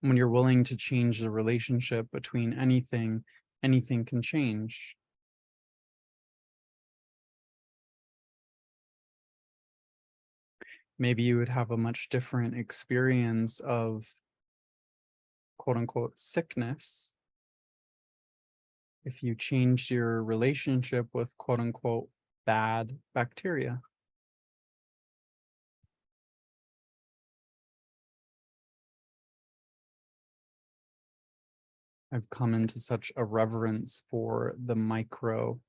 When you're willing to change the relationship between anything, anything can change. Maybe you would have a much different experience of quote unquote sickness if you changed your relationship with quote unquote bad bacteria. I've come into such a reverence for the micro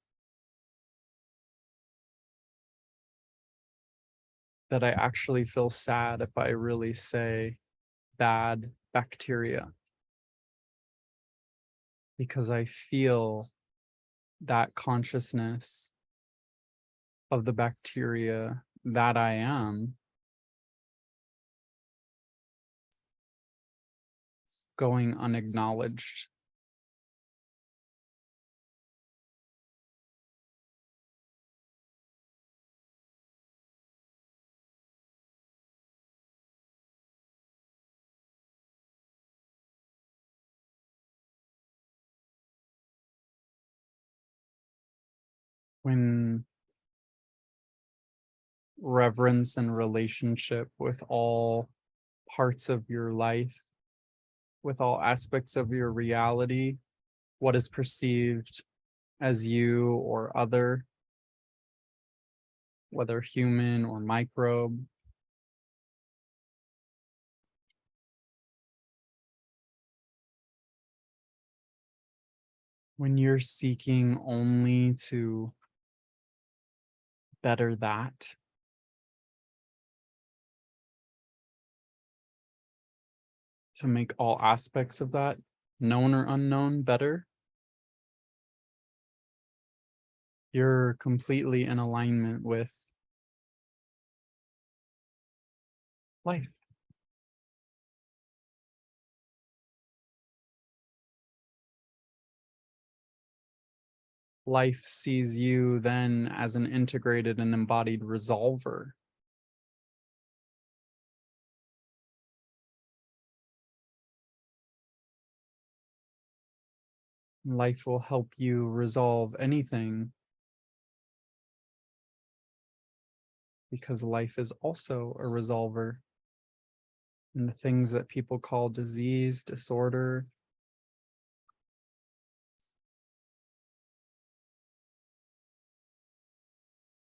that I actually feel sad if I really say bad bacteria, because I feel that consciousness of the bacteria that I am going unacknowledged. When reverence and relationship with all parts of your life, with all aspects of your reality, what is perceived as you or other, whether human or microbe, when you're seeking only to better that, to make all aspects of that, known or unknown, better, you're completely in alignment with life. Life sees you then as an integrated and embodied resolver. Life will help you resolve anything because life is also a resolver. And the things that people call disease, disorder,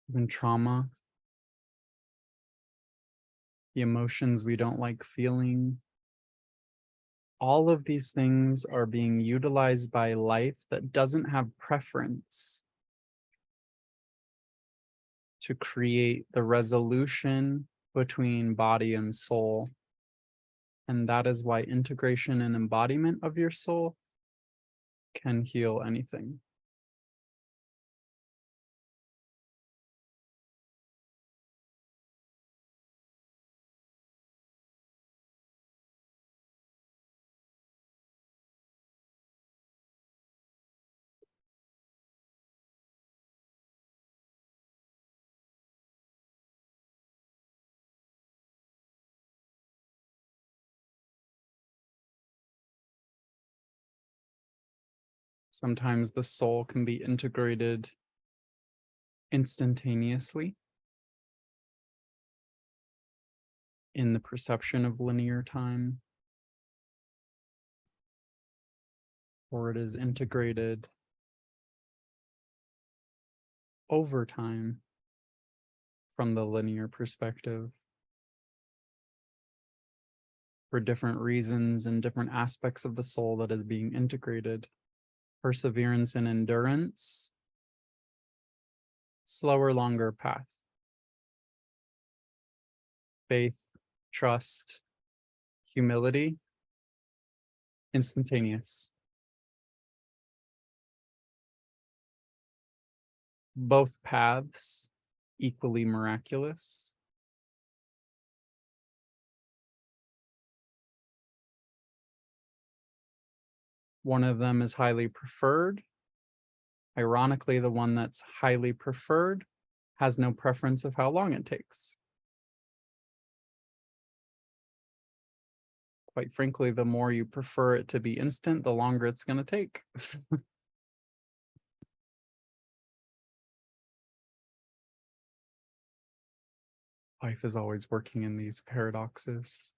even trauma, the emotions we don't like feeling, all of these things are being utilized by life that doesn't have preference to create the resolution between body and soul. And that is why integration and embodiment of your soul can heal anything. Sometimes the soul can be integrated instantaneously in the perception of linear time, or it is integrated over time from the linear perspective for different reasons and different aspects of the soul that is being integrated. Perseverance and endurance, slower, longer path. Faith, trust, humility, instantaneous. Both paths equally miraculous. One of them is highly preferred. Ironically, the one that's highly preferred has no preference of how long it takes. quite frankly, the more you prefer it to be instant, the longer it's going to take. Life is always working in these paradoxes.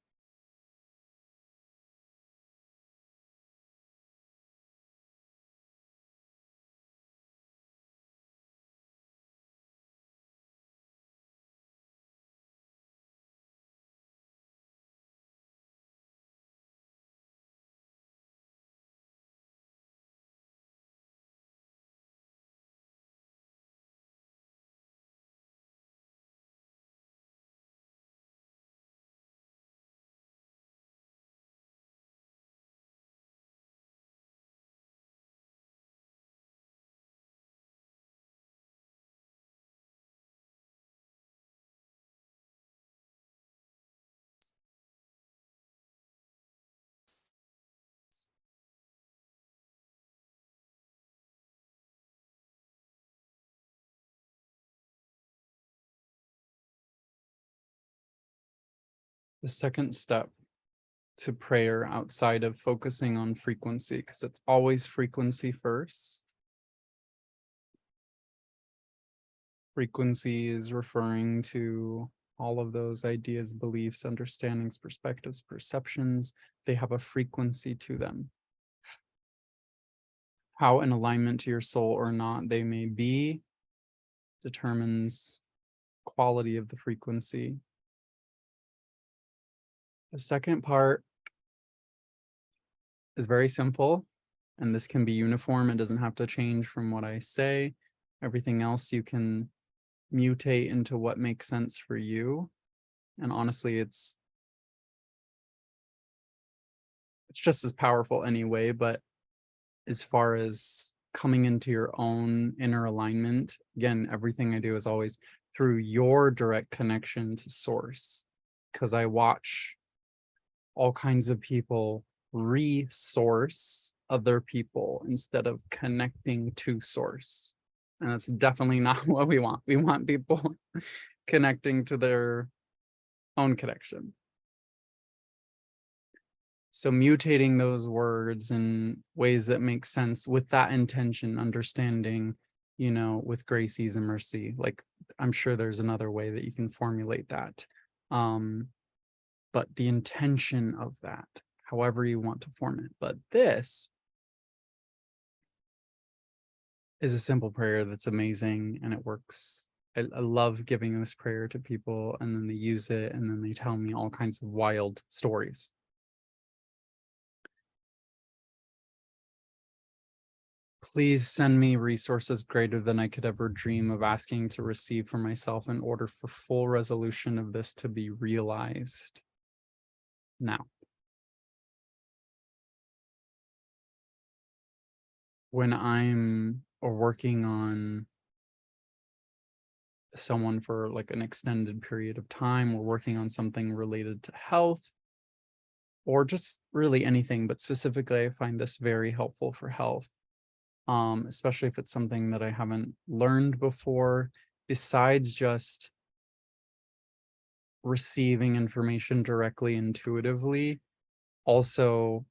The second step to prayer outside of focusing on frequency, because it's always frequency first. Frequency is referring to all of those ideas, beliefs, understandings, perspectives, perceptions. They have a frequency to them. How in alignment to your soul or not they may be determines quality of the frequency. The second part is very simple, and this can be uniform. It doesn't have to change from what I say. Everything else you can mutate into what makes sense for you. And honestly, it's just as powerful anyway, but as far as coming into your own inner alignment, again, everything I do is always through your direct connection to source, because I watch all kinds of people resource other people instead of connecting to source. And that's definitely not what we want. We want people connecting to their own connection. So mutating those words in ways that make sense with that intention, understanding, with grace, ease, and mercy. Like, I'm sure there's another way that you can formulate that. But the intention of that, however you want to form it. But this is a simple prayer that's amazing, and it works. I love giving this prayer to people, and then they use it, and then they tell me all kinds of wild stories. Please send me resources greater than I could ever dream of asking to receive for myself in order for full resolution of this to be realized now. When I'm working on someone for like an extended period of time, or working on something related to health, or just really anything, but specifically I find this very helpful for health, especially if it's something that I haven't learned before, besides just receiving information directly intuitively, also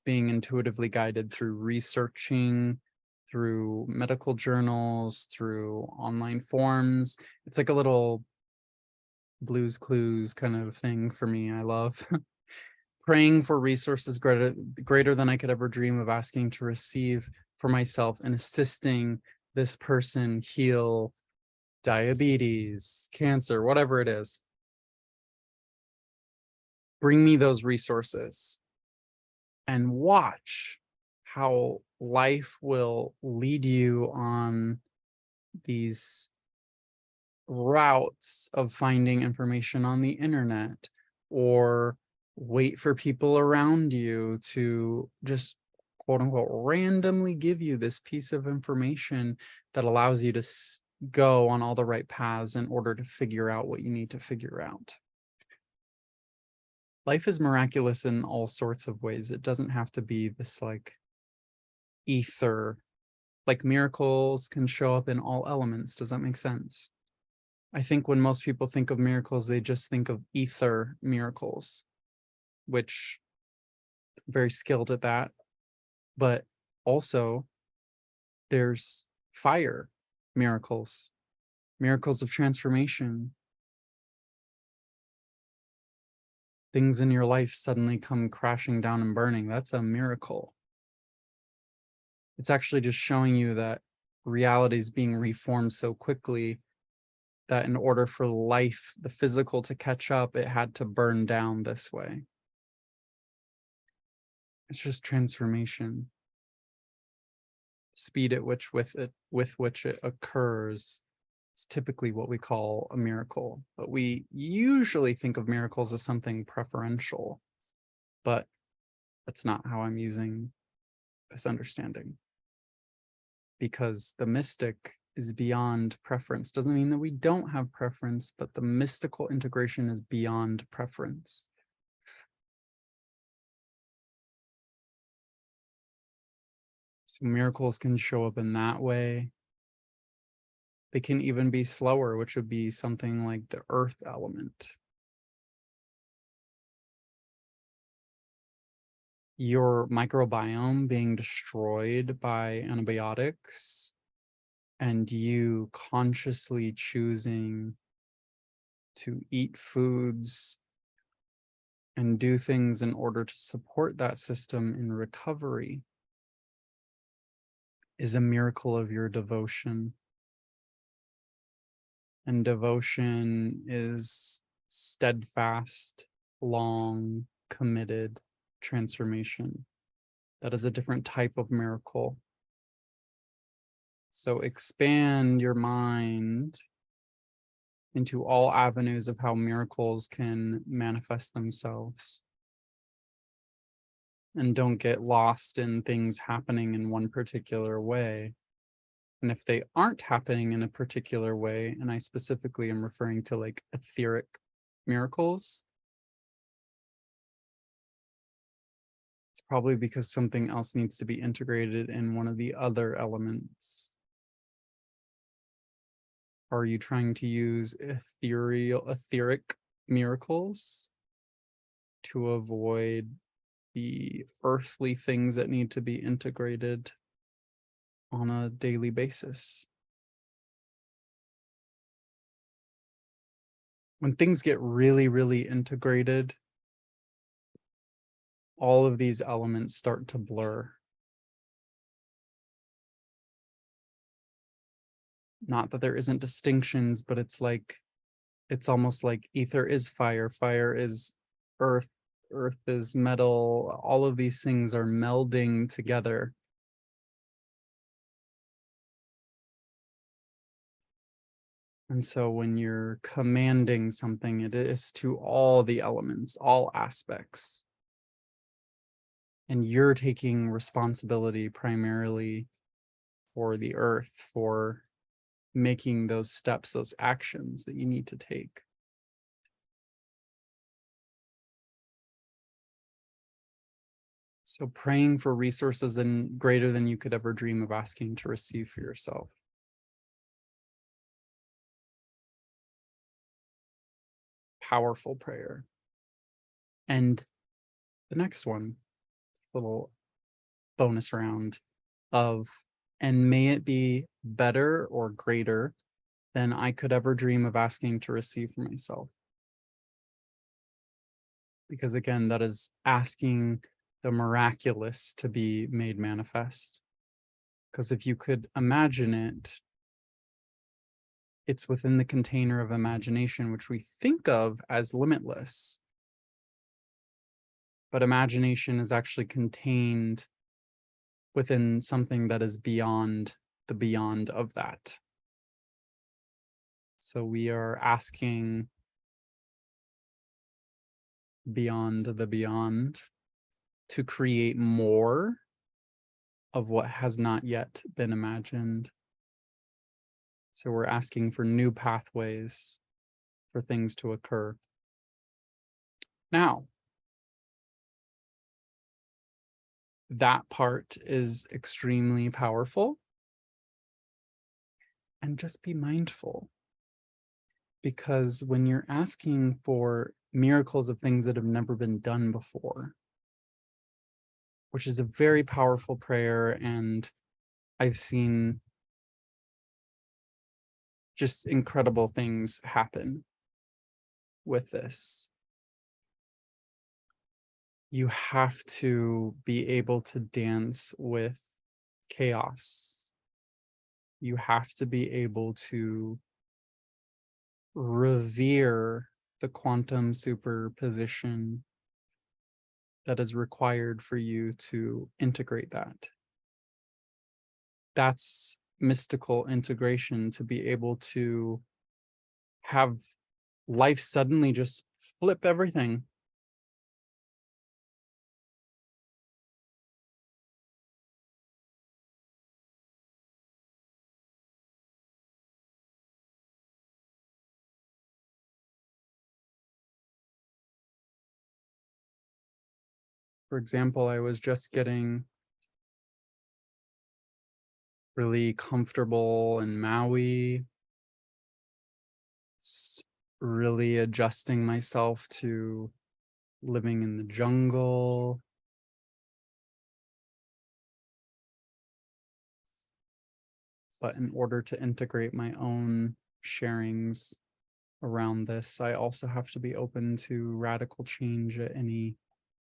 being intuitively guided through researching, through medical journals, through online forums. It's like a little Blue's Clues kind of thing for me. I love praying for resources greater than I could ever dream of asking to receive for myself, and assisting this person heal diabetes, cancer, whatever it is. Bring me those resources and watch how life will lead you on these routes of finding information on the internet, or wait for people around you to just quote unquote randomly give you this piece of information that allows you to go on all the right paths in order to figure out what you need to figure out. Life is miraculous in all sorts of ways. It doesn't have to be this like ether. Like, miracles can show up in all elements. Does that make sense? I think when most people think of miracles, they just think of ether miracles. which very skilled at that. But also there's fire miracles, miracles of transformation. Things in your life suddenly come crashing down and burning. That's a miracle. It's actually just showing you that reality is being reformed so quickly that in order for life, the physical, to catch up, it had to burn down this way. It's just transformation. Speed at which with which it occurs is typically what we call a miracle. But we usually think of miracles as something preferential, but that's not how I'm using this understanding. Because the mystic is beyond preference. Doesn't mean that we don't have preference, but the mystical integration is beyond preference. So miracles can show up in that way. They can even be slower, which would be something like the earth element. Your microbiome being destroyed by antibiotics and you consciously choosing to eat foods and do things in order to support that system in recovery is a miracle of your devotion. And devotion is steadfast, long, committed transformation. That is a different type of miracle. So expand your mind into all avenues of how miracles can manifest themselves. And don't get lost in things happening in one particular way. And if they aren't happening in a particular way, and I specifically am referring to like etheric miracles, it's probably because something else needs to be integrated in one of the other elements. Are you trying to use etheric miracles to avoid the earthly things that need to be integrated on a daily basis? When things get really, really integrated, all of these elements start to blur. Not that there isn't distinctions, but it's almost like ether is fire, fire is earth, earth is metal. All of these things are melding together. And so when you're commanding something, it is to all the elements, all aspects. And you're taking responsibility primarily for the earth, for making those steps, those actions that you need to take. So praying for resources and greater than you could ever dream of asking to receive for yourself. Powerful prayer. And the next one, little bonus round of, and may it be better or greater than I could ever dream of asking to receive for myself. Because again, that is asking the miraculous to be made manifest. Because if you could imagine it, it's within the container of imagination, which we think of as limitless. But imagination is actually contained within something that is beyond the beyond of that. So we are asking beyond the beyond to create more of what has not yet been imagined. So we're asking for new pathways for things to occur. Now, that part is extremely powerful. And just be mindful, because when you're asking for miracles of things that have never been done before, which is a very powerful prayer. And I've seen just incredible things happen with this. You have to be able to dance with chaos. You have to be able to revere the quantum superposition that is required for you to integrate that. That's mystical integration, to be able to have life suddenly just flip everything. For example, I was just getting really comfortable in Maui, really adjusting myself to living in the jungle. But in order to integrate my own sharings around this, I also have to be open to radical change at any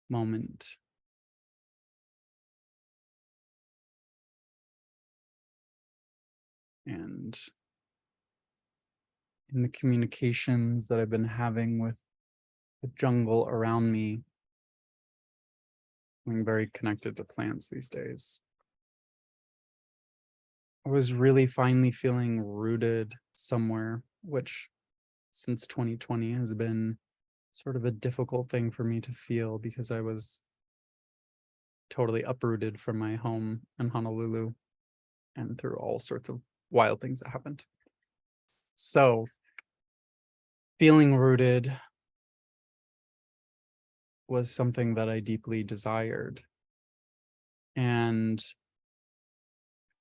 moment. And in the communications that I've been having with the jungle around me, I'm very connected to plants these days. I was really finally feeling rooted somewhere, which since 2020 has been sort of a difficult thing for me to feel, because I was totally uprooted from my home in Honolulu and through all sorts of wild things that happened. So feeling rooted was something that I deeply desired, and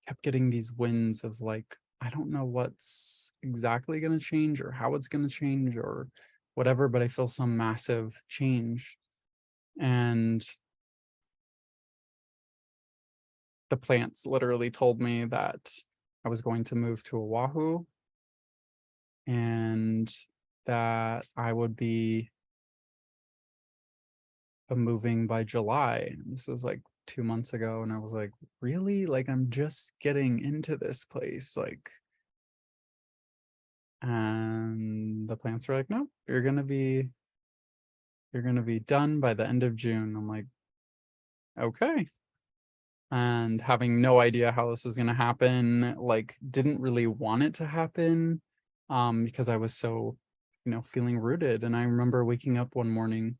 kept getting these winds of like, I don't know what's exactly going to change or how it's going to change or whatever, but I feel some massive change. And the plants literally told me that I was going to move to Oahu and that I would be moving by July. This was like 2 months ago. And I was like, really? Like, I'm just getting into this place. Like, and the plants were like, no, you're going to be done by the end of June. I'm like, okay. And having no idea how this is going to happen, like, didn't really want it to happen, because I was so, feeling rooted. And I remember waking up one morning,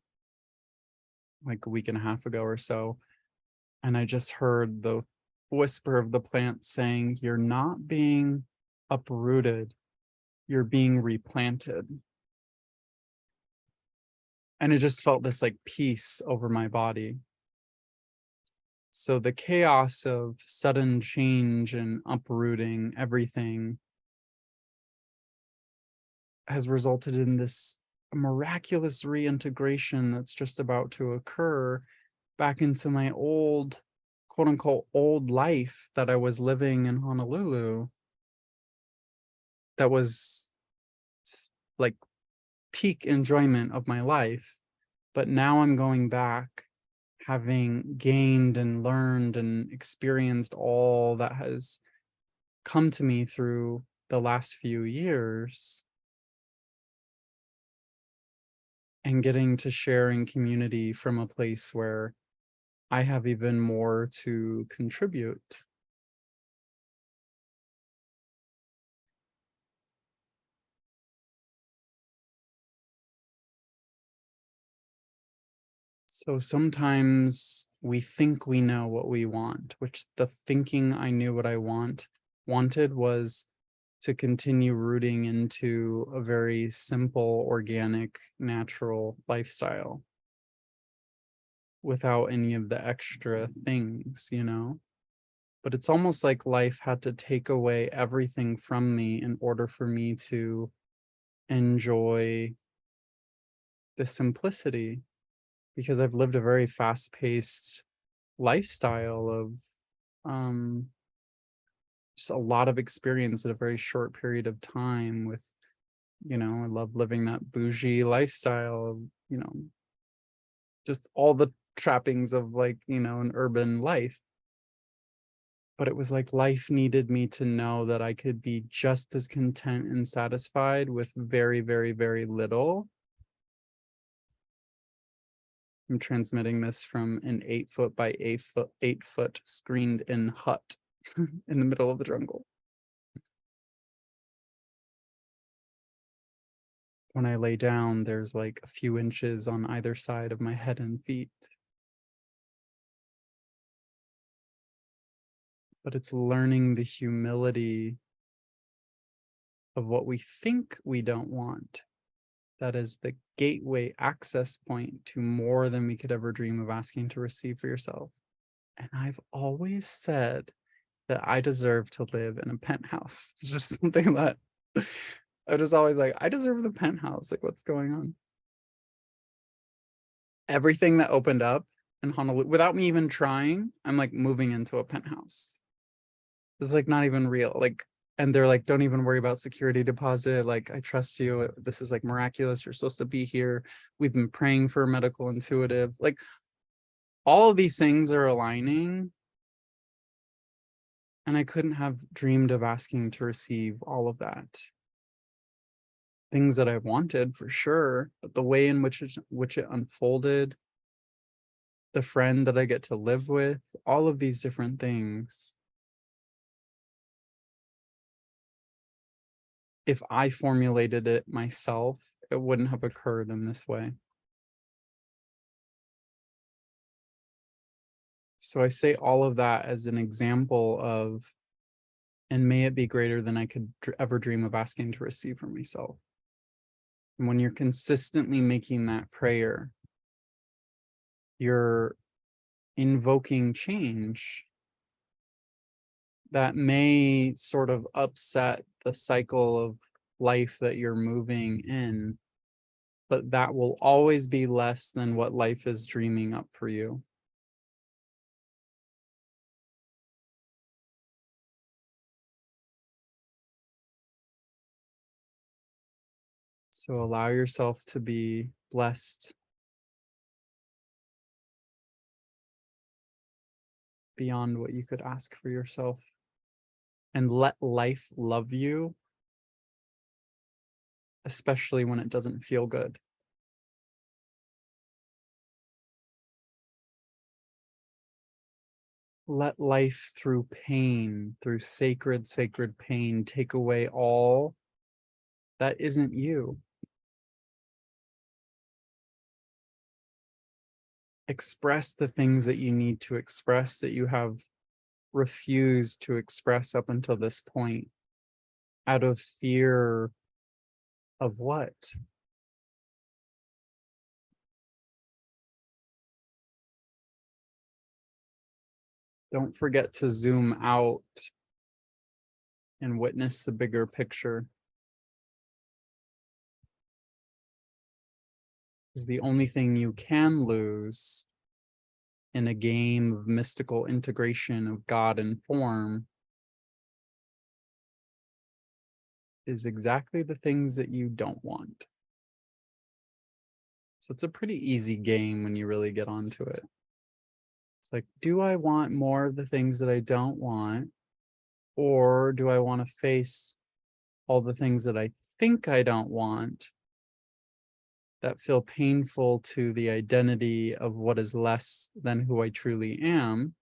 like a week and a half ago or so, and I just heard the whisper of the plant saying, you're not being uprooted, you're being replanted. And it just felt this like peace over my body. So the chaos of sudden change and uprooting everything has resulted in this miraculous reintegration that's just about to occur back into my old, quote unquote, old life that I was living in Honolulu. That was like peak enjoyment of my life. But now I'm going back, having gained and learned and experienced all that has come to me through the last few years, and getting to share in community from a place where I have even more to contribute. So sometimes we think we know what we want, which the thinking I knew what I wanted was to continue rooting into a very simple, organic, natural lifestyle without any of the extra things, But it's almost like life had to take away everything from me in order for me to enjoy the simplicity, because I've lived a very fast-paced lifestyle of just a lot of experience at a very short period of time with, I love living that bougie lifestyle of, just all the trappings of like, an urban life. But it was like life needed me to know that I could be just as content and satisfied with very, very, very little. I'm transmitting this from an 8-foot by 8-foot screened in hut in the middle of the jungle. When I lay down, there's like a few inches on either side of my head and feet. But it's learning the humility of what we think we don't want. That is the gateway access point to more than we could ever dream of asking to receive for yourself. And I've always said that I deserve to live in a penthouse. It's just something that I just always like, I deserve the penthouse. Like, what's going on? Everything that opened up in Honolulu, without me even trying, I'm like moving into a penthouse. This is like not even real. Like, and they're like, don't even worry about security deposit. Like, I trust you. This is like miraculous. You're supposed to be here. We've been praying for a medical intuitive. Like, all of these things are aligning. And I couldn't have dreamed of asking to receive all of that. Things that I wanted for sure, but the way in which it unfolded, the friend that I get to live with, all of these different things. If I formulated it myself, it wouldn't have occurred in this way. So I say all of that as an example of, and may it be greater than I could ever dream of asking to receive from myself. And when you're consistently making that prayer, you're invoking change that may sort of upset the cycle of life that you're moving in, but that will always be less than what life is dreaming up for you. So allow yourself to be blessed beyond what you could ask for yourself, and let life love you, especially when it doesn't feel good. Let life through pain, through sacred, sacred pain, take away all that isn't you. Express the things that you need to express that you have refused to express up until this point out of fear of what? Don't forget to zoom out and witness the bigger picture. Is the only thing you can lose in a game of mystical integration of God and form is exactly the things that you don't want. So it's a pretty easy game when you really get onto it. It's like, do I want more of the things that I don't want? Or do I want to face all the things that I think I don't want that feel painful to the identity of what is less than who I truly am,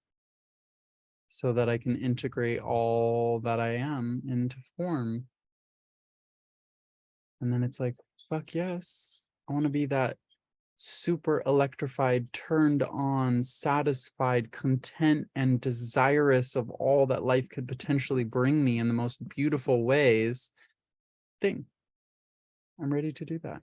so that I can integrate all that I am into form? And then it's like, fuck yes, I want to be that super electrified, turned on, satisfied, content, and desirous of all that life could potentially bring me in the most beautiful ways thing. I'm ready to do that.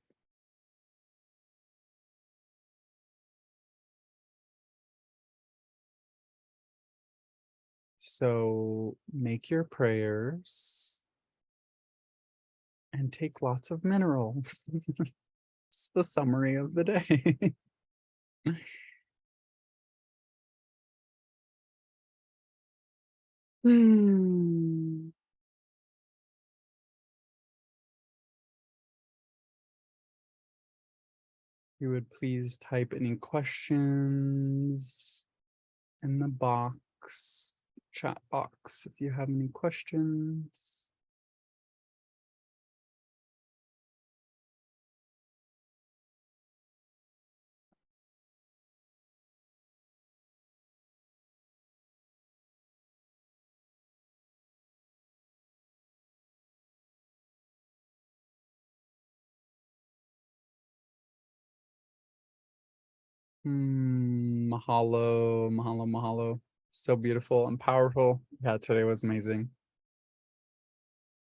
So make your prayers and take lots of minerals. It's the summary of the day. Hmm. You would please type any questions in the box, chat box, if you have any questions. Mahalo, mahalo, mahalo. So beautiful and powerful. Yeah, today was amazing.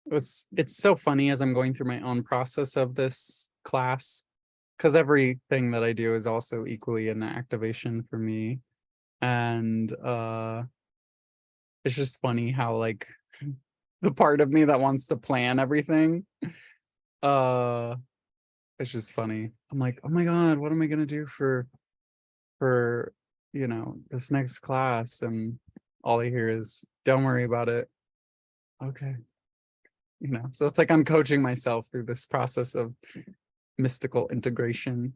It's so funny as I'm going through my own process of this class, because everything that I do is also equally an activation for me. And it's just funny how like the part of me that wants to plan everything, uh it's just funny. I'm like, oh my god, what am I gonna do for this next class? And all I hear is, don't worry about it. Okay. So it's like I'm coaching myself through this process of mystical integration,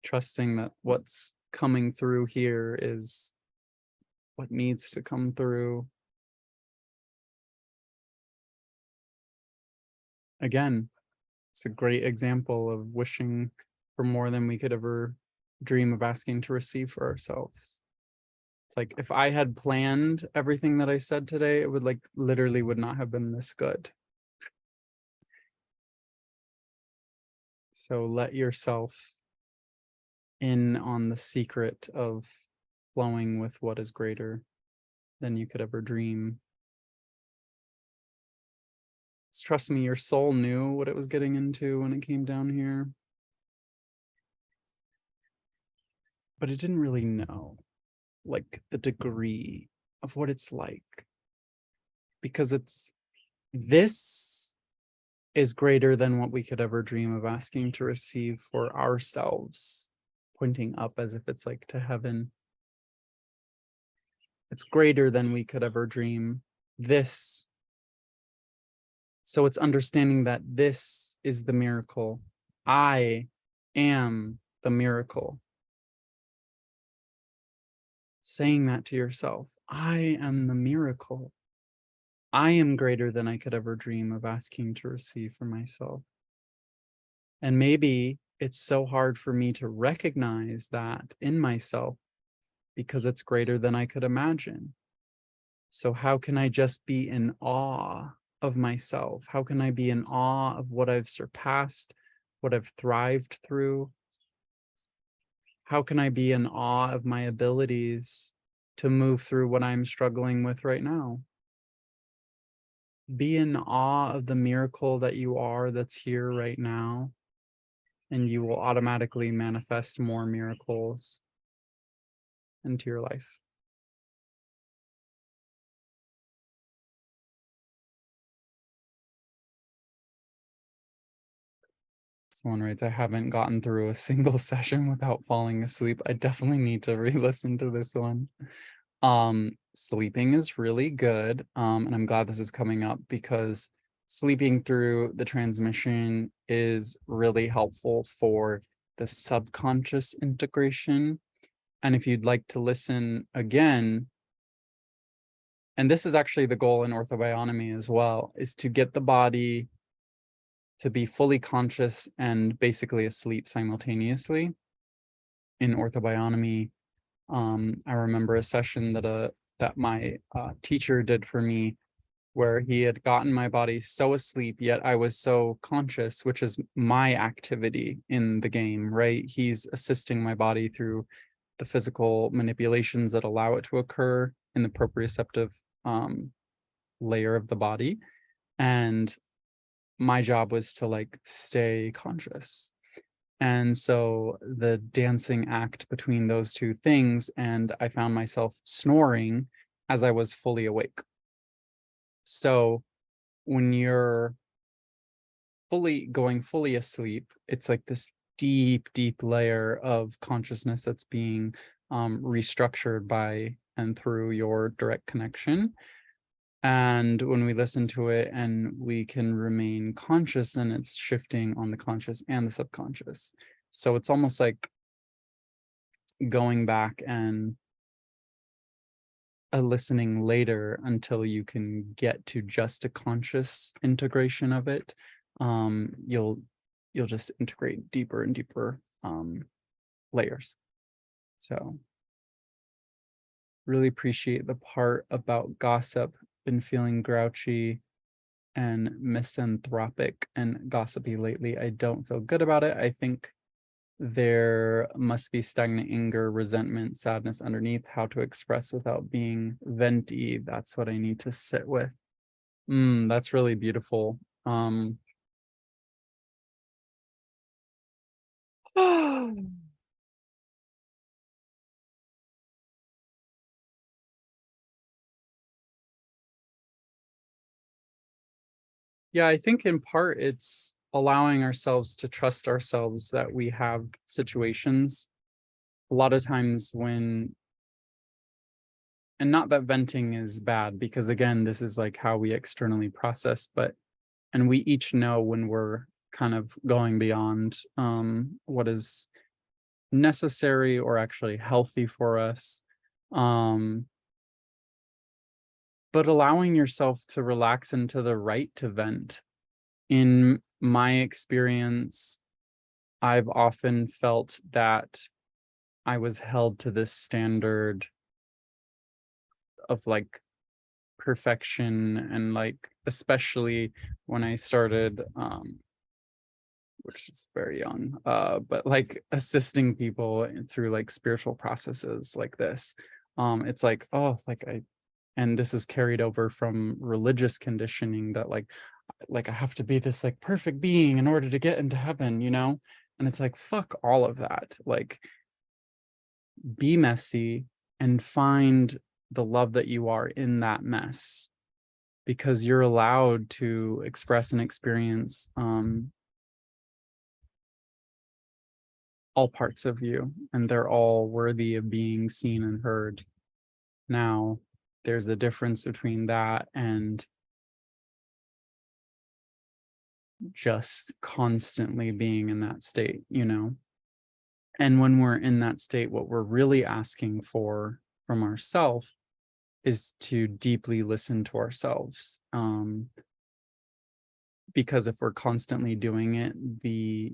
trusting that what's coming through here is what needs to come through. Again, it's a great example of wishing for more than we could ever dream of asking to receive for ourselves. It's like if I had planned everything that I said today, it would like literally would not have been this good. So let yourself in on the secret of flowing with what is greater than you could ever dream. Trust me, your soul knew what it was getting into when it came down here, but it didn't really know like the degree of what it's like, because this is greater than what we could ever dream of asking to receive for ourselves, pointing up as if it's like to heaven. It's greater than we could ever dream. This. So it's understanding that this is the miracle. I am the miracle. Saying that to yourself, I am the miracle. I am greater than I could ever dream of asking to receive for myself. And maybe it's so hard for me to recognize that in myself because it's greater than I could imagine. So how can I just be in awe of myself? How can I be in awe of what I've surpassed, what I've thrived through? How can I be in awe of my abilities to move through what I'm struggling with right now? Be in awe of the miracle that you are, that's here right now, and you will automatically manifest more miracles into your life. Someone writes, I haven't gotten through a single session without falling asleep. I definitely need to re-listen to this one. Sleeping is really good. And I'm glad this is coming up because sleeping through the transmission is really helpful for the subconscious integration. And if you'd like to listen again, and this is actually the goal in orthobionomy as well, is to get the body to be fully conscious and basically asleep simultaneously. In orthobionomy, I remember a session that my teacher did for me, where he had gotten my body so asleep, yet I was so conscious, which is my activity in the game, right? He's assisting my body through the physical manipulations that allow it to occur in the proprioceptive layer of the body. And my job was to like stay conscious. And so the dancing act between those two things, and I found myself snoring as I was fully awake. So when you're going fully asleep. It's like this deep, deep layer of consciousness that's being restructured by and through your direct connection. And when we listen to it and we can remain conscious, then it's shifting on the conscious and the subconscious. So it's almost like going back and listening later until you can get to just a conscious integration of it. You'll just integrate deeper and deeper layers. So really appreciate the part about gossip. Been feeling grouchy and misanthropic and gossipy lately. I don't feel good about it. I think there must be stagnant anger, resentment, sadness underneath. How to express without being venti. That's what I need to sit with. That's really beautiful. Yeah, I think in part it's allowing ourselves to trust ourselves that we have situations. A lot of times when, and not that venting is bad, because again, this is like how we externally process, but, and we each know when we're kind of going beyond what is necessary or actually healthy for us. But allowing yourself to relax into the right to vent. In my experience, I've often felt that I was held to this standard of like perfection, and like especially when I started which is very young, but like assisting people through like spiritual processes like this. It's like, oh, like and this is carried over from religious conditioning that like I have to be this like perfect being in order to get into heaven, you know? And it's like, fuck all of that. Like, be messy and find the love that you are in that mess, because you're allowed to express and experience all parts of you, and they're all worthy of being seen and heard. Now, there's a difference between that and just constantly being in that state, you know? And when we're in that state, what we're really asking for from ourselves is to deeply listen to ourselves. Because if we're constantly doing it, the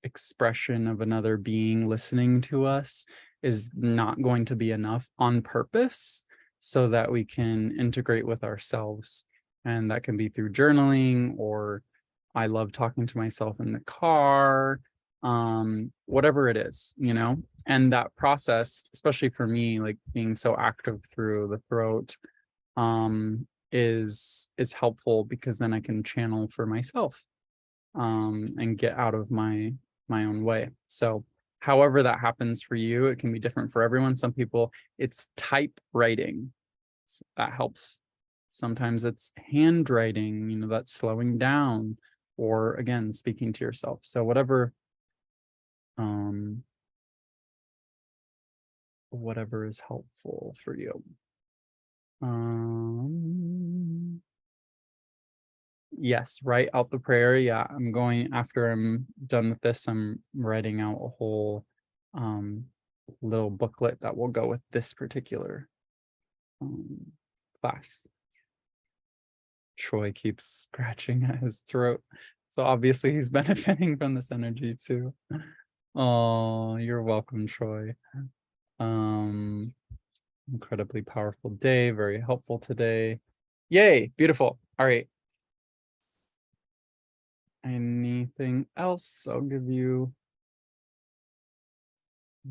expression of another being listening to us is not going to be enough on purpose, so that we can integrate with ourselves. And that can be through journaling, or I love talking to myself in the car, whatever it is, you know? And that process, especially for me, like being so active through the throat, is helpful, because then I can channel for myself, and get out of my own way. So however that happens for you, it can be different for everyone. Some people, it's typewriting. That helps. Sometimes it's handwriting, you know, that's slowing down, or again, speaking to yourself. So whatever is helpful for you. Yes, write out the prayer. Yeah, I'm going, after I'm done with this, I'm writing out a whole little booklet that will go with this particular class. Troy keeps scratching at his throat, so obviously he's benefiting from this energy too. Oh, you're welcome, Troy. Incredibly powerful day, very helpful today. Yay, beautiful. All right. Anything else? I'll give you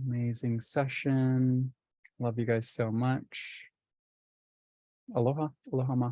amazing session. Love you guys so much. Aloha, aloha ma.